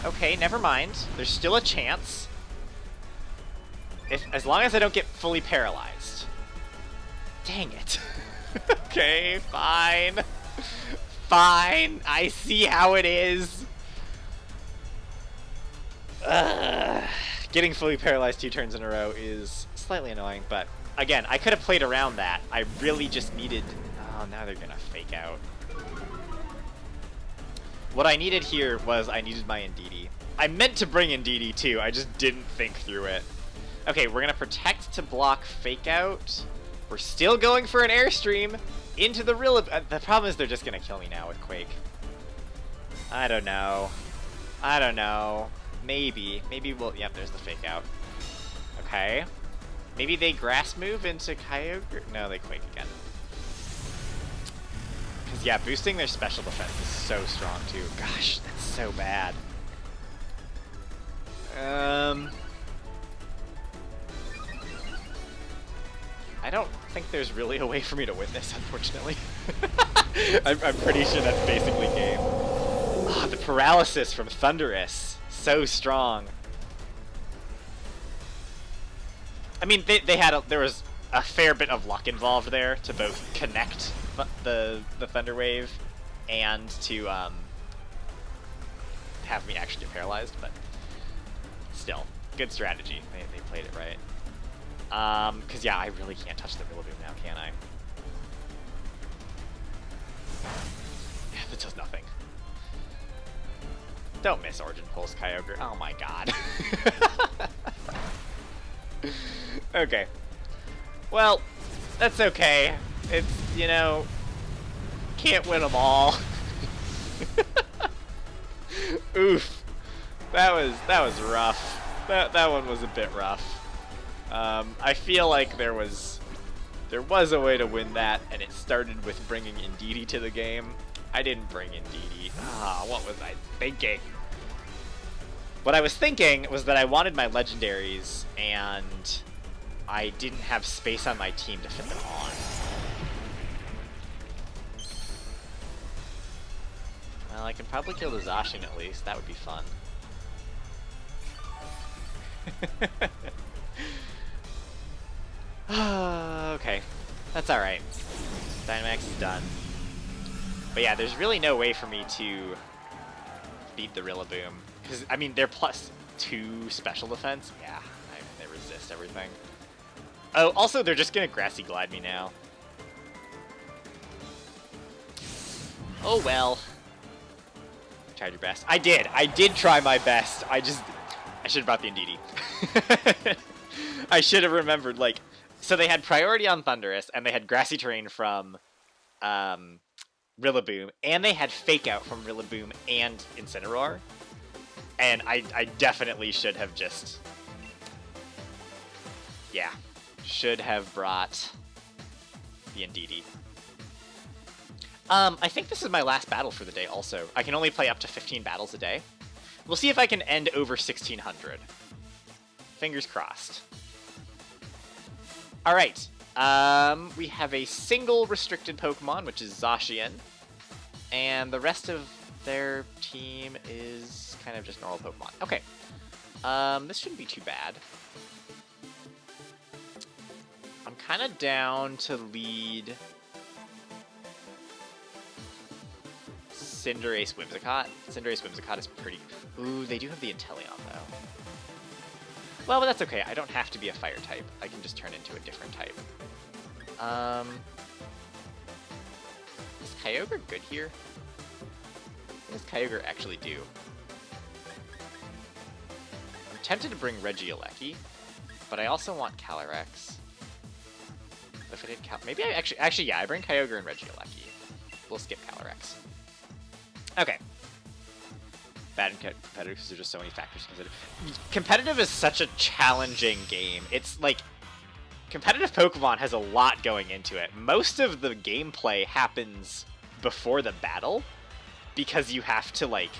Okay, never mind. There's still a chance. As long as I don't get fully paralyzed. Dang it. Okay, fine. Fine. I see how it is. Getting fully paralyzed 2 turns in a row is slightly annoying, but again, I could have played around that. I really just needed... Oh, now they're gonna fake out. What I needed here was I needed my Indeedee. I meant to bring Indeedee too, I just didn't think through it. Okay, we're gonna protect to block fake out. We're still going for an Airstream into the Rillaboom. The problem is they're just gonna kill me now with Quake. I don't know. I don't know. Maybe we'll... Yep, there's the fake out. Okay. Maybe they Grass Move into Kyogre? No, they Quake again. Because, yeah, boosting their special defense is so strong, too. Gosh, that's so bad. I don't think there's really a way for me to win this, unfortunately. I'm pretty sure that's basically game. Ah, the paralysis from Thundurus. So strong. I mean, there was a fair bit of luck involved there to both connect the Thunder Wave and to have me actually get paralyzed, but still, good strategy. They played it right. Because yeah, I really can't touch the Rillaboom now, can I? Yeah, that does nothing. Don't miss Origin Pulse, Kyogre. Oh my god. Okay. Well, that's okay. It's, you know, can't win them all. Oof. That was rough. That one was a bit rough. I feel like there was a way to win that, and it started with bringing Indeedee to the game. I didn't bring Indeedee. Ah, what was I thinking? What I was thinking was that I wanted my legendaries, and I didn't have space on my team to fit them on. Well, I can probably kill the Zacian at least. That would be fun. Okay. That's alright. Dynamax is done. But yeah, there's really no way for me to beat the Rillaboom. Because, I mean, they're +2 special defense. Yeah, they resist everything. Oh, also, they're just going to Grassy Glide me now. Oh, well. Tried your best. I did. I did try my best. I should have brought the Indeedee. I should have remembered, like... So they had priority on Thundurus, and they had Grassy Terrain from Rillaboom, and they had Fake Out from Rillaboom and Incineroar. And I definitely should have just... Yeah. Should have brought the Indeedee. I think this is my last battle for the day also. I can only play up to 15 battles a day. We'll see if I can end over 1600. Fingers crossed. Alright. We have a single restricted Pokemon, which is Zacian. And the rest of their team is kind of just normal Pokemon. Okay. This shouldn't be too bad. I'm kind of down to lead Cinderace Whimsicott. Cinderace Whimsicott is pretty... Ooh, they do have the Inteleon, though. Well, but that's okay. I don't have to be a fire type. I can just turn into a different type. Is Kyogre good here? What does Kyogre actually do? I'm tempted to bring Regieleki, but I also want Calyrex. If I did maybe I actually, yeah, I bring Kyogre and Regieleki. We'll skip Calyrex. Okay. Bad and competitive because there's just so many factors to consider. Competitive is such a challenging game. It's like, competitive Pokemon has a lot going into it. Most of the gameplay happens before the battle because you have to, like,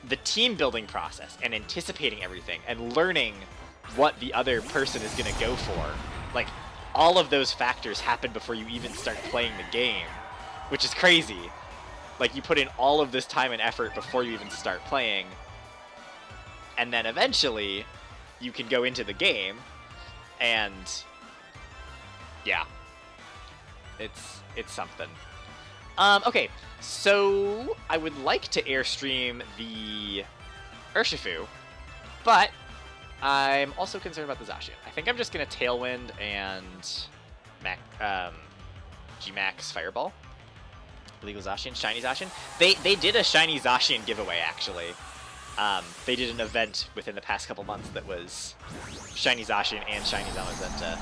the team building process and anticipating everything and learning what the other person is going to go for. Like, all of those factors happen before you even start playing the game, which is crazy. Like, you put in all of this time and effort before you even start playing, and then eventually you can go into the game, and yeah, it's something. Okay, so I would like to airstream the Urshifu, but I'm also concerned about the Zacian. I think I'm just gonna Tailwind and G-Max Fireball. Illegal Zacian, Shiny Zacian. They did a Shiny Zacian giveaway, actually. They did an event within the past couple months that was Shiny Zacian and Shiny Zamazenta.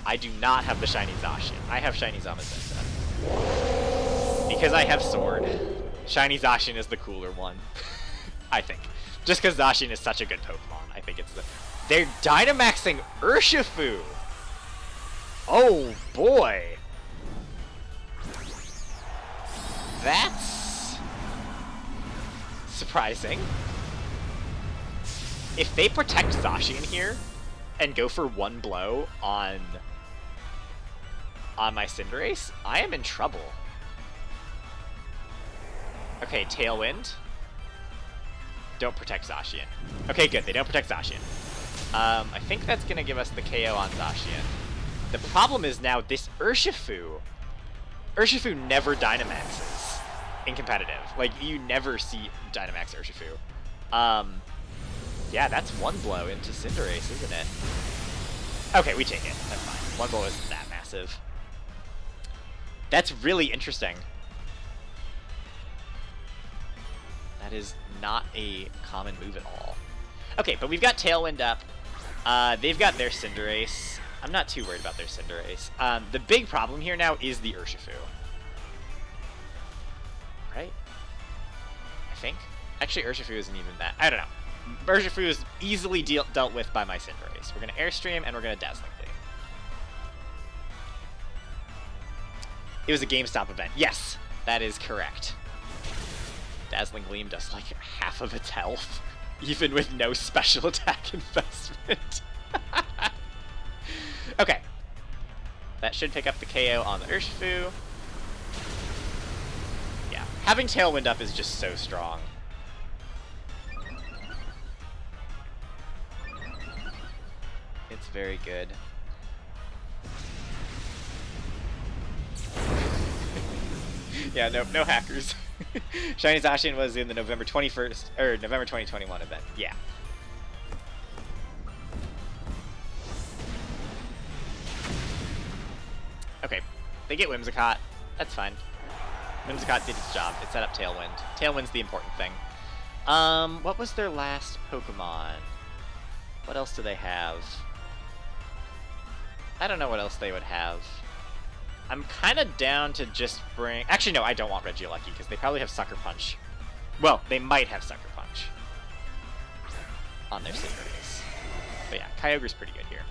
I do not have the Shiny Zacian. I have Shiny Zamazenta. Because I have Sword. Shiny Zacian is the cooler one. I think. Just because Zacian is such a good Pokemon. I think it's the... They're Dynamaxing Urshifu! Oh, boy! That's surprising. If they protect Zacian here and go for one blow on my Cinderace, I am in trouble. Okay, Tailwind. Don't protect Zacian. Okay, good. They don't protect Zacian. I think that's going to give us the KO on Zacian. The problem is now this Urshifu never Dynamaxes in competitive. Like, you never see Dynamax Urshifu. Yeah, that's one blow into Cinderace, isn't it? Okay, we take it. That's fine. One blow isn't that massive. That's really interesting. That is not a common move at all. Okay, but we've got Tailwind up. They've got their Cinderace. I'm not too worried about their Cinderace. The big problem here now is the Urshifu. Right? I think. Actually, Urshifu isn't even that. I don't know. Urshifu is easily dealt with by my Cinderace. We're going to Airstream, and we're going to Dazzling Gleam. It was a GameStop event. Yes, that is correct. Dazzling Gleam does like half of its health, even with no special attack investment. Okay. That should pick up the KO on the Urshifu. Yeah, Having Tailwind up is just so strong. It's very good. Yeah, no hackers. Shiny Zacian was in the November 21st, or November 2021 event. Yeah. Okay, they get Whimsicott. That's fine. Whimsicott did its job. It set up Tailwind. Tailwind's the important thing. What was their last Pokemon? What else do they have? I don't know what else they would have. I'm kind of down to just bring... Actually, no, I don't want Regieleki, because they probably have Sucker Punch. Well, they might have Sucker Punch on their Cinderace. But yeah, Kyogre's pretty good here.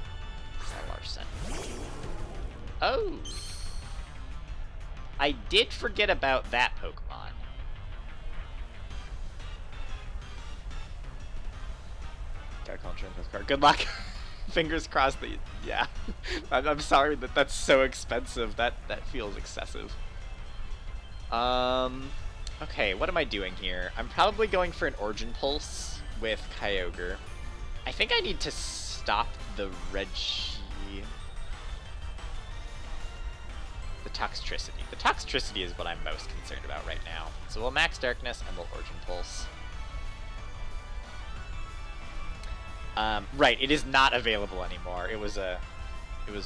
Larson. Oh! I did forget about that Pokemon. Gotta call insurance card. Good luck! Fingers crossed that, yeah. I'm sorry that that's so expensive. That feels excessive. Okay, what am I doing here? I'm probably going for an Origin Pulse with Kyogre. I think I need to stop the Toxtricity. The Toxtricity is what I'm most concerned about right now. So we'll Max Darkness and we'll Origin Pulse. Right, it is not available anymore. It was a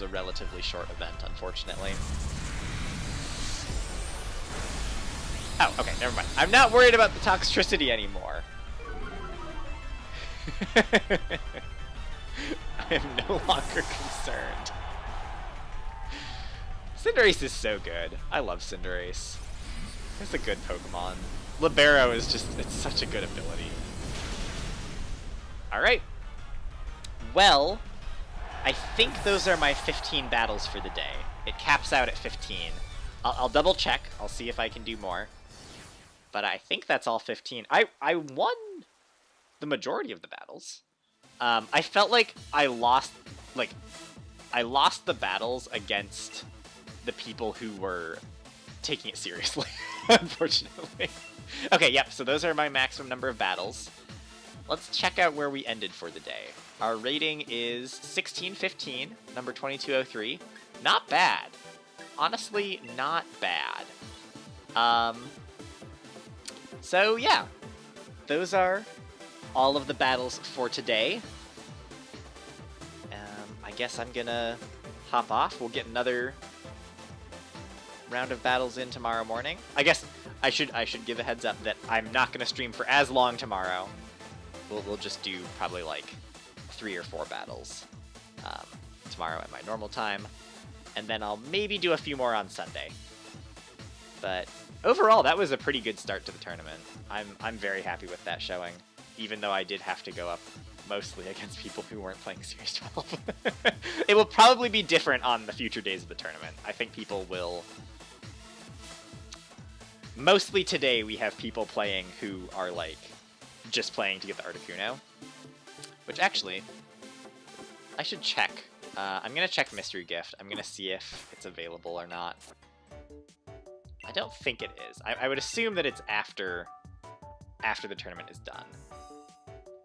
relatively short event, unfortunately. Oh, okay, never mind. I'm not worried about the Toxtricity anymore. I am no longer concerned. Cinderace is so good. I love Cinderace. It's a good Pokemon. Libero is just, it's such a good ability. Alright. Well, I think those are my 15 battles for the day. It caps out at 15. I'll double check. I'll see if I can do more. But I think that's all 15. I won the majority of the battles. I felt like I lost the battles against the people who were taking it seriously, unfortunately. Okay, yep, so those are my maximum number of battles. Let's check out where we ended for the day. Our rating is 1615, number 2203. Not bad. Honestly, not bad. So yeah, those are all of the battles for today. I guess I'm gonna hop off. We'll get another round of battles in tomorrow morning. I guess I should give a heads up that I'm not gonna stream for as long tomorrow. We'll just do probably like 3 or 4 battles tomorrow at my normal time, and then I'll maybe do a few more on Sunday. But overall, that was a pretty good start to the tournament. I'm very happy with that showing, even though I did have to go up mostly against people who weren't playing Series 12. It will probably be different on the future days of the tournament. I think people will... Mostly today, we have people playing who are, like, just playing to get the Articuno. Which, actually, I should check. I'm going to check Mystery Gift. I'm going to see if it's available or not. I don't think it is. I would assume that it's after the tournament is done.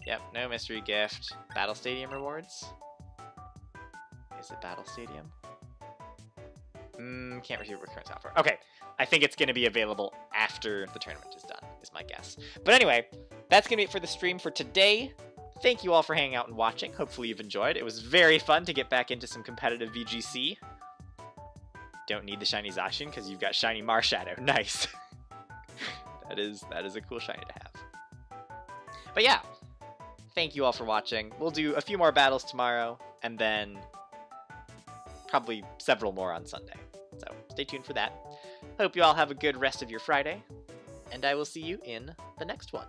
Yep, no Mystery Gift. Battle Stadium rewards? Is it Battle Stadium? Can't receive recurrent software. Okay, I think it's going to be available after the tournament is done, is my guess. But anyway, that's going to be it for the stream for today. Thank you all for hanging out and watching. Hopefully you've enjoyed. It was very fun to get back into some competitive VGC. Don't need the shiny Zacian because you've got shiny Marshadow. Nice. that is a cool shiny to have. But yeah, thank you all for watching. We'll do a few more battles tomorrow, and then probably several more on Sunday. So stay tuned for that. Hope you all have a good rest of your Friday, and I will see you in the next one.